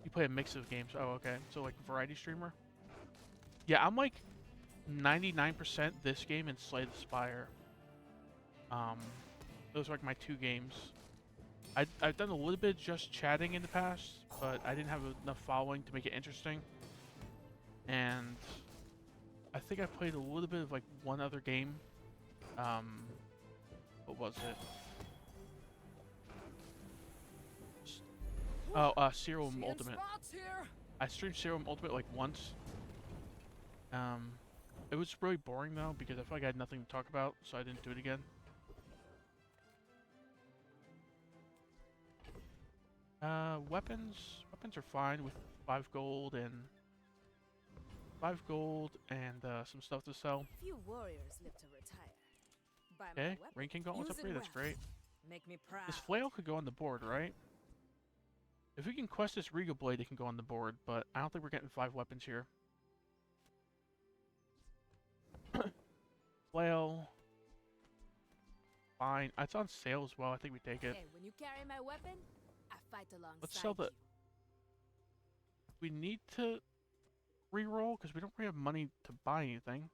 You play a mix of games. Oh, okay. So like variety streamer. Yeah, I'm like 99% this game and Slay the Spire. Those are like my two games. I've done a little bit of just chatting in the past, but I didn't have enough following to make it interesting. And I think I played a little bit of like one other game. What was it? Oh, Serum Ultimate. I streamed Serum Ultimate like once. It was really boring though because I felt like I had nothing to talk about, so I didn't do it again. Weapons are fine with 5 gold and some stuff to sell. Few warriors live to retire. Buy my Okay, weapon, Ranking Gauntlets use up it here, that's well. great. Make me proud. This flail could go on the board, right? If we can quest this Regal Blade, it can go on the board, but I don't think we're getting 5 weapons here. Flail. Fine. It's on sale as well. I think we take it. Hey, when you carry my weapon, I fight alongside Let's sell the... you. We need to re-roll because we don't really have money to buy anything.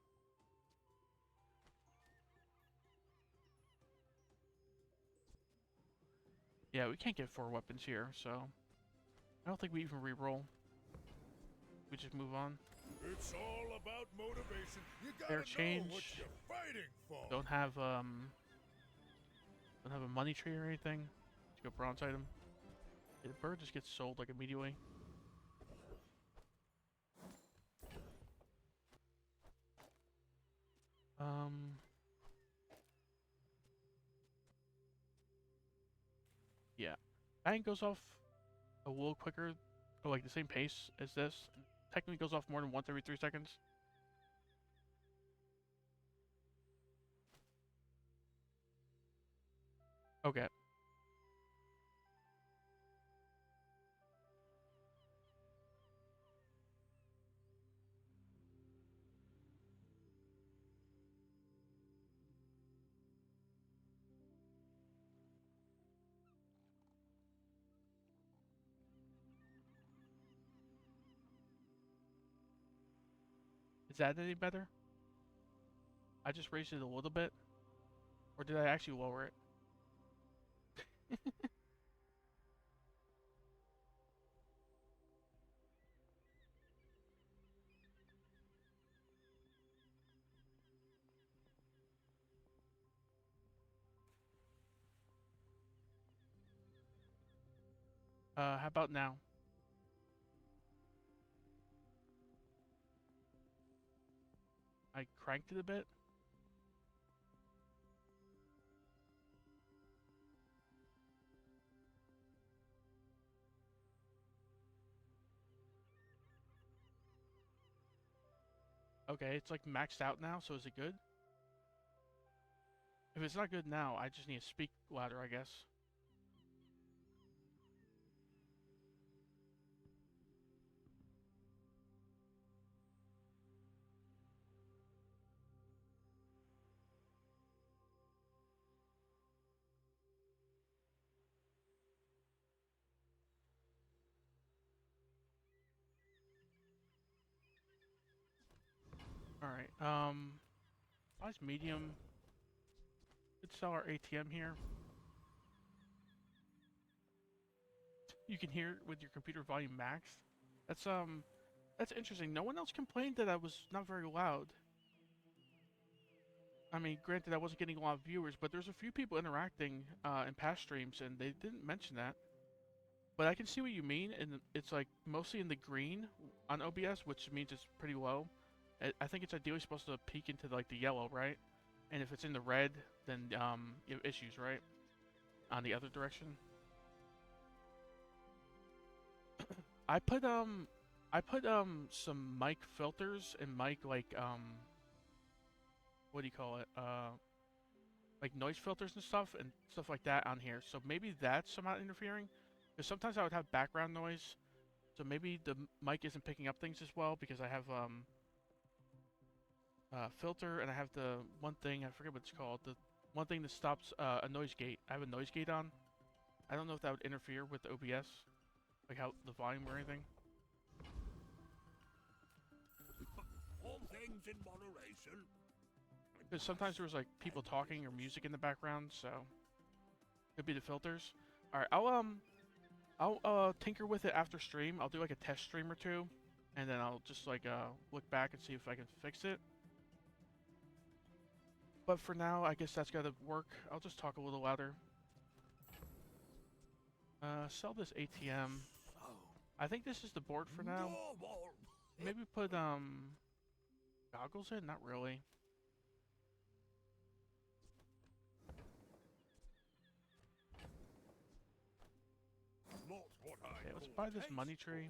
Yeah, we can't get 4 weapons here, so I don't think we even re-roll. We just move on. It's all about motivation. You Fair gotta know change. what you're fighting for. Don't have a money tree or anything. Let's go bronze item. Yeah, the bird just gets sold like immediately. Yeah. Bang goes off a little quicker, or like the same pace as this. Technically goes off more than once every 3 seconds. Okay. Is that any better? I just raised it a little bit. Or did I actually lower it? How about now? I cranked it a bit. Okay, it's like maxed out now, so is it good? If it's not good now, I just need to speak louder, I guess. Alright, size medium. Could sell our ATM here. You can hear it with your computer volume maxed. That's interesting. No one else complained that I was not very loud. I mean, granted I wasn't getting a lot of viewers, but there's a few people interacting in past streams and they didn't mention that. But I can see what you mean, and it's like mostly in the green on OBS, which means it's pretty low. I think it's ideally supposed to peek into like the yellow, right? And if it's in the red, then you have issues, right? On the other direction. I put some mic filters and mic like what do you call it? Like noise filters and stuff like that on here. So maybe that's somehow interfering. Because sometimes I would have background noise. So maybe the mic isn't picking up things as well because I have filter and I have the one thing, I forget what it's called, the one thing that stops a noise gate. I have a noise gate on. I don't know if that would interfere with the OBS, like how the volume or anything. All things in moderation. Because sometimes there was like people talking or music in the background, so could be the filters. All right, I'll tinker with it after stream. I'll do like a test stream or two, and then I'll just like look back and see if I can fix it. But for now, I guess that's gotta work. I'll just talk a little louder. Sell this ATM. I think this is the board for now. Maybe put goggles in? Not really. Okay, let's buy this money tree.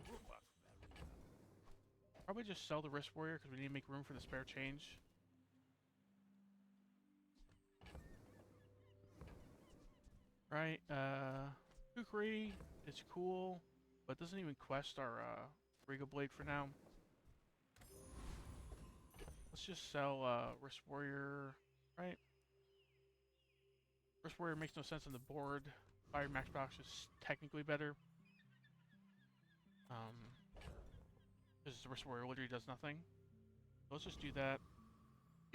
Probably just sell the Risk Warrior because we need to make room for the spare change. Right, Kukri is cool, but doesn't even quest our Regal Blade for now. Let's just sell Risk Warrior, right? Risk Warrior makes no sense on the board. Fire Max Box is technically better. Because the Risk Warrior literally does nothing. So let's just do that.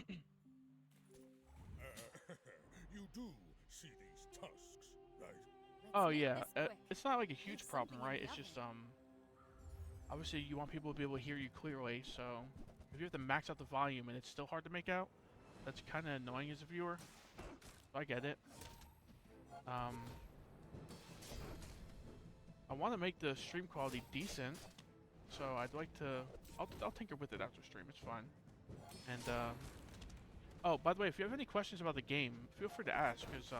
You do see these tusks, right? Oh yeah, it's not like a huge problem, right? It's just obviously you want people to be able to hear you clearly, so if you have to max out the volume and it's still hard to make out, that's kind of annoying as a viewer. So I get it. I want to make the stream quality decent, so I'd like to. I'll tinker with it after stream. It's fine. And oh, by the way, if you have any questions about the game, feel free to ask, because you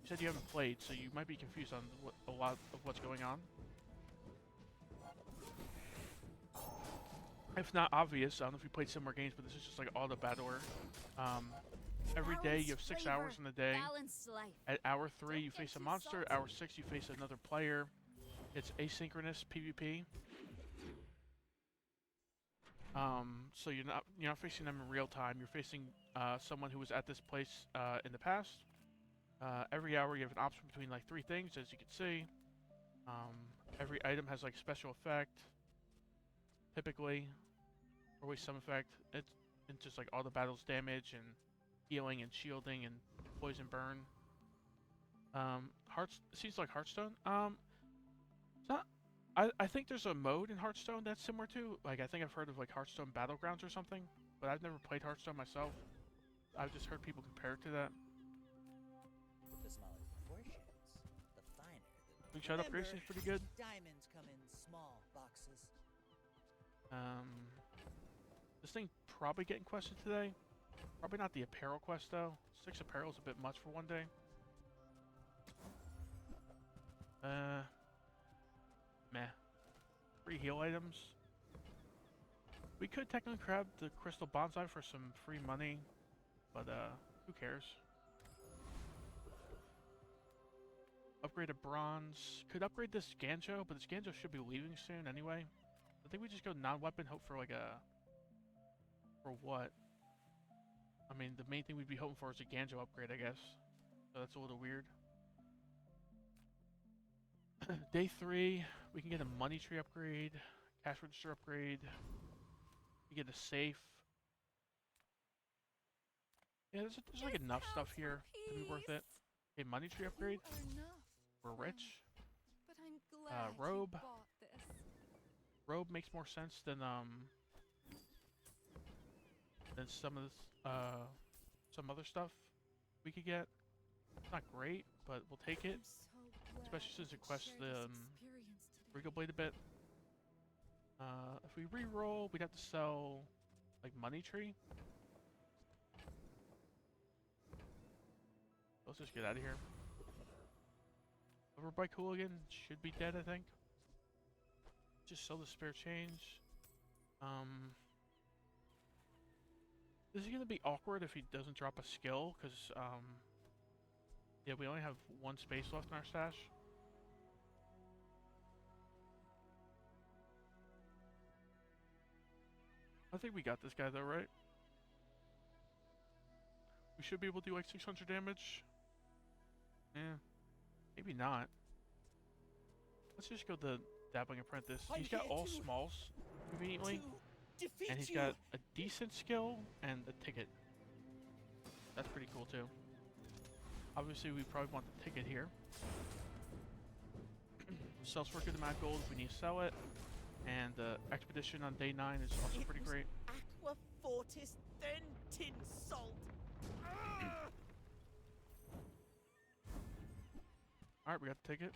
said you haven't played, so you might be confused on a lot of what's going on. If not obvious, I don't know if you played similar games, but this is just like Auto Battler. Every day you have 6 hours in the day. At hour 3 you face a monster. Hour 6 you face another player. It's asynchronous PvP. So you're not facing them in real time. You're facing someone who was at this place in the past. Every hour you have an option between like 3 things, as you can see. Every item has like special effect. Typically, or always some effect. It's just like all the battles damage and healing and shielding and poison burn. Seems like Hearthstone. It's not. I think there's a mode in Hearthstone that's similar to. Like I think I've heard of like Hearthstone Battlegrounds or something, but I've never played Hearthstone myself. I've just heard people compare it to that. The smaller the portions, the finer the. Big shot upgrade seems pretty good. Diamonds come in small boxes. This thing probably getting quested today. Probably not the apparel quest though. 6 apparel is a bit much for one day. Meh. 3 heal items. We could technically grab the crystal bonsai for some free money, but who cares? Upgrade a bronze. Could upgrade this Ganjo, but this Ganjo should be leaving soon anyway. I think we just go non-weapon, hope for like a... For what? I mean, the main thing we'd be hoping for is a Ganjo upgrade, I guess. So that's a little weird. Day 3, we can get a money tree upgrade, cash register upgrade. We get a safe. Yeah, there's like enough stuff here to be worth it. A money tree upgrade. We're rich. But I'm glad robe. you bought this. Robe makes more sense than some of this, some other stuff we could get. It's not great, but we'll take it. Especially since it quests the Regal Blade a bit. If we re-roll, we'd have to sell like money tree. Let's just get out of here. Overbike Hooligan should be dead, I think. Just sell the spare change. This is gonna be awkward if he doesn't drop a skill, because yeah, we only have one space left in our stash. I think we got this guy though, right? We should be able to do like 600 damage. Yeah, maybe not. Let's just go the Dabbling Apprentice. He's got all smalls conveniently, and he's got a decent skill and a ticket. That's pretty cool too. Obviously, we probably want the ticket here. Sells for a good amount of gold if we need to sell it, and the expedition on day 9 is also pretty great. Aqua Fortis, then tin salt. Alright, we got the ticket.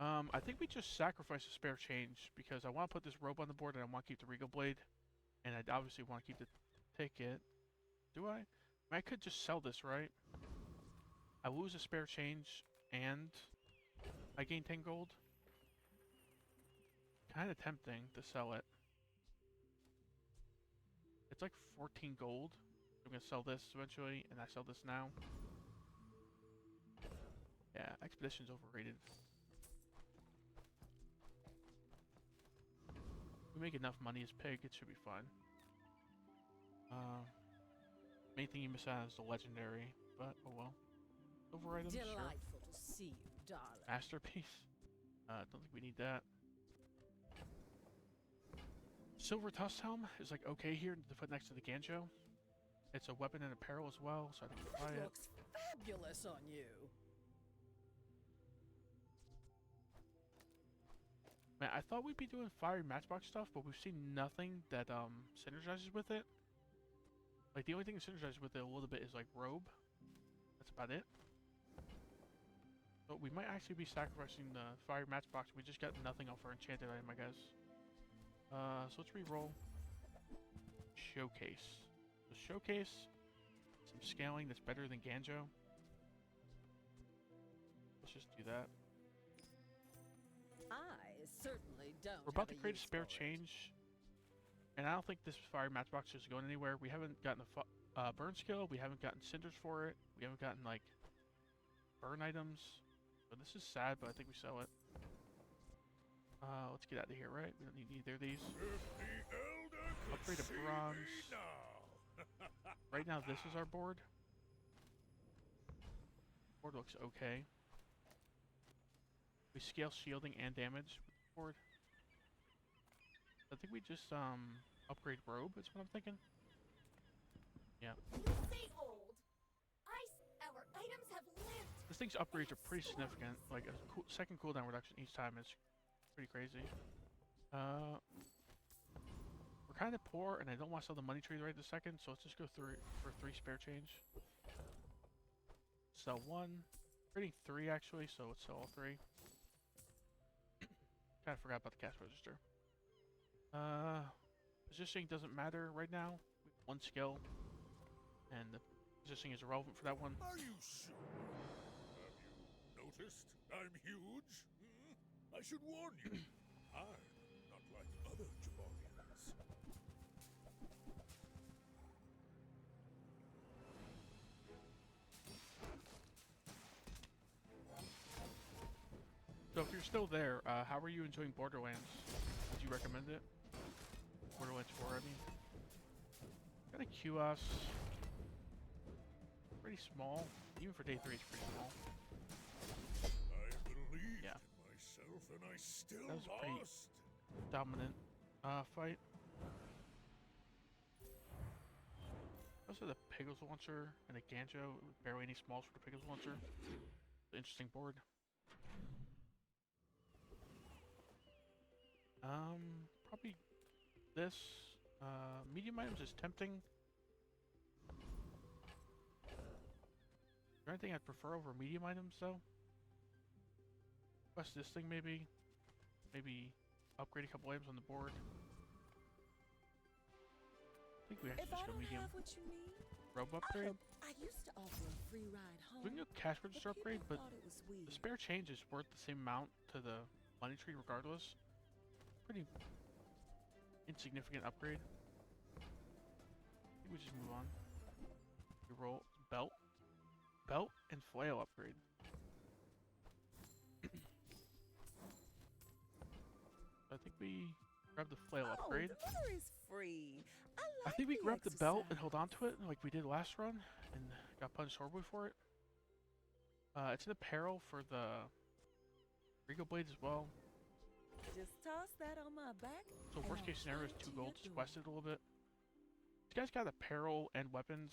I think we just sacrifice a spare change because I want to put this robe on the board and I want to keep the Regal Blade. And I obviously want to keep the ticket. Do I? I could just sell this, right? I lose a spare change and I gain 10 gold. Kind of tempting to sell it. It's like 14 gold. I'm going to sell this eventually, and I sell this now. Yeah, Expedition's overrated. We make enough money as Pig, it should be fine. Main thing you miss out is the Legendary, but oh well. Silver items, Delightful sure. to see you, darling. Masterpiece? Don't think we need that. Silver Tusk Helm is like okay here to put next to the Ganjo. It's a weapon and apparel as well, so I think we'll buy it. Looks fabulous on you. Man, I thought we'd be doing fiery matchbox stuff, but we've seen nothing that synergizes with it. Like the only thing that synergizes with it a little bit is like robe. That's about it. But we might actually be sacrificing the fiery matchbox. We just got nothing off our enchanted item, I guess. So let's re-roll. Showcase. The showcase, some scaling that's better than Ganjo. Let's just do that. I certainly don't. We're about to create a spare change, and I don't think this fire matchbox is going anywhere. We haven't gotten a burn skill. We haven't gotten cinders for it. We haven't gotten like burn items. So this is sad, but I think we sell it. Let's get out of here, right? We don't need either of these. Upgrade to bronze. Right now, this is our board. Board looks okay. We scale shielding and damage with the board. I think we just upgrade robe. Is what I'm thinking. Yeah. Our items have lived. This thing's upgrades are pretty significant. Like a second cooldown reduction each time is pretty crazy. We're kind of poor, and I don't want to sell the money tree right this second, so let's just go through for 3 spare change. Sell 1. Trading 3 actually, so let's sell all 3. Kind of forgot about the cash register. Positioning doesn't matter right now. We have 1 skill, and the positioning is irrelevant for that one. Are you sure? Have you noticed I'm huge? I should warn you. I'm not like other Jabarians. So if you're still there, how are you enjoying Borderlands? Would you recommend it? Borderlands 4, I mean. Got a QS. Pretty small. Even for day 3, it's pretty small. I believed in myself, and I still That was a pretty lost. dominant fight. Also the Piggles Launcher and a Ganjo. Barely any smalls for the Piggles Launcher. Interesting board. Probably this. Medium items is tempting. Is there anything I'd prefer over medium items though? Quest this thing maybe. Maybe upgrade a couple items on the board. I think we actually If I just go don't medium. have what you need, Robe upgrade. I used to offer a free ride home. We can do cash register upgrade, but thought it was weird. the spare change is worth the same amount to the money tree regardless. Pretty insignificant upgrade. I think we just move on. We roll belt. Belt and flail upgrade. I think we grab the flail upgrade. Delivery's free. I think we grab the belt and hold on to it like we did last run and got punched horribly for it. It's an apparel for the Regal Blades as well. Just toss that on my back. So worst case scenario is 2 gold, just west it a little bit. This guy's got apparel and weapons.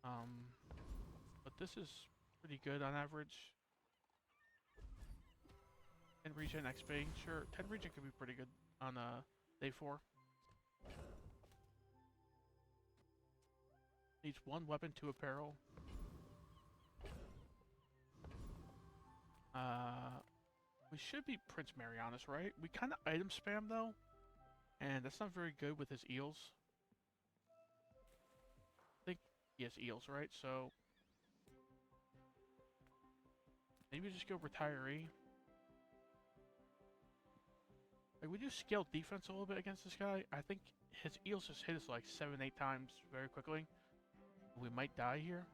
But this is pretty good on average. 10 regen XP, sure. 10 regen could be pretty good on day 4. Needs 1 weapon, 2 apparel. We should be Prince Marianus, right? We kind of item spam though, and that's not very good with his eels. I think he has eels, right? So maybe just go retiree. Like, we do scale defense a little bit against this guy. I think his eels just hit us like 7-8 times very quickly. We might die here.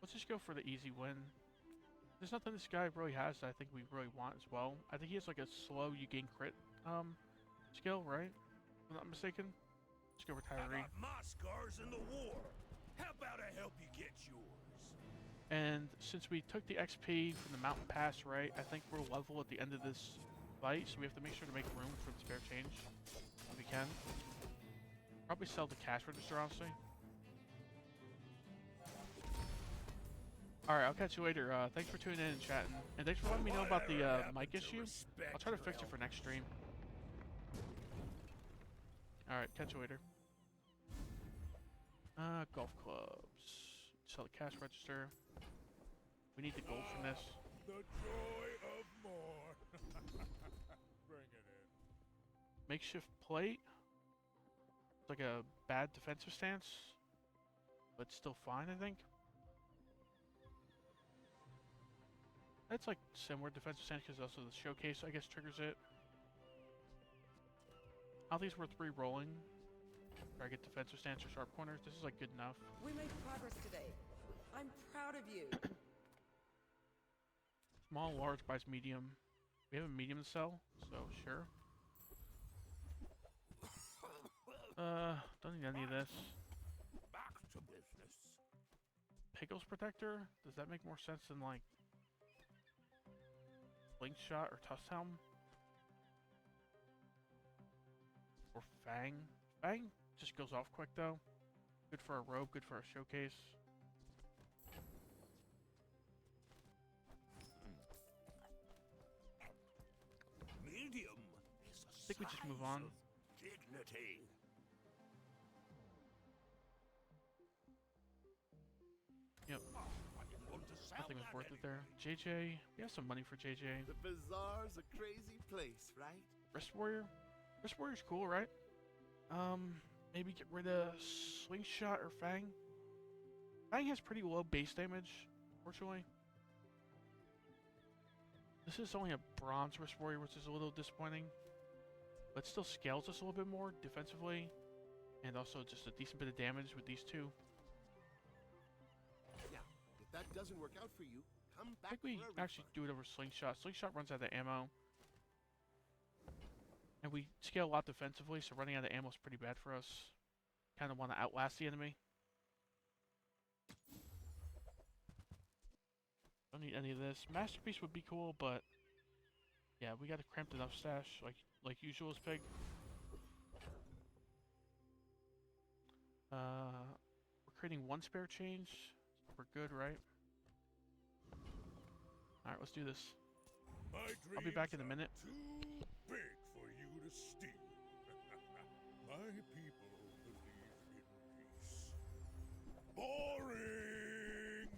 Let's just go for the easy win. There's nothing this guy really has that I think we really want as well. I think he has like a slow you gain crit skill, right? If I'm not mistaken. Let's go retiree. I got my scars in the war. How about I help you get yours? And since we took the XP from the mountain pass, right, I think we're level at the end of this fight, so we have to make sure to make room for the spare change if we can. Probably sell the cash register, honestly. Alright, I'll catch you later. Thanks for tuning in and chatting. And thanks for letting me know about the mic issue. I'll try to fix it for next stream. Alright, catch you later. Golf clubs. Sell the cash register. We need the gold from this. The joy of more. Bring it in. Makeshift plate. It's like a bad defensive stance, but still fine, I think. It's like similar defensive stance because also the showcase, I guess, triggers it. I think it's worth re-rolling. Try to get defensive stance or sharp corners. This is like good enough. We made progress today. I'm proud of you. Small, large buys medium. We have a medium to sell, so sure. Don't need any of this. Back to business. Pickles protector? Does that make more sense than like Slingshot or Tusk Helm? Or Fang? Fang just goes off quick though. Good for a robe, good for a showcase. Medium is a I think we just move on. dignity. Yep. I didn't want to sound Nothing was that worth it anyway. there. JJ, we have some money for JJ. The bazaar's a crazy place, right? Wrist Warrior? Wrist Warrior's cool, right? Maybe get rid of Slingshot or Fang. Fang has pretty low base damage, fortunately. This is only a bronze Wrist Warrior, which is a little disappointing. But still scales us a little bit more defensively. And also just a decent bit of damage with these two. Yeah, if that doesn't work out for you, come I back think we for a actually do it over Slingshot. Slingshot runs out of ammo. And we scale a lot defensively, so running out of ammo is pretty bad for us. Kind of want to outlast the enemy. Don't need any of this. Masterpiece would be cool, but yeah, we got a cramped enough stash, like usual as Pig. We're creating 1 spare change. So we're good, right? Alright, let's do this. I'll be back in a minute. Too big for you to steal. My people believe in peace. Boring.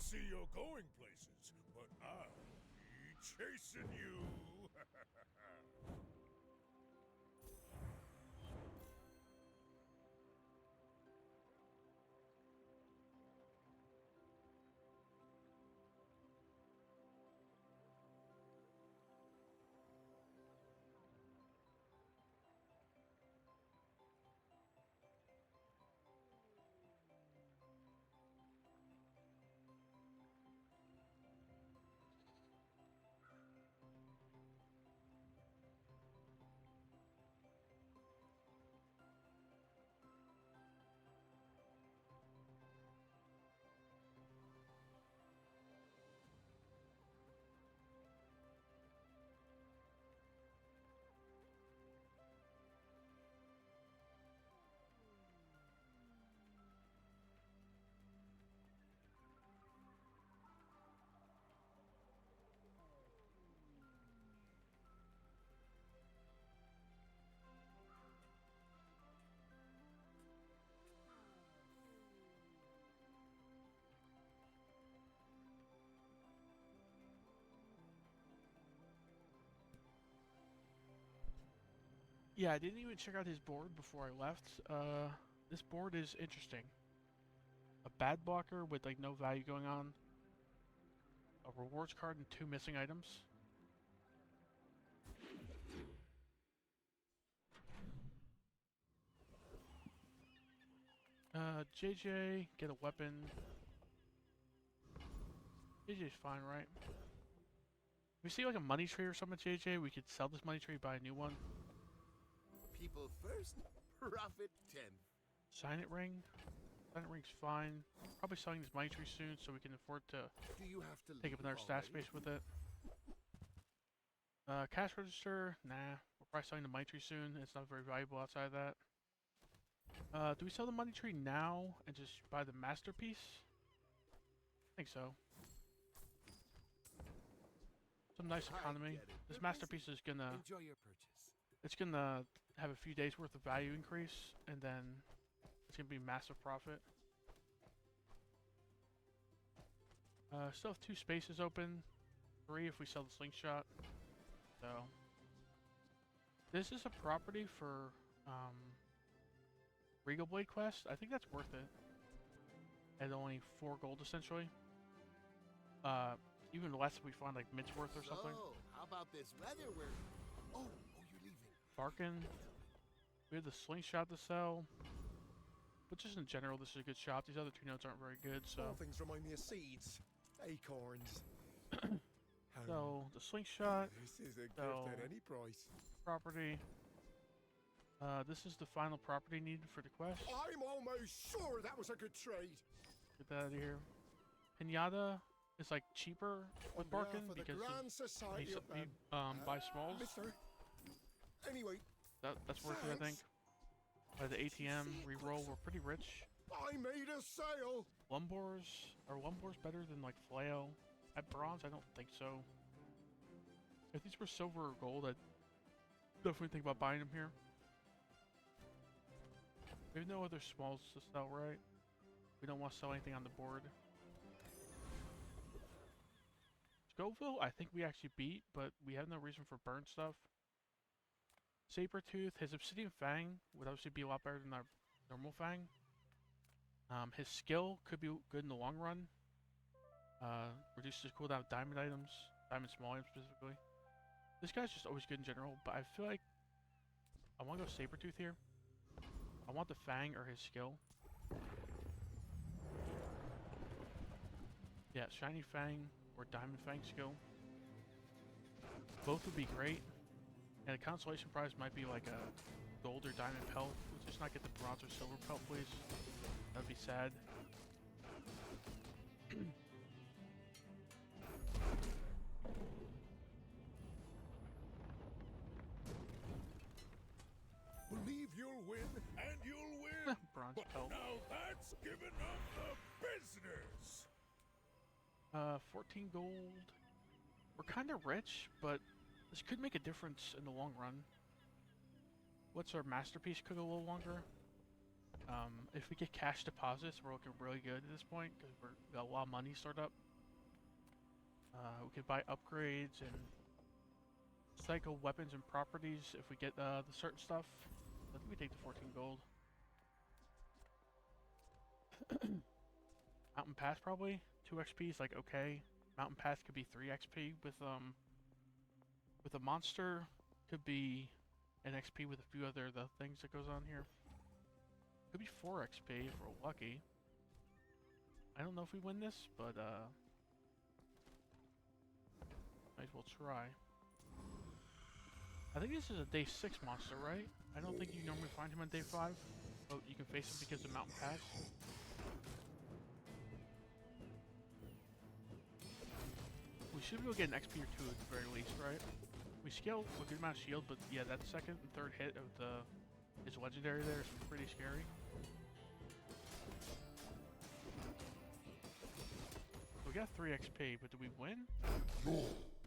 see you're going places, but I'll be chasing you. Yeah, I didn't even check out his board before I left. This board is interesting. A bad blocker with like no value going on. A rewards card and 2 missing items. JJ, get a weapon. JJ's fine, right? If we see like a money tree or something, JJ, we could sell this money tree, buy a new one. People first, profit 10. Sign it ring. Sign it ring's fine. Probably selling this money tree soon so we can afford to Do you have to take up another stash space with it. Cash register, nah. We're probably selling the money tree soon. It's not very valuable outside of that. Do we sell the money tree now and just buy the masterpiece? I think so. Some nice economy. This masterpiece is gonna enjoy your purchase. It's gonna have a few days worth of value increase, and then it's gonna be massive profit. Still have 2 spaces open, 3 if we sell the slingshot. So this is a property for Regal Blade Quest. I think that's worth it. At only 4 gold essentially. Even less if we find like Mintsworth or something. So, how about this weather where... Oh, you're leaving. Barkin. We have the slingshot to sell. But just in general, this is a good shop. These other 2 notes aren't very good, so... All things remind me of seeds. Acorns. So, the slingshot. This is a so, gift at any price. Property. This is the final property needed for the quest. I'm almost sure that was a good trade. Get that out of here. Pinata is like cheaper with Barkin because he buy smalls. Mister. Anyway, that's worth it, I think. By the ATM reroll, we're pretty rich. I made a sale. Lumbors are Lumbors better than like Flail? At bronze, I don't think so. If these were silver or gold, I'd definitely think about buying them here. We have no other smalls to sell, right? We don't want to sell anything on the board. Scoville, I think we actually beat, but we have no reason for burn stuff. Sabertooth, his Obsidian Fang would obviously be a lot better than our normal Fang. His skill could be good in the long run. Reduces cooldown of diamond items, diamond small items specifically. This guy's just always good in general, but I feel like I want to go Sabertooth here. I want the Fang or his skill. Yeah, Shiny Fang or Diamond Fang skill. Both would be great. And a consolation prize might be like a gold or diamond pelt. We'll just not get the bronze or silver pelt, please. That'd be sad. Believe you'll win, and you'll win. Bronze but pelt. Now that's giving up the business. 14 gold. We're kind of rich, but this could make a difference in the long run. What's our masterpiece cook a little longer? If we get cash deposits, we're looking really good at this point because we got a lot of money stored up. We could buy upgrades and cycle weapons and properties if we get the certain stuff. I think we take the 14 gold. Mountain Pass probably 2 XP is like okay. Mountain Pass could be 3 XP with a monster. Could be an XP with a few other the things that goes on here. Could be 4 XP if we're lucky. I don't know if we win this, but might as well try. I think this is a day 6 monster, right? I don't think you normally find him on day 5. But you can face him because of Mountain Pass. We should be able to get an XP or 2 at the very least, right? We scale a good amount of shield, but yeah, that second and third hit of his legendary there is pretty scary. We got 3 XP, but did we win?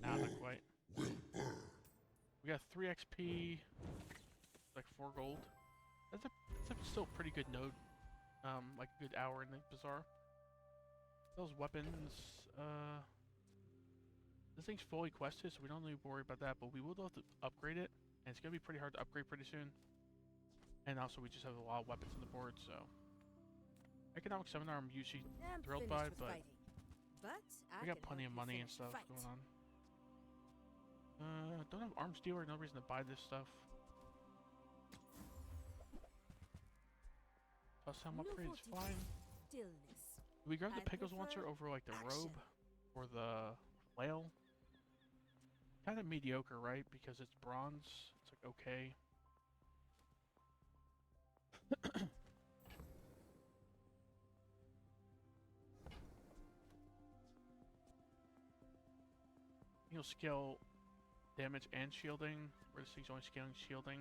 Nah, not quite. We got 3 XP, like 4 gold. That's still a pretty good node. Like a good hour in the bazaar. Those weapons, this thing's fully quested, so we don't need to worry about that, but we will have to upgrade it, and it's gonna be pretty hard to upgrade pretty soon. And also, we just have a lot of weapons on the board, so. Economic Seminar I'm usually thrilled by, but we got plenty of money and stuff going on. Don't have arms dealer, no reason to buy this stuff. Plus some upgrades, fine. Do we grab the Pickles launcher over like the robe or the flail? Kind of mediocre, right? Because it's bronze. It's like okay. You'll scale damage and shielding, where this thing's only scaling shielding.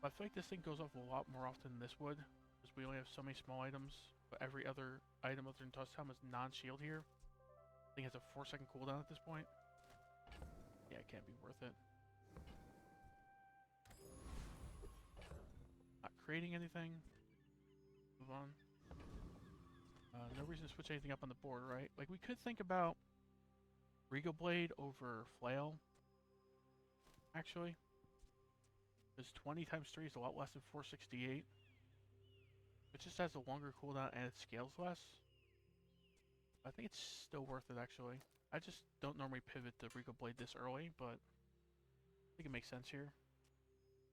I feel like this thing goes off a lot more often than this would, because we only have so many small items, but every other item other than Toss Helm is non-shield here. I think it has a 4-second cooldown at this point. Yeah, it can't be worth it. Not creating anything. Move on. No reason to switch anything up on the board, right? Like, we could think about Regal Blade over Flail, actually. Because 20 times 3 is a lot less than 468. It just has a longer cooldown and it scales less. I think it's still worth it, actually. I just don't normally pivot to Regal Blade this early, but I think it makes sense here.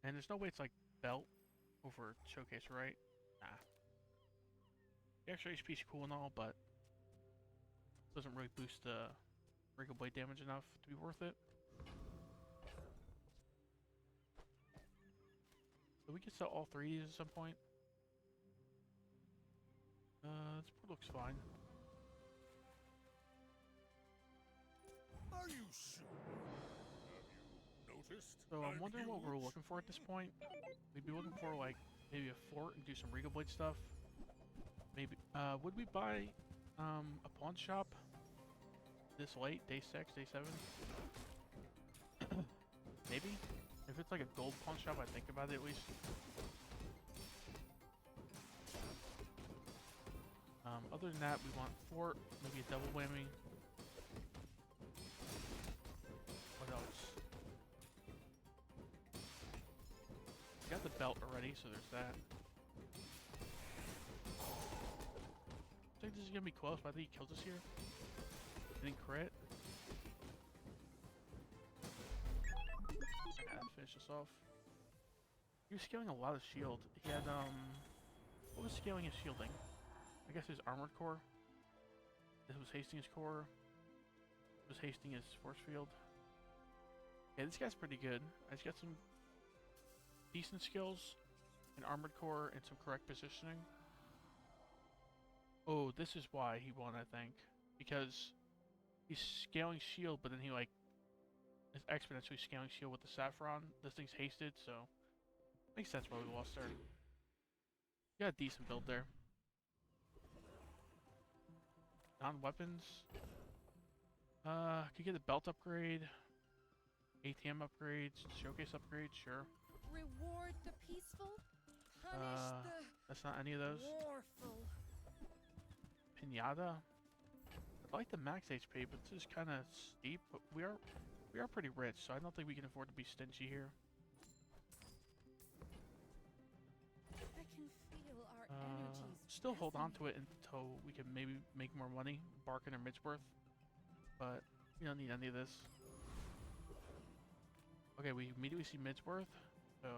And there's no way it's like Belt over Showcase, right? Nah. The extra HP is cool and all, but it doesn't really boost the Regal Blade damage enough to be worth it. So we can sell all 3 of these at some point. This board looks fine. Are you sure? Have you noticed? So I'm wondering what we're looking for at this point. We'd be looking for like maybe a fort and do some Regal Blade stuff. Maybe would we buy a pawn shop this late? Day 6, day 7? Maybe? If it's like a gold pawn shop, I'd think about it at least. Other than that, we want fort, maybe a double whammy. What else? We got the belt already, so there's that. I think this is gonna be close, but I think he kills us here. Didn't crit. Yeah, finish us off. He was scaling a lot of shield. He had, what was scaling his shielding? I guess his armored core. This was hasting his core. This was hasting his force field. Yeah, this guy's pretty good. He's got some decent skills, an armored core, and some correct positioning. Oh, this is why he won, I think. Because he's scaling shield, but then he like is exponentially scaling shield with the saffron. This thing's hasted, so makes sense why we lost there. Got a decent build there. Non-weapons. Could get the belt upgrade, ATM upgrades, showcase upgrade, sure. Reward the peaceful? That's not any of those. Pinata. I'd like the max HP, but this is kind of steep. But we are pretty rich, so I don't think we can afford to be stingy here. I can feel our energies. Still hold on to it until we can maybe make more money, Barkin or Midsworth. But we don't need any of this. Okay, we immediately see Midsworth, so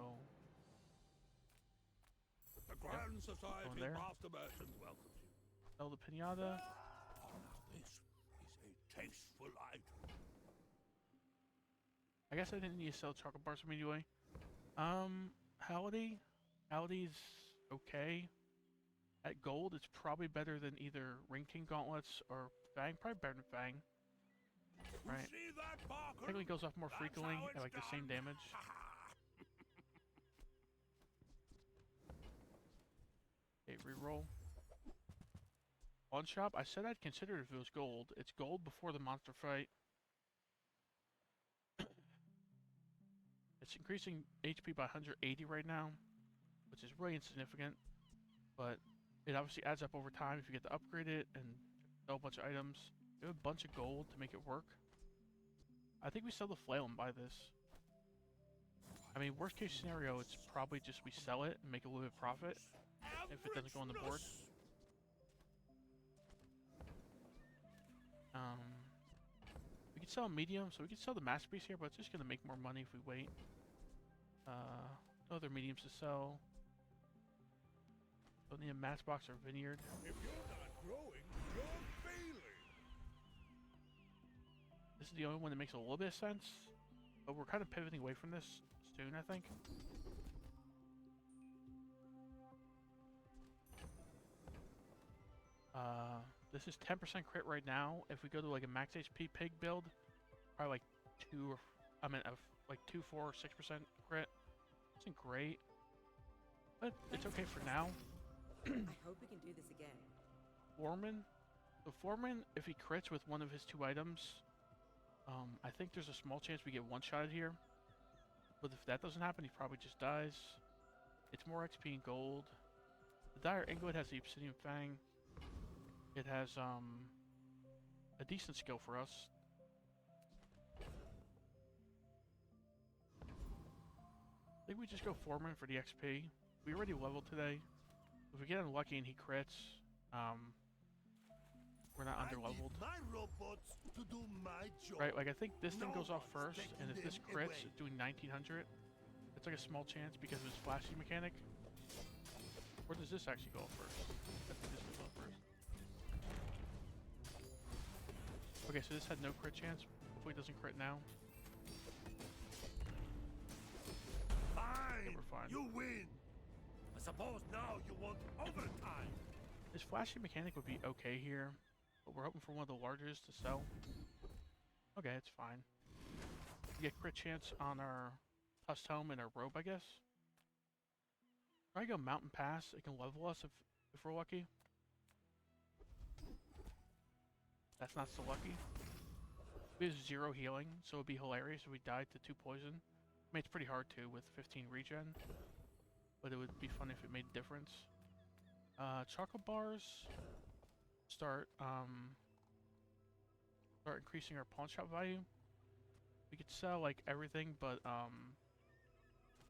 The Grand Society Master Merchant welcomes you. sell the Pinata. Oh, now this is a tasteful item. I guess I didn't need to sell chocolate bars immediately. Halliday. Halliday's okay. At gold, it's probably better than either Ring King Gauntlets or Fang. Probably better than Fang. Right. See that, Barker? Technically goes off more frequently at like the same damage. Okay, reroll. On shop, I said I'd consider it if it was gold. It's gold before the monster fight. It's increasing HP by 180 right now, which is really insignificant, but it obviously adds up over time if you get to upgrade it and sell a bunch of items. You have a bunch of gold to make it work. I think we sell the flail and buy this. I mean, worst case scenario, it's probably just we sell it and make a little bit of profit if it doesn't go on the board. We could sell a medium, so we could sell the masterpiece here, but it's just gonna make more money if we wait. No other mediums to sell. Don't need a matchbox or vineyard. If you're not growing, you're failing. This is the only one that makes a little bit of sense, but we're kind of pivoting away from this soon, I think. This is 10% crit right now. If we go to like a max HP pig build, probably like 2, like 2, 4, 6% crit. Isn't great, but it's okay for now. I hope we can do this again. Foreman. So Foreman, if he crits with one of his 2 items, I think there's a small chance we get one-shotted here. But if that doesn't happen, he probably just dies. It's more XP and gold. The Dire Inglet has the Obsidian Fang. It has a decent skill for us. I think we just go Foreman for the XP. We already leveled today. If we get unlucky and he crits, we're not underleveled. My robots to do my job. Right, like I think this thing goes off first, and if this crits, it's doing 1900. It's like a small chance because of his flashy mechanic. Or does this actually go off first? I think this goes off first. Okay, so this had no crit chance. Hopefully it doesn't crit now. Fine. Okay, we're fine. You win. I suppose now you want overtime. His flashy mechanic would be okay here, but we're hoping for one of the largest to sell. Okay, it's fine. We get crit chance on our Tusk Helm and our robe, I guess. Try to go Mountain Pass. It can level us if we're lucky. That's not so lucky. We have 0 healing, so it'd be hilarious if we died to 2 poison. I mean, it's pretty hard to with 15 regen, but it would be fun if it made a difference. Chocolate bars start increasing our pawn shop value. We could sell like everything but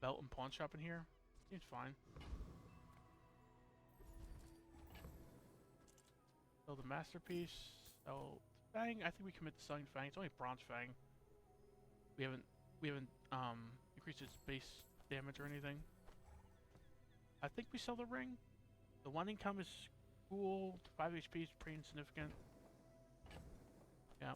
belt and pawn shop in here. Seems fine. Sell the masterpiece. Sell Fang. I think we commit to selling Fang. It's only bronze Fang. We haven't increased its base damage or anything. I think we sell the ring. The 1 income is cool. 5 HP is pretty insignificant. Yeah.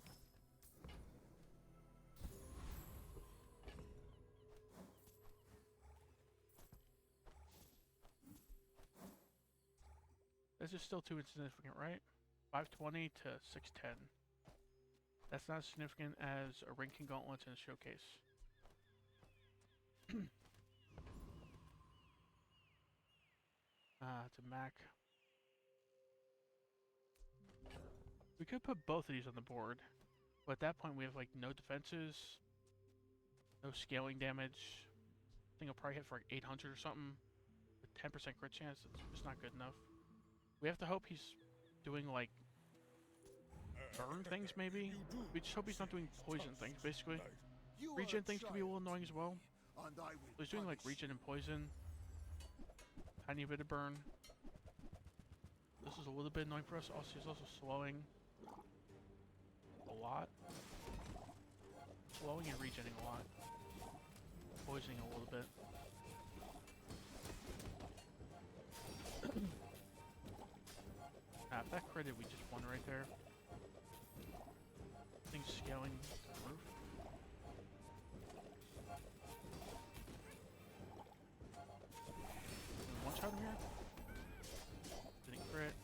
This is still too insignificant, right? 520 to 610. That's not as significant as a Ring King Gauntlets in a showcase. It's a Mac. We could put both of these on the board, but at that point we have like no defenses, no scaling damage. I think I'll probably hit for like 800 or something with 10% crit chance. It's just not good enough. We have to hope he's doing like burn things maybe. We just hope he's not doing poison things basically. Regen things can be a little annoying as well. So he's doing like regen and poison. Tiny bit of burn. This is a little bit annoying for us. Also, he's also slowing a lot. Slowing and regenning a lot. Poisoning a little bit. If that critted, we just won right there. Things scaling to the roof. One shot him here. Didn't crit.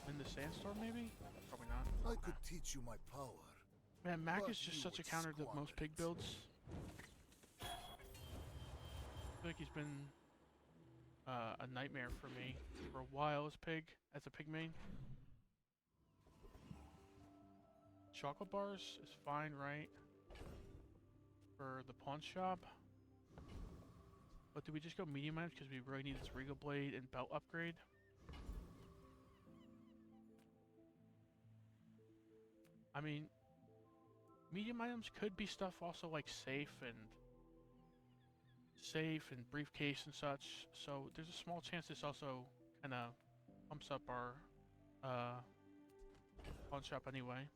In the sandstorm, maybe? Probably not. I could teach you my power. Man, Mac is just such a counter to most pig builds. I feel like he's been a nightmare for me for a while as a pig main. Chocolate bars is fine, right? For the pawn shop. But do we just go medium items because we really need this Regal Blade and belt upgrade? I mean, medium items could be stuff also like safe and briefcase and such. So there's a small chance this also kind of pumps up our pawn shop anyway.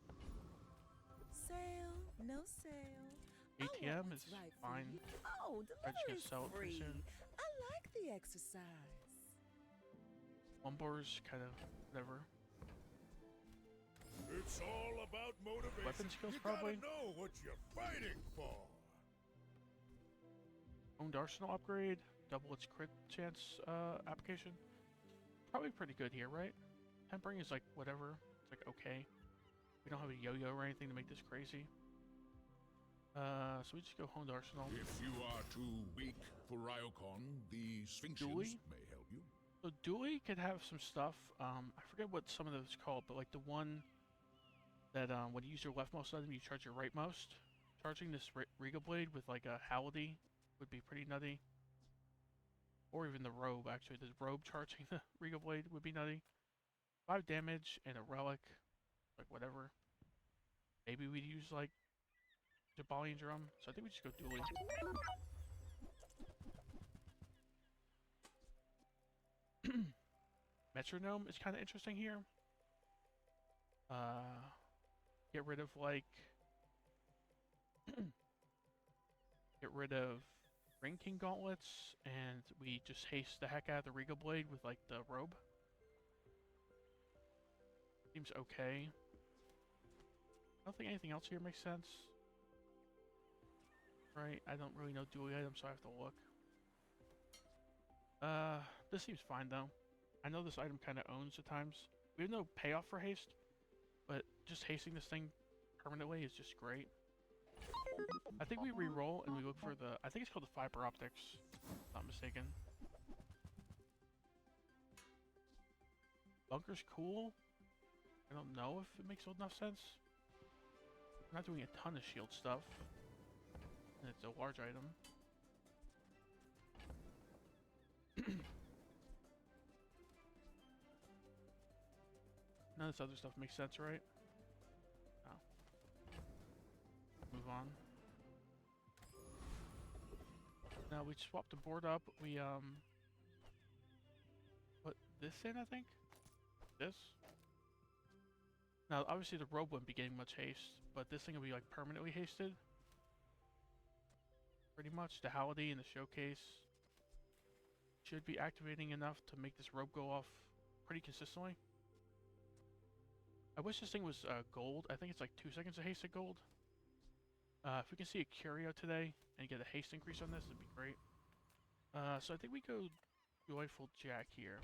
Sale, no sale. ATM is fine. Oh, I'm just gonna sell it pretty free. soon. I like the exercise. Lumbar's kind of whatever. It's all about motivation. Weapon skills you probably. gotta know what you're fighting for. Owned arsenal upgrade, double its crit chance application. Probably pretty good here, right? Tempering is like whatever. It's like okay. We don't have a yo-yo or anything to make this crazy. So we just go honed arsenal. If you are too weak for Ryokon, the Sphinxians Dually? may help you. So Dually could have some stuff. I forget what some of those called, but like the one that when you use your leftmost item, you charge your rightmost. Charging this Regal Blade with like a Halidi would be pretty nutty. Or even the robe, actually. The robe charging the Regal Blade would be nutty. 5 damage and a relic. Like whatever. Maybe we'd use like Jabalian Drum. So I think we just go Dually. Metronome is kind of interesting here. Get rid of like get rid of Ring King gauntlets, and we just haste the heck out of the Regal Blade with like the robe. Seems okay. I don't think anything else here makes sense. Right, I don't really know dually items, so I have to look. This seems fine though. I know this item kind of owns at times. We have no payoff for haste, but just hasting this thing permanently is just great. I think we re-roll and we look for the... I think it's called the fiber optics, if I'm not mistaken. Bunker's cool. I don't know if it makes enough sense. I'm not doing a ton of shield stuff. And it's a large item. None of this other stuff makes sense, right? No. Move on. Now we swapped the board up. We put this in, I think. This. Now obviously the robe wouldn't be getting much haste, but this thing will be like permanently hasted. Pretty much the Halidi and the showcase should be activating enough to make this robe go off pretty consistently. I wish this thing was gold. I think it's like 2 seconds of haste at gold. If we can see a curio today and get a haste increase on this, it'd be great. So I think we go Joyful Jack here.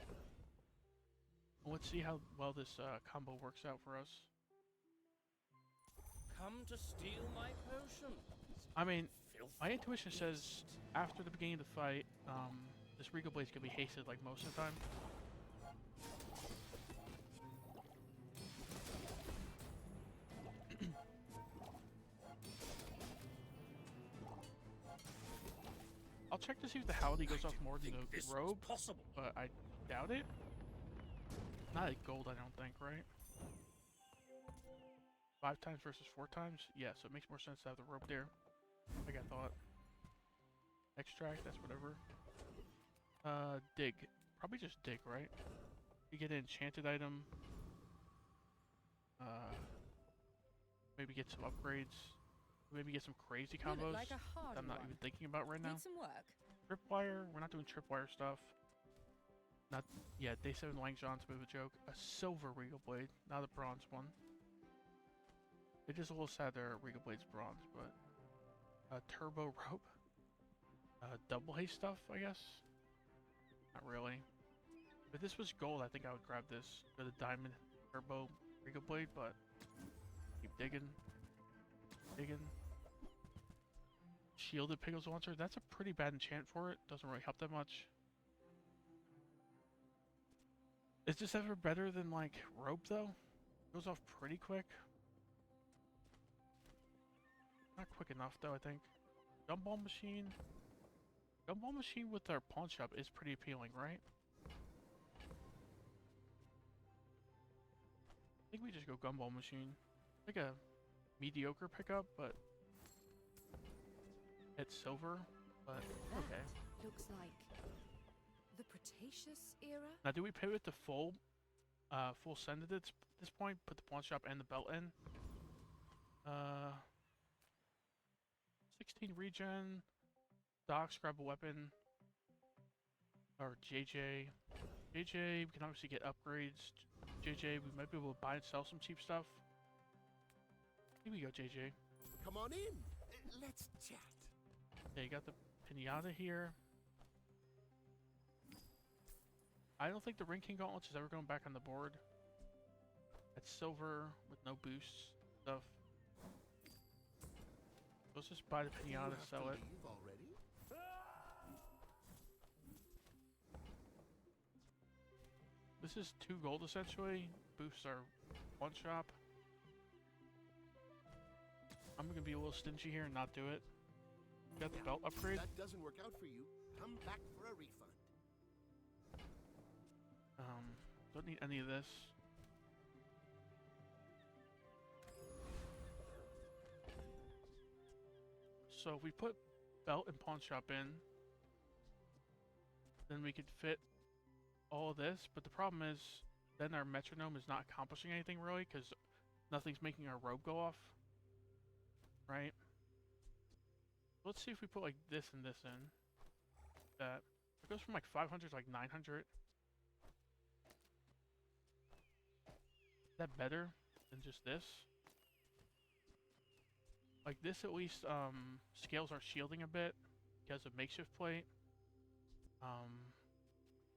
Let's see how well this combo works out for us. Come to steal my potion. I mean, my intuition says after the beginning of the fight, this Regal Blade's gonna be hasted like most of the time. I'll check to see if the Howdy goes off more than the this robe, possible. but I doubt it. Not like gold, I don't think, right? 5 times versus 4 times? Yeah, so it makes more sense to have the robe there. Like I thought. Extract, that's whatever. Dig. Probably just dig, right? You get an enchanted item. Maybe get some upgrades. Maybe get some crazy You look combos like a hard that I'm not one. even thinking about right now. Need some work. Tripwire, we're not doing tripwire stuff. Not, yeah, day 7 Lang John's a bit of a joke. A silver Regal Blade, not a bronze one. It is a little sad their Regal Blade's bronze, but... turbo rope. Double haste stuff, I guess? Not really. If this was gold, I think I would grab this. For the diamond turbo Regal Blade, but... Keep digging. Digging. Shielded Pickles Launcher, that's a pretty bad enchant for it. Doesn't really help that much. Is this ever better than, like, rope, though? Goes off pretty quick. Not quick enough, though, I think. Gumball Machine. Gumball Machine with our pawn shop is pretty appealing, right? I think we just go Gumball Machine. Like a mediocre pickup, but... It's silver, but okay. Looks like the Cretaceous era. Now, do we pivot to full send at this point? Put the pawn shop and the belt in. 16 regen. Docs, grab a weapon. Or JJ. JJ, we can obviously get upgrades. JJ, we might be able to buy and sell some cheap stuff. Here we go, JJ. Come on in. Let's chat. Yeah, you got the Pinata here. I don't think the Ring King Gauntlets is ever going back on the board. It's silver with no boosts stuff. Let's just buy the Pinata, sell it. Already? This is 2 gold essentially. Boosts our one shop. I'm gonna be a little stingy here and not do it. Got the belt upgrade. That doesn't work out for you. Come back for a refund. Don't need any of this. So if we put belt and pawn shop in, then we could fit all of this, but the problem is then our metronome is not accomplishing anything really because nothing's making our robe go off. Right? Let's see if we put like this and this in. That it goes from like 500 to like 900. Is that better than just this? Like this at least scales our shielding a bit. He has a makeshift plate.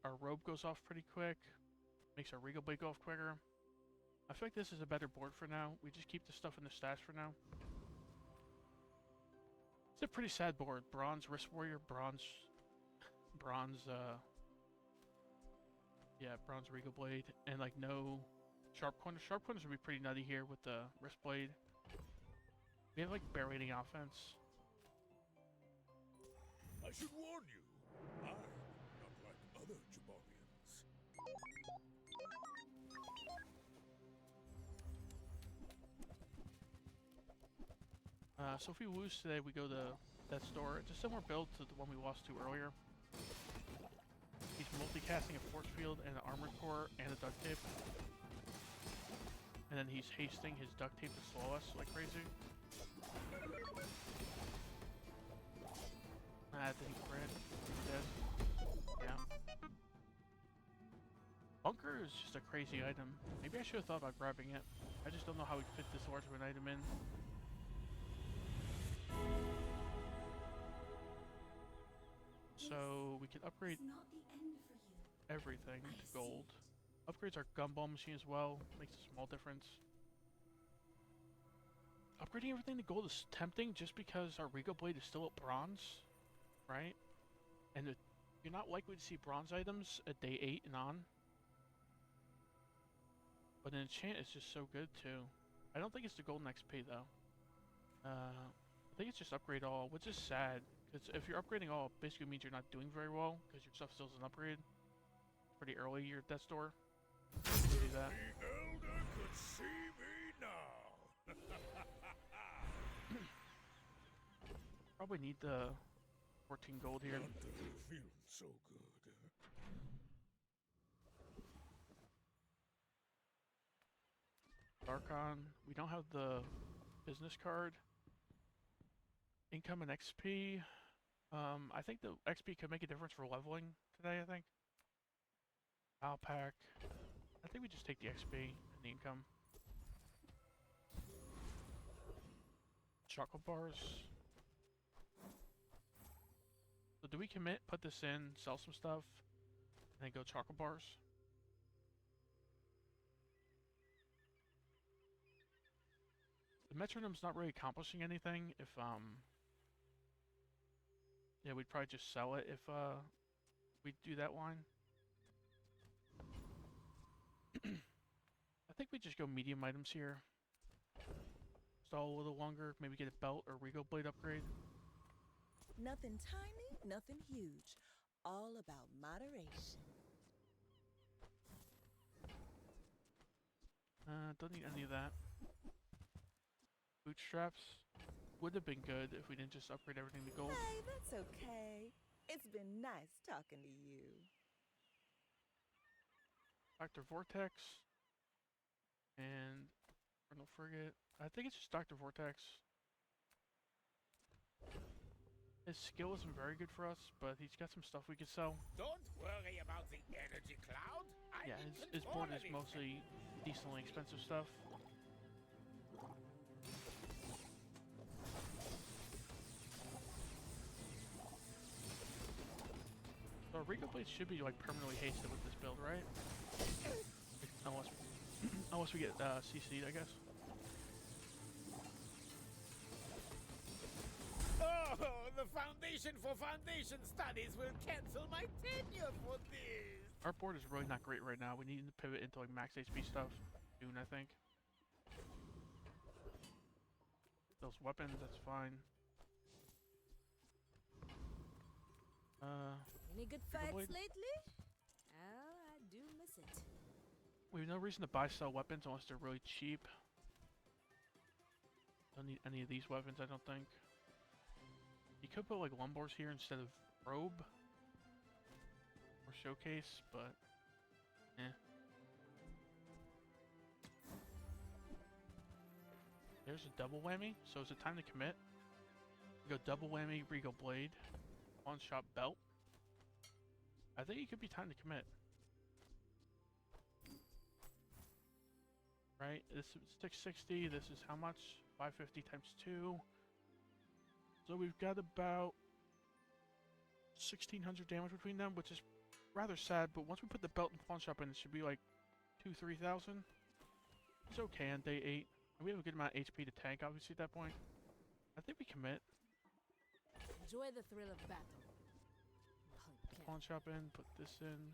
Our robe goes off pretty quick. Makes our Regal Blade go off quicker. I feel like this is a better board for now. We just keep the stuff in the stash for now. It's a pretty sad board. Bronze Wrist Warrior, bronze Regal Blade, and like no Sharp Corners. Sharp Corners would be pretty nutty here with the Wrist Blade. We have like barely any offense. I should warn you, I'm not like other Jabarians. So if we lose today, we go to that store. It's a similar build to the one we lost to earlier. He's multicasting a force field and an armored core and a duct tape. And then he's hasting his duct tape to slow us like crazy. I think Brad is dead. Yeah. Bunker is just a crazy item. Maybe I should have thought about grabbing it. I just don't know how we fit this large of an item in. So we can upgrade everything to gold. Upgrades our gumball machine as well. Makes a small difference. Upgrading everything to gold is tempting just because our Regal Blade is still at bronze, right? And you're not likely to see bronze items at day 8 and on. But an enchant is just so good too. I don't think it's the golden XP though. I think it's just upgrade all, which is sad Because if you're upgrading all, it basically means you're not doing very well, because your stuff still isn't upgraded. Pretty early, you're at death's door. Do that. The elder could see me now. Probably need the 14 gold here. Not that I'm feeling so good. Darkon. We don't have the business card. Income and XP. I think the XP could make a difference for leveling today, I think. Alpac. I think we just take the XP and the income. Chocolate bars. So do we commit, put this in, sell some stuff, and then go chocolate bars? The metronome's not really accomplishing anything if, yeah, we'd probably just sell it if, we do that line. I think we just go medium items here. Stall a little longer, maybe get a belt or Regal Blade upgrade. Nothing tiny, nothing huge. All about moderation. Don't need any of that. Bootstraps would have been good if we didn't just upgrade everything to gold. Hey, that's okay. It's been nice talking to you. Dr. Vortex. And Colonel Frigate. I think it's just Dr. Vortex. His skill isn't very good for us, but he's got some stuff we could sell. Don't worry about the energy cloud. Yeah, his board is mostly decently expensive stuff. So Regal Blade should be like permanently hasted with this build, right? Unless we get CC'd, I guess. Oh, the Foundation for Foundation Studies will cancel my tenure for this. Our board is really not great right now. We need to pivot into like max HP stuff soon, I think. Those weapons, that's fine. Any good fights lately? Oh, I do miss it. We have no reason to buy sell weapons unless they're really cheap. Don't need any of these weapons, I don't think. You could put like lumbars here instead of robe or showcase, but eh. There's a double whammy, so is it time to commit? We go double whammy, Regal Blade, pawn shop belt. I think it could be time to commit. Right, this is 660, this is how much? 550 times 2. So we've got about 1,600 damage between them, which is rather sad, but once we put the belt and pawn shop in, it should be like 2,000-3,000. It's okay on day 8. And we have a good amount of HP to tank, obviously, at that point. I think we commit. Enjoy the thrill of battle. Pawn shop in, put this in.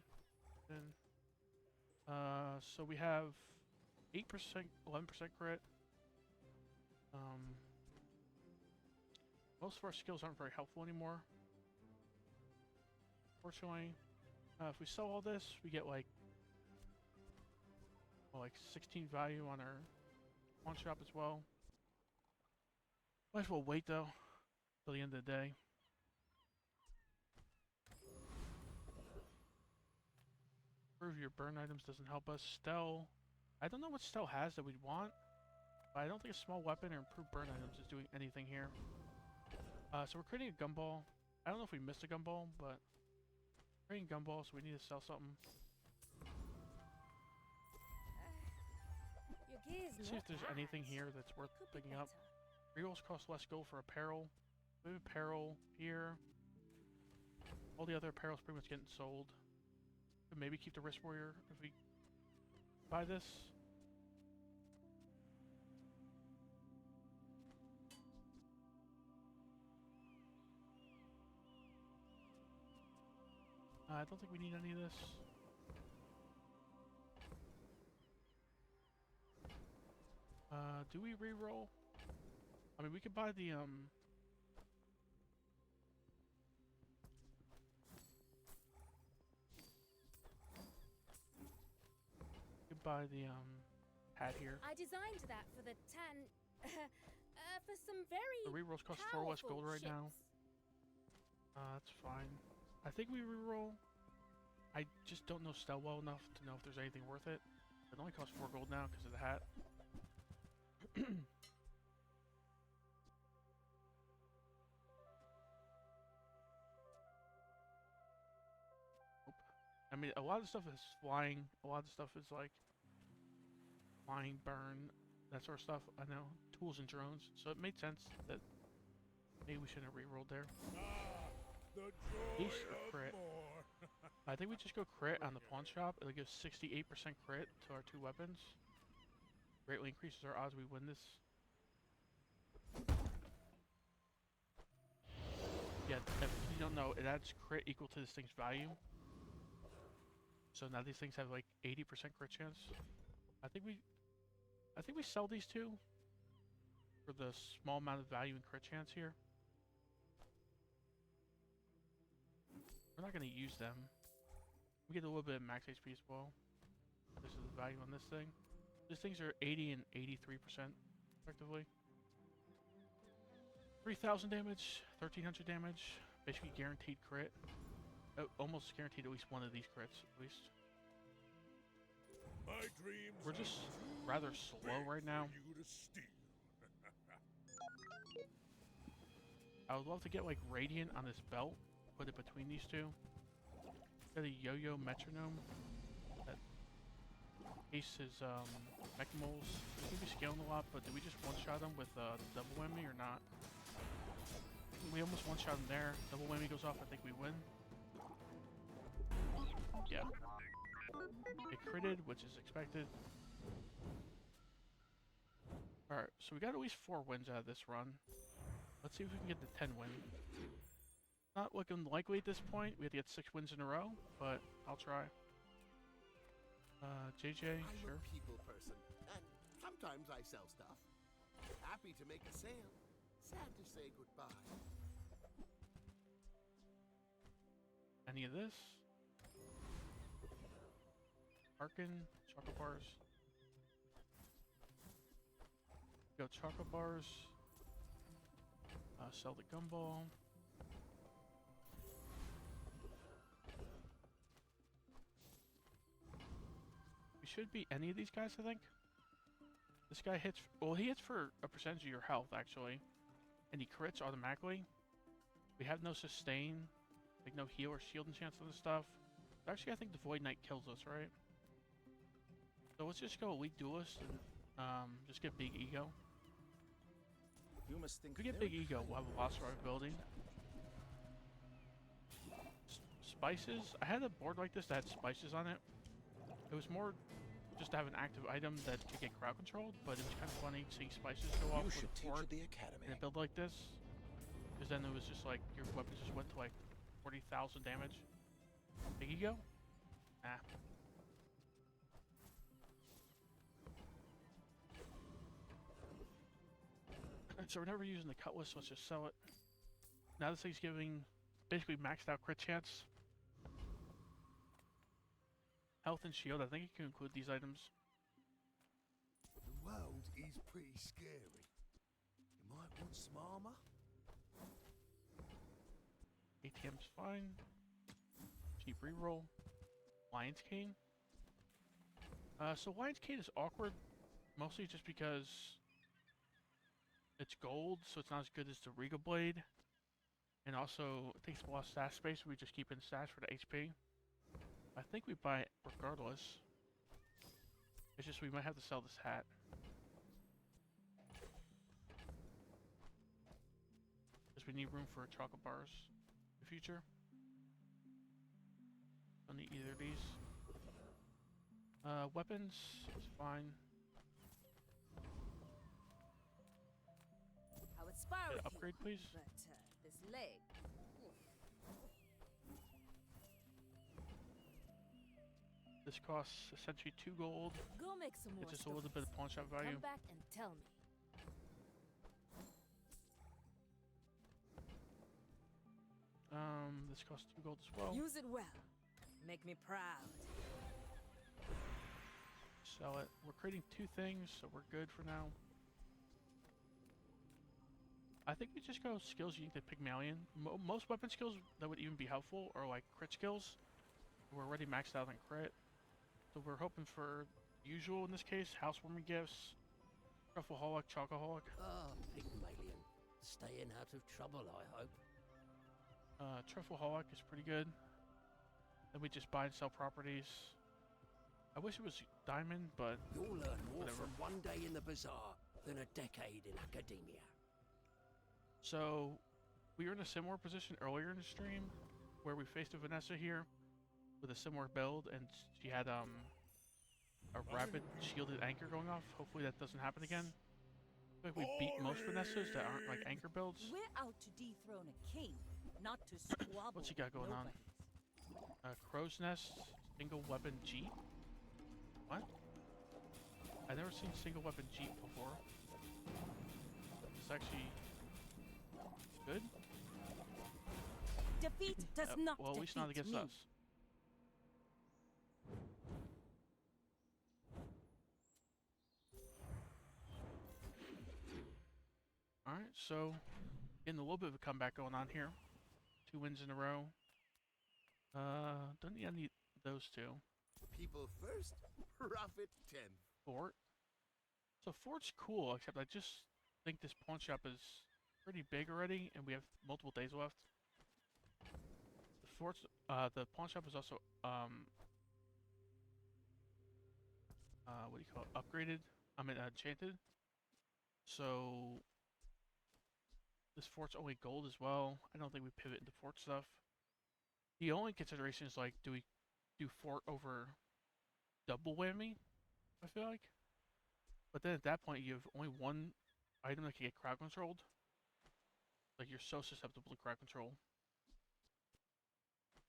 So we have 8%, 11% crit. Most of our skills aren't very helpful anymore. Fortunately, if we sell all this, we get like, well, like 16 value on our pawn shop as well. Might as well wait though, till the end of the day. Improve your burn items doesn't help us. Stell, I don't know what Stell has that we'd want, but I don't think a small weapon or improved burn items is doing anything here. So we're creating a gumball. I don't know if we missed a gumball, but creating gumball, so we need to sell something. Let's see if there's anything here that's worth picking up. Rerolls cost less gold for apparel. We have apparel here. All the other apparel's pretty much getting sold. Could maybe keep the Wrist Warrior if we buy this. I don't think we need any of this. Do we re-roll? I mean, we could buy the buy the hat here. I designed that for the for some very The rerolls cost 4 less gold right now. That's fine. I think we reroll. I just don't know Stell well enough to know if there's anything worth it. It only costs 4 gold now because of the hat. I mean, a lot of stuff is flying. A lot of stuff is like flying, burn, that sort of stuff. I know. Tools and drones. So it made sense that maybe we shouldn't have rerolled there. Ace or crit. I think we just go crit on the pawn shop. It'll give 68% crit to our 2 weapons. Greatly increases our odds we win this. Yeah, if you don't know, it adds crit equal to this thing's value. So now these things have like 80% crit chance. I think we sell these 2 for the small amount of value and crit chance here. We're not going to use them. We get a little bit of max HP as well. This is the value on this thing. These things are 80 and 83% effectively. 3,000 damage, 1,300 damage, basically guaranteed crit. Almost guaranteed at least one of these crits, at least. My dreams We're just rather slow right now. I would love to get like Radiant on this belt, put it between these 2. Got a Yo-Yo Metronome that Ace his Mech Moles. We could be scaling a lot, but did we just one-shot him with the double whammy or not? We almost one-shot him there. Double whammy goes off, I think we win. Yeah. It critted, which is expected. Alright, so we got at least 4 wins out of this run. Let's see if we can get the 10 win. Not looking likely at this point. We have to get 6 wins in a row, but I'll try. JJ, sure. I'm a people person, and sometimes I sell stuff. Happy to make a sale. Sad to say goodbye. Any of this? Arkin, chocolate bars. Go chocolate bars. Sell the gumball. We should be any of these guys, I think. This guy hits, well, he hits for a percentage of your health, actually. And he crits automatically. We have no sustain, like no heal or shield enchants on this stuff. Actually, I think the Void Knight kills us, right? So let's just go Elite Duelist and just get Big Ego. You must think if we get Big Ego, we'll have a lost ability. Spices. I had a board like this that had spices on it. It was more just to have an active item that could get crowd controlled, but it was kind of funny seeing spices go off with a board the academy in a build like this. Because then it was just like your weapons just went to like 40,000 damage. Big Ego? Nah. So we're never using the Cutlass, so let's just sell it. Now this thing's giving basically maxed out crit chance. Health and shield, I think you can include these items. The world is pretty scary. You might want some armor. ATM's fine. Cheap reroll. Lion's Cane. So Lion's Cane is awkward, mostly just because it's gold, so it's not as good as the Regal Blade. And also, it takes a lot of stash space, so we just keep in stash for the HP. I think we buy it regardless. It's just we might have to sell this hat. Because we need room for chocolate bars in the future. Don't need either of these. Weapons is fine. I would spar with Upgrade, you, please. but this leg. This costs essentially 2 gold. Go make some more. It's just a little bit of pawn shop value. Come back and tell me. This costs 2 gold as well. Use it well. Make me proud. sell it. We're creating 2 things, so we're good for now. I think we just go skills unique to Pygmalion. Most weapon skills that would even be helpful are like crit skills. We're already maxed out on crit. So we're hoping for usual in this case, housewarming gifts, Truffleholic, Chocoholic. Oh, Pygmalion. Staying out of trouble, I hope. Truffleholic is pretty good. Then we just buy and sell properties. I wish it was diamond, but You'll learn more whatever. from one day in the bazaar than a decade in academia. So, we were in a similar position earlier in the stream, where we faced a Vanessa here with a similar build, and she had a rapid shielded anchor going off. Hopefully that doesn't happen again. I feel like we beat most Vanessas that aren't like anchor builds. We're out to dethrone a king, not to squabble. What's he got going on? Crow's Nest, single weapon Jeep. What? I've never seen single weapon Jeep before. It's actually good. Defeat does not well, at least not against me. us. Alright, so getting a little bit of a comeback going on here. 2 wins in a row. Don't need any those 2. People first, profit 10. Fort. So Fort's cool, except I just think this pawn shop is pretty big already, and we have multiple days left. The Fort's, the pawn shop is also, what do you call it? Upgraded? I mean, enchanted. So this fort's only gold as well. I don't think we pivot into fort stuff. The only consideration is like, do we do fort over double whammy? I feel like. But then at that point, you have only one item that can get crowd controlled. Like, you're so susceptible to crowd control.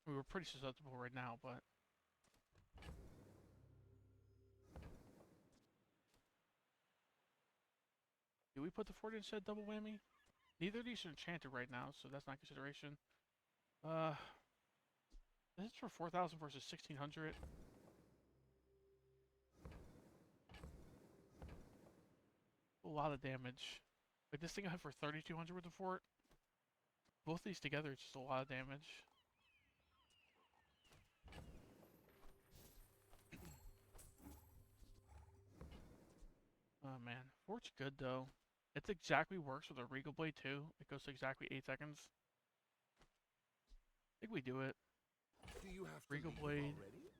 We were pretty susceptible right now, but do we put the fort instead double whammy? Neither of these are enchanted right now, so that's not consideration. This is for 4,000 versus 1,600. A lot of damage. Like, this thing I have for 3,200 with the fort. Both these together, it's just a lot of damage. Oh man, fort's good though. It exactly works with a Regal Blade too. It goes to exactly 8 seconds. I think we do it. Do you have Regal to Blade. already?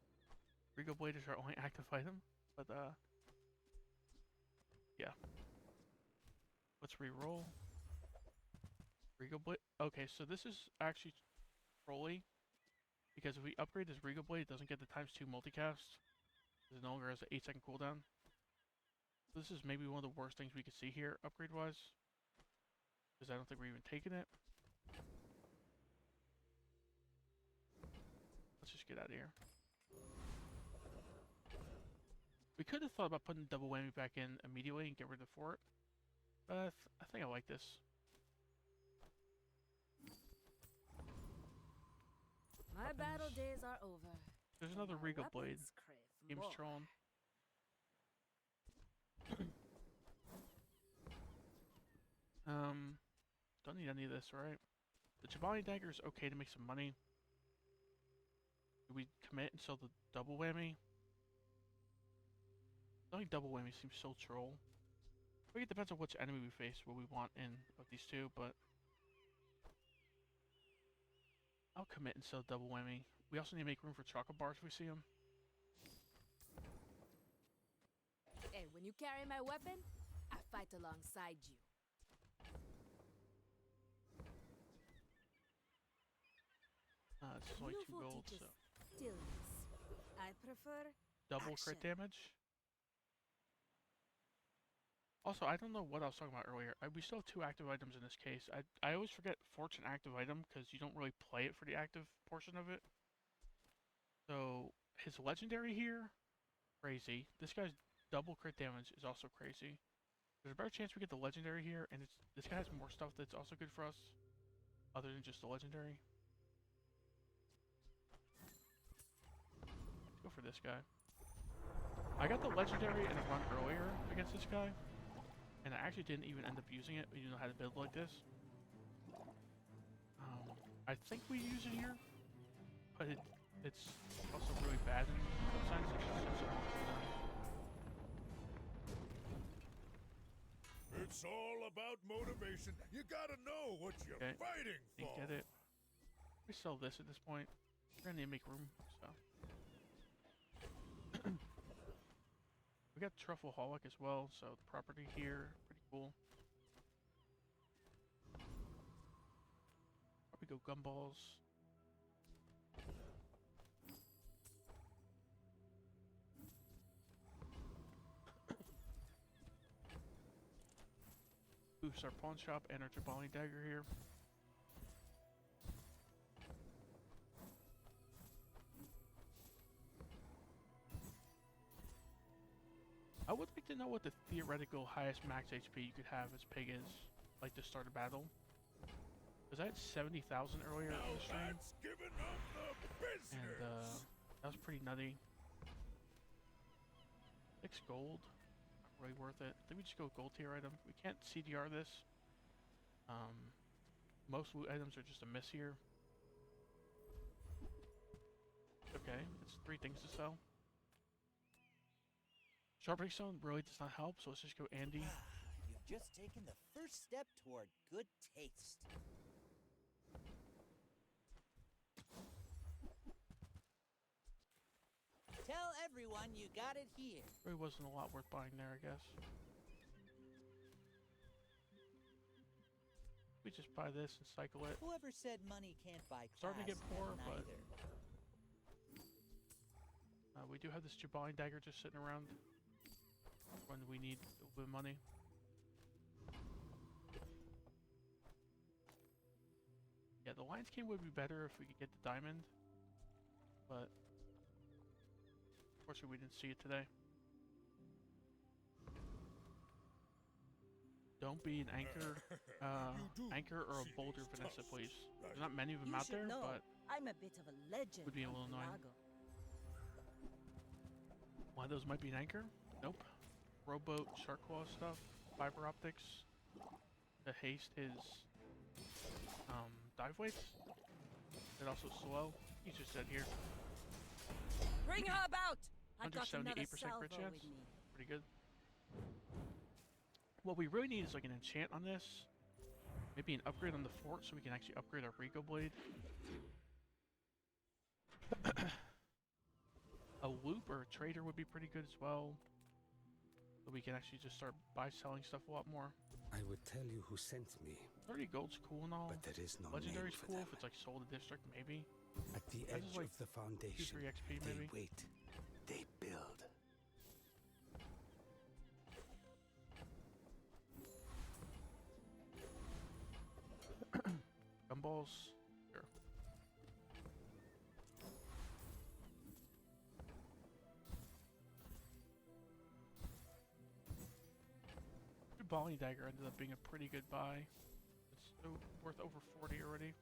Regal Blade is our only active item, but yeah. Let's re-roll. Regal Blade. Okay, so this is actually trolly, because if we upgrade this Regal Blade, it doesn't get the ×2 multicast. It no longer has an 8-second cooldown. This is maybe one of the worst things we could see here, upgrade-wise, because I don't think we're even taking it. Let's just get out of here. We could have thought about putting double whammy back in immediately and get rid of the fort, but I think I like this. My battle days are over. There's another My Regal Blade. weapons crave Game's more. trolling. Don't need any of this, right? The Chobani Dagger is okay to make some money. Do we commit and sell the double whammy? I think double whammy seems so troll. I think it depends on which enemy we face, what we want in of these two, but I'll commit and sell double whammy. We also need to make room for chocolate bars if we see them. Hey, when you carry my weapon, I fight alongside you. It's just only 2 Beautiful gold, teaches so stillness. I prefer double crit action. damage. Also, I don't know what I was talking about earlier. We still have 2 active items in this case. I always forget Fort's an active item because you don't really play it for the active portion of it. So, his legendary here, crazy. This guy's double crit damage is also crazy. There's a better chance we get the legendary here, and this guy has more stuff that's also good for us, other than just the legendary. Let's go for this guy. I got the legendary in a run earlier against this guy, and I actually didn't even end up using it. You know how to build like this. I think we use it here, but it's also really bad in some sense. It's all about motivation. You gotta know what you're fighting for. Get it. We sell this at this point. We're gonna need to make room, so. We got Truffleholic as well, so the property here, pretty cool. Probably go Gumballs. Boost our pawn shop and our Jabali dagger here. I would like to know what the theoretical highest max HP you could have as Pig is, like to start a battle. Because I had 70,000 earlier in the stream. And that was pretty nutty. 6 gold. Not really worth it. I think we just go gold tier item. We can't CDR this. Most loot items are just a miss here. Okay, it's 3 things to sell. Sharpening stone really does not help, so let's just go Andy. You've just taken the first step toward good taste. Tell everyone you got it here. Really wasn't a lot worth buying there, I guess. We just buy this and cycle it. Whoever said money can't buy class Starting to get poor, but neither. we do have this Jabali dagger just sitting around when we need a little bit of money. Yeah, the Lion's King would be better if we could get the diamond, but unfortunately we didn't see it today. Don't be an anchor, anchor or a boulder Vanessa, please. There's not many of them out there, but I'm a bit of a legend. would be a little annoying. One of those might be an anchor. Nope. Rowboat, shark claw stuff, fiber optics. To haste his dive weights. And also slow. He's just dead here. Bring her about. I got 178% another crit salvo chance. with me. Pretty good. What we really need is like an enchant on this. Maybe an upgrade on the fort so we can actually upgrade our Rico blade. A loop or a trader would be pretty good as well. So we can actually just start selling stuff a lot more. I would tell you who sent me. 30 gold's cool and all. But there is no Legendary's name for cool them. if it's like soul to district, maybe. At the That's edge just like of the foundation, 2-3 XP they maybe. wait, they build. Gumballs. Sure. Jabali dagger ended up being a pretty good buy. It's worth over 40 already.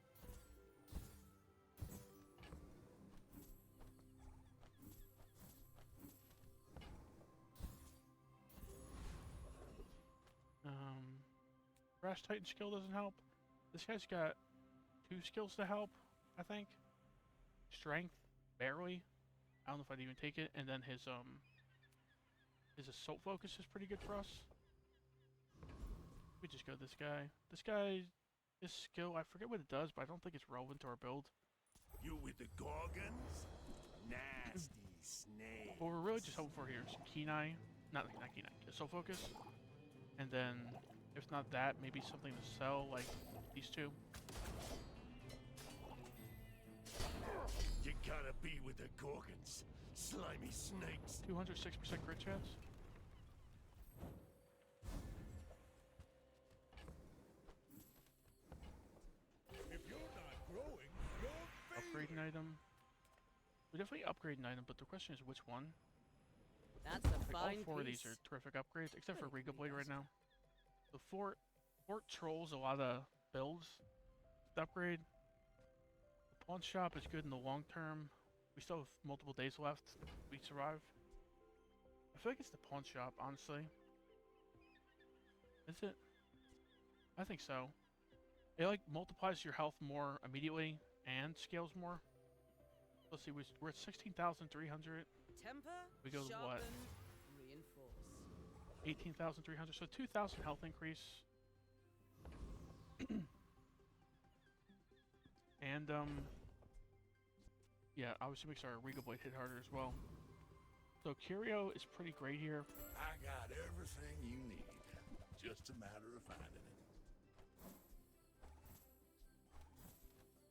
Brass Titan skill doesn't help. This guy's got 2 skills to help, I think. Strength, barely. I don't know if I'd even take it. And then his assault focus is pretty good for us. We just go this guy. This guy, his skill, I forget what it does, but I don't think it's relevant to our build. You with the Gorgons? Nasty snake. What we're really just hoping for here is Kenai, not Kenai, assault focus. And then, if not that, maybe something to sell, like these 2. You gotta be with the Gorgons. Slimy snakes. 206% crit chance. If you're not growing, you're Upgrade an item. We definitely upgrade an item, but the question is which one? That's a Like, fine all 4 of these piece. are terrific upgrades, except for Riga Blade right now. The fort trolls a lot of builds. The upgrade. The pawn shop is good in the long term. We still have multiple days left. We survive. feel like it's the pawn shop, honestly. Is it? I think so. It like multiplies your health more immediately and scales more. Let's see, we're at 16,300. Temper, We go to what? sharpen, reinforce. 18,300, so 2,000 health increase. And, yeah, obviously makes our Regal Blade hit harder as well. So Curio is pretty great here. I got everything you need. Just a matter of finding it.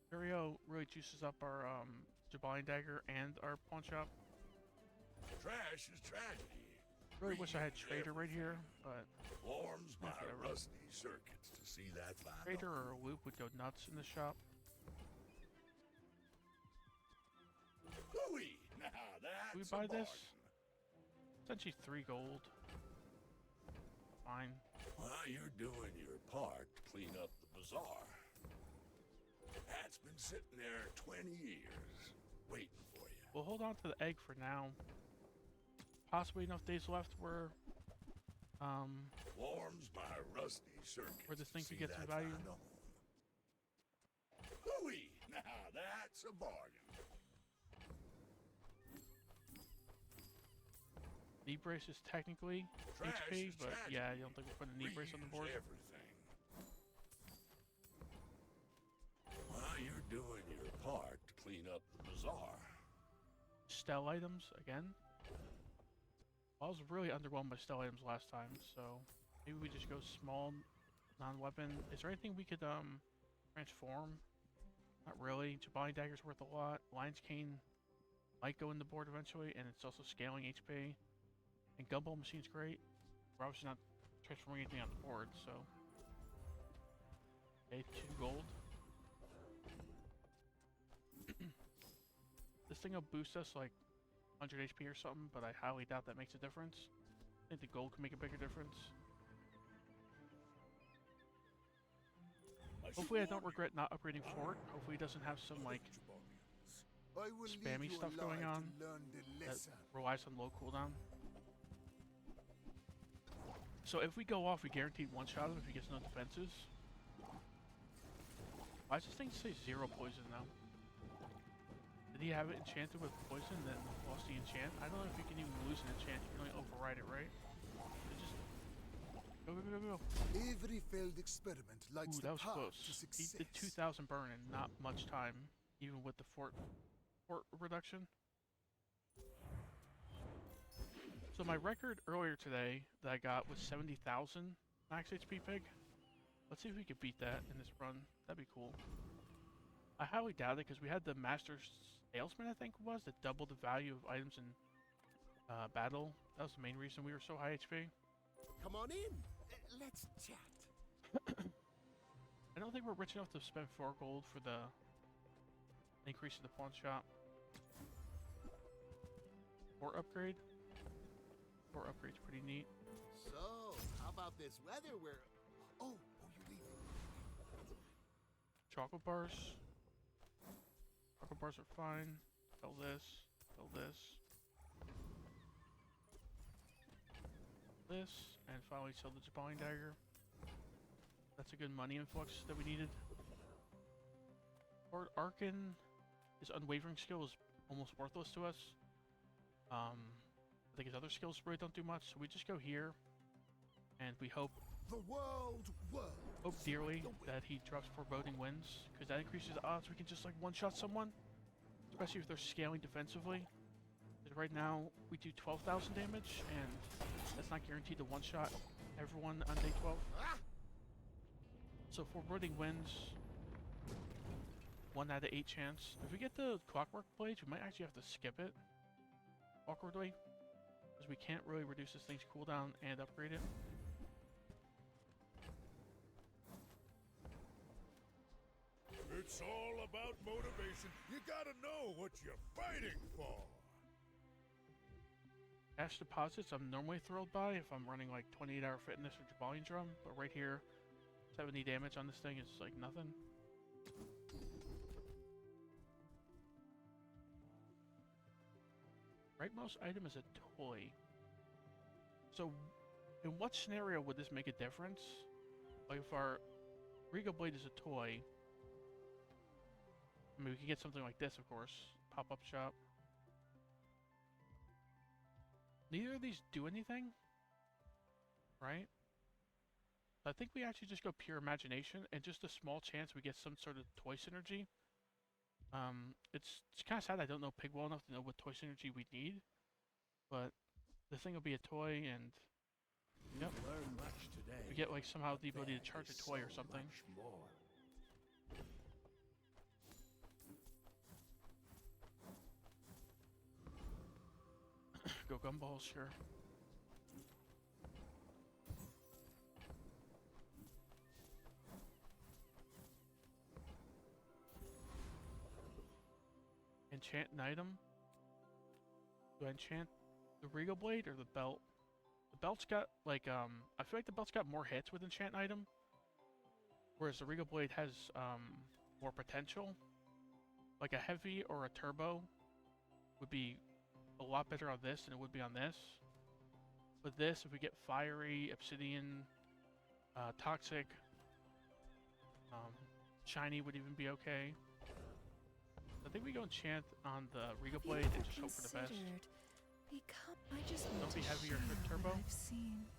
Curio really juices up our, Jabalian Dagger and our pawn shop. Trash is tragedy. Really wish I had Trader right here, but Warms my whatever. rusty circuits to see that fine. Trader or a Loop would go nuts in the shop. Hooey! Now that's Do we a buy this? bargain. Essentially 3 gold. Fine. While you're doing your part to clean up the bazaar, that's been sitting there 20 years, waiting for you. We'll hold on to the egg for now. Possibly enough days left where, Warms my rusty circuits. where this thing to could see get some that value. fine home. Hooey! Now that's a bargain. Knee brace is technically Trash HP, is but tragedy. yeah, I don't think we're putting a knee brace on the board. Reuse everything. While you're doing your part to clean up the bazaar, Stell items again. I was really underwhelmed by stell items last time, so maybe we just go small, non-weapon. Is there anything we could transform? Not really. Jabali Dagger's worth a lot. Lion's Cane might go in the board eventually, and it's also scaling HP. And Gumball Machine's great. We're obviously not transforming anything on the board, so. Okay, 2 gold. This thing will boost us like 100 HP or something, but I highly doubt that makes a difference. I think the gold can make a bigger difference. Hopefully I don't regret not upgrading Fort. Hopefully it doesn't have some like spammy stuff going on that relies on low cooldown. So if we go off, we guaranteed one-shot him if he gets no defenses. Why does this thing say 0 poison now? Did he have it enchanted with poison then lost the enchant? I don't know if you can even lose an enchant, you can only override it, right? So just go, go, go, go, go. Every failed experiment likes Ooh, the that was path close. to He success. did 2,000 burn in not much time, even with the fort reduction. So my record earlier today that I got was 70,000 max HP pig. Let's see if we can beat that in this run. That'd be cool. I highly doubt it because we had the Master Salesman, I think it was, that doubled the value of items in battle. That was the main reason we were so high HP. Come on in. Let's chat. I don't think we're rich enough to spend 4 gold for the increase in the pawn shop. Or upgrade. Or upgrade's pretty neat. So, how about this weather where... Oh, you're leaving. Chocolate bars. Chocolate bars are fine. Sell this. Sell this. This. And finally sell the Jabalian Dagger. That's a good money influx that we needed. Lord Arkin, his unwavering skill is almost worthless to us. I think his other skills really don't do much, so we just go here. And we hope dearly that he drops Foreboding Winds, because that increases the odds we can just like one-shot someone, especially if they're scaling defensively. Because right now we do 12,000 damage, and that's not guaranteed to one-shot everyone on day 12. So Foreboding Winds, 1 out of 8 chance. If we get the Clockwork Blades, we might actually have to skip it awkwardly, because we can't really reduce this thing's cooldown and upgrade it. it's all about motivation. You gotta know what you're fighting for. Cash deposits I'm normally thrilled by if I'm running like 28-hour fitness or Jabalian Drum, but right here, 70 damage on this thing is like nothing. Rightmost item is a toy. So, in what scenario would this make a difference? Like if our Regal Blade is a toy, I mean, we could get something like this, of course. Pop-up shop. Neither of these do anything, right? I think we actually just go pure imagination, and just a small chance we get some sort of toy synergy. It's kind of sad I don't know Pig well enough to know what toy synergy we need, but the thing will be a toy, and yep, we get like somehow the ability to charge a toy or something. Go gumballs, sure. Enchant an item? Do I enchant the Regal Blade or the belt? The belt's got, like, I feel like the belt's got more hits with enchant item, whereas the Regal Blade has, more potential. Like a heavy or a turbo would be a lot better on this than it would be on this. With this, if we get fiery, obsidian, toxic, shiny would even be okay. I think we go enchant on the Regal Blade and just hope for the best. Don't be heavy or turbo.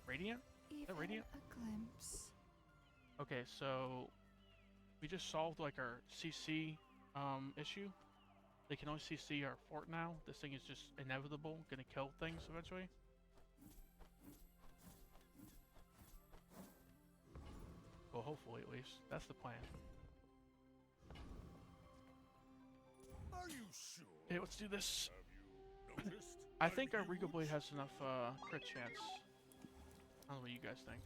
Radiant? Is that Radiant? A glimpse. Okay, so we just solved like our CC issue. They can only CC our fort now. This thing is just inevitable, gonna kill things eventually. Well, hopefully at least. That's the plan. Are you sure? Okay, let's do this. Have you noticed? I think our Regal Blade has enough crit chance. I don't know what you guys think.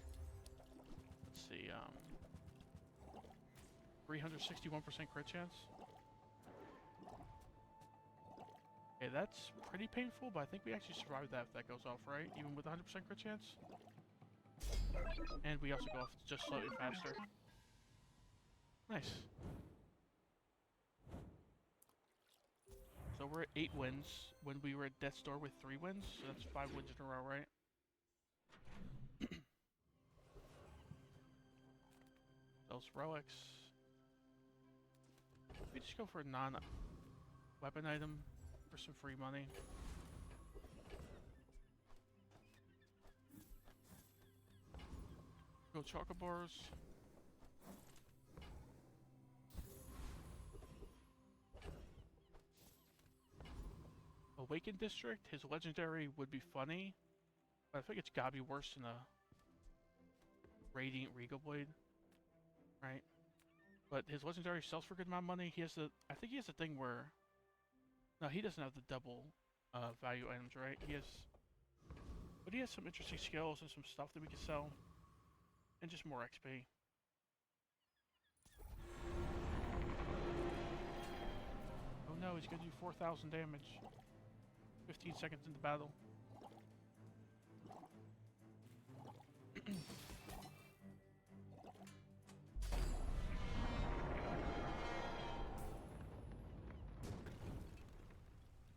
Let's see, 361% crit chance. Okay, that's pretty painful, but I think we actually survived that if that goes off, right? Even with 100% crit chance? And we also go off just slightly faster. Nice. So we're at 8 wins when we were at Death's Door with 3 wins, so that's 5 wins in a row, right? Those relics. We just go for a non-weapon item for some free money. Go chocobars. Awakened District, his legendary would be funny, but I think it's gotta be worse than a Radiant Regal Blade, right? But his legendary sells for a good amount of money. He has the, I think he has a thing where, no, he doesn't have the double value items, right? He has, but he has some interesting skills and some stuff that we can sell, and just more XP. Oh no, he's gonna do 4,000 damage. 15 seconds into battle.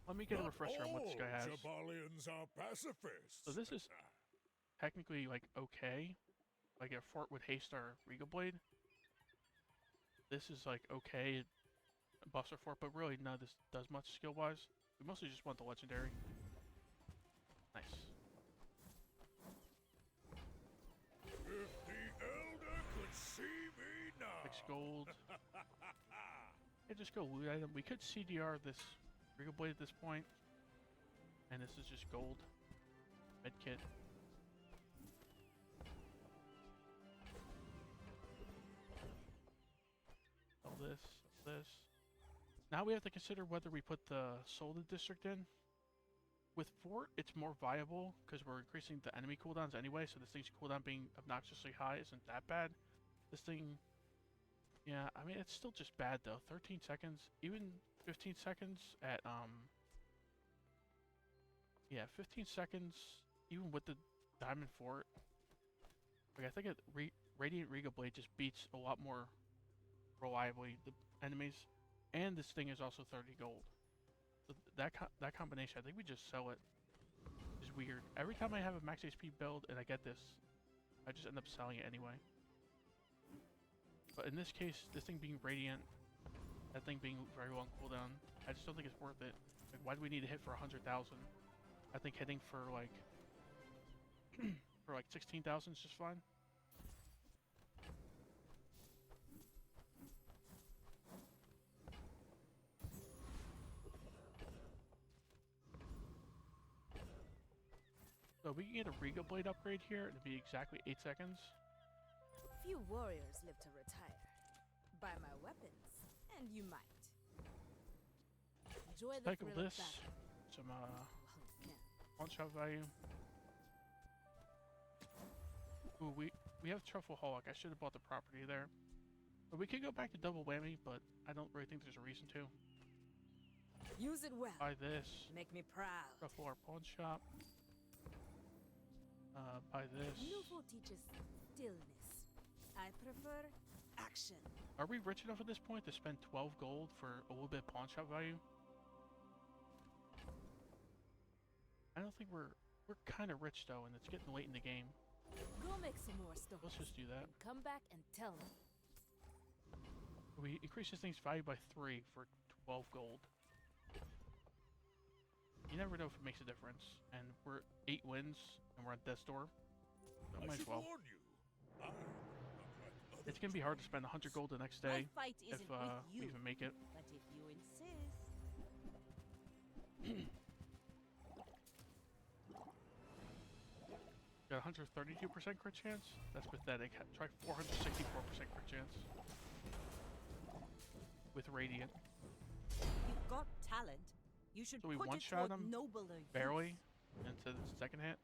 Let me get a refresher on what this guy has. Jabalians are pacifists. So this is technically like okay. Like a fort would haste our Regal Blade. This is like okay. It buffs our fort, but really none of this does much skill wise. We mostly just want the legendary. Nice. If the Elder could see me now. 6 gold. Yeah, just go loot item. We could CDR this Regal Blade at this point. And this is just gold. Medkit. All this, this. Now we have to consider whether we put the Solid District in. With Fort, it's more viable because we're increasing the enemy cooldowns anyway, so this thing's cooldown being obnoxiously high isn't that bad. This thing, yeah, I mean, it's still just bad though. 13 seconds, even 15 seconds at, yeah, 15 seconds, even with the Diamond Fort. Like, I think Radiant Regal Blade just beats a lot more reliably the enemies. And this thing is also 30 gold. So that combination, I think we just sell it. Because weird. Every time I have a max HP build and I get this, I just end up selling it anyway. But in this case, this thing being radiant, that thing being very long cooldown, I just don't think it's worth it. Like, why do we need to hit for 100,000? I think hitting for like for like 16,000 is just fine. So we can get a Regal Blade upgrade here, and it'll be exactly 8 seconds. Few warriors live to retire. Buy my weapons, and you might. Enjoy the Cycle thrill of this, battle. some Well, yeah. one-shot value. Ooh, we have Truffle Hawk. I should have bought the property there. But we could go back to double whammy, but I don't really think there's a reason to. Use it well. Buy this. Make me proud. Truffle our pawn shop. Buy this. Nouveau teaches stillness. I prefer action. Are we rich enough at this point to spend 12 gold for a little bit of pawn shop value? I don't think we're kind of rich though, and it's getting late in the game. Go make some more stories. Let's just do that. And come back and tell me. We increase this thing's value by 3 for 12 gold. You never know if it makes a difference. And we're 8 wins, and we're on death's door. So might as well. It's gonna be hard to spend 100 gold the next day My fight if isn't with we you, even make it. but if you insist. Got 132% crit chance? That's pathetic. Try 464% crit chance. With Radiant. You've got talent. You should So we put it one-shot toward him nobler barely into the second hit.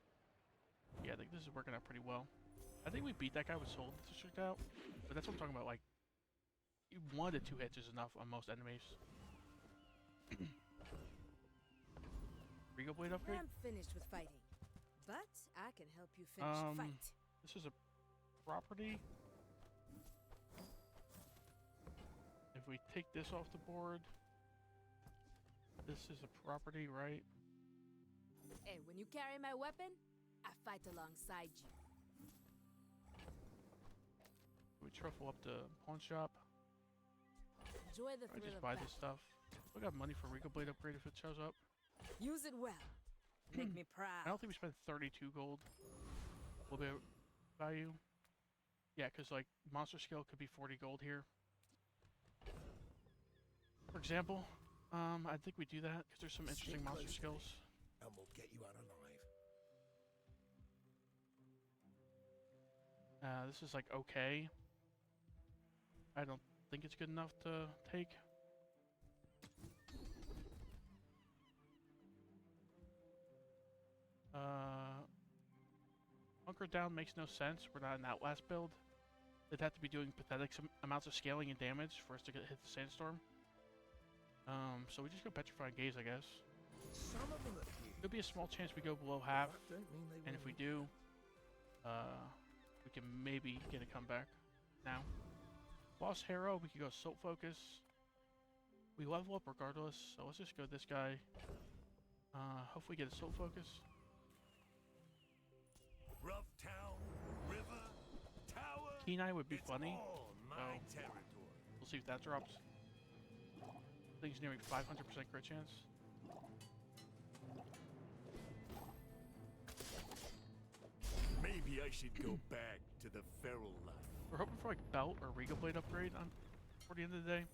Yeah, I think this is working out pretty well. I think we beat that guy with Soul District out, but that's what I'm talking about. Like, 1 to 2 hits is enough on most enemies. Regal Blade upgrade? I'm finished with fighting, but I can help you finish a fight. This is a property. If we take this off the board, this is a property, right? Hey, when you carry my weapon, I fight alongside you. We truffle up the pawn shop. Enjoy the I thrill just of buy battle. this stuff. We got money for Regal Blade upgrade if it shows up. Use it well. Make me I proud. don't think we spent 32 gold. A little bit of value. Yeah, because like monster skill could be 40 gold here. For example, I think we do that because there's some interesting monster skills. And we'll get you out alive. This is like okay. I don't think it's good enough to take. Bunker down makes no sense. We're not in that last build. They'd have to be doing pathetic amounts of scaling and damage for us to hit the sandstorm. So we just go Petrifying Gaze, I guess. Some of them are here. There'll be a small chance we go below half, That don't mean they and if we won't. do, we can maybe get a comeback. Now, Boss Hero, we can go Soul Focus. We level up regardless, so let's just go this guy. Hopefully get a Soul Focus. Rough Town, River, Tower. Kenai would be it's funny. all my So territory. we'll see if that drops. I think it's nearly 500% crit chance. Maybe I should go back to the feral life. We're hoping for like Belt or Regal Blade upgrade on for the end of the day.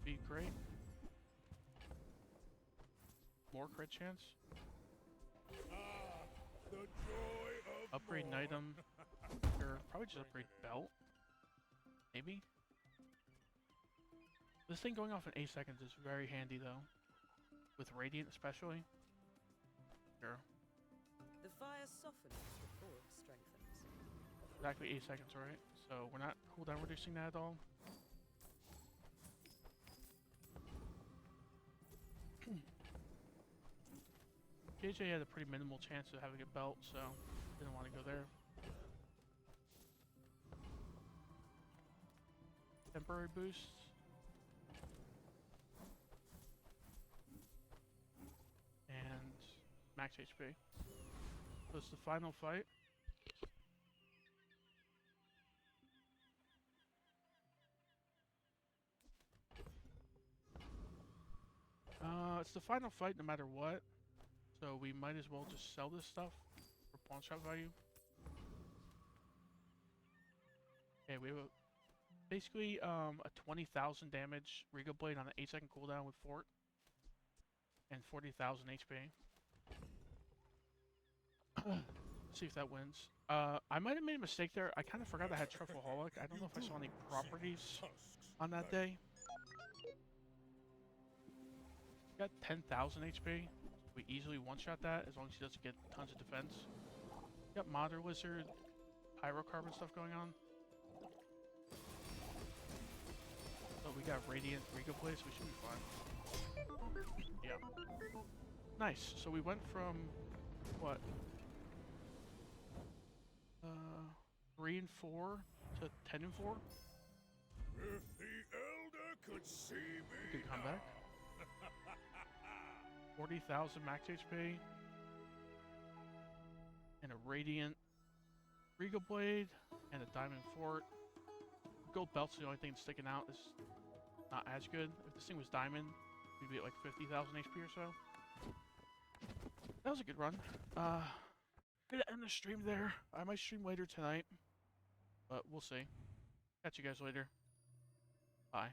Be great. More crit chance. Ah, the joy of Upgrade an war. item. Or probably just upgrade Belt. Maybe. This thing going off in 8 seconds is very handy though. With Radiant especially. Sure. The fire softens before it strengthens. Exactly 8 seconds, right? So we're not cooldown reducing that at all. JJ had a pretty minimal chance of having a belt, so didn't want to go there. Temporary boost. And max HP. So it's the final fight. It's the final fight no matter what. So we might as well just sell this stuff for pawn shop value. Okay, we have basically a 20,000 damage Regal Blade on an 8-second cooldown with Fort. And 40,000 HP. See if that wins. I might have made a mistake there. I kind of forgot I had Truffleaholic. I don't know if I saw any properties on that day. Got 10,000 HP. We easily one-shot that as long as he doesn't get tons of defense. Got Mother Lizard, Pyrocarbon stuff going on. But we got Radiant Regal Blade, so we should be fine. Yeah. Nice. So we went from what? 3 and 4 to 10 and 4. If the Elder could see me. Good comeback. 40,000 max HP. And a Radiant Regal Blade and a Diamond Fort. Gold Belt's the only thing sticking out. Is not as good. If this thing was Diamond, we'd be at like 50,000 HP or so. That was a good run. Gonna end the stream there. I might stream later tonight, but we'll see. Catch you guys later. Bye.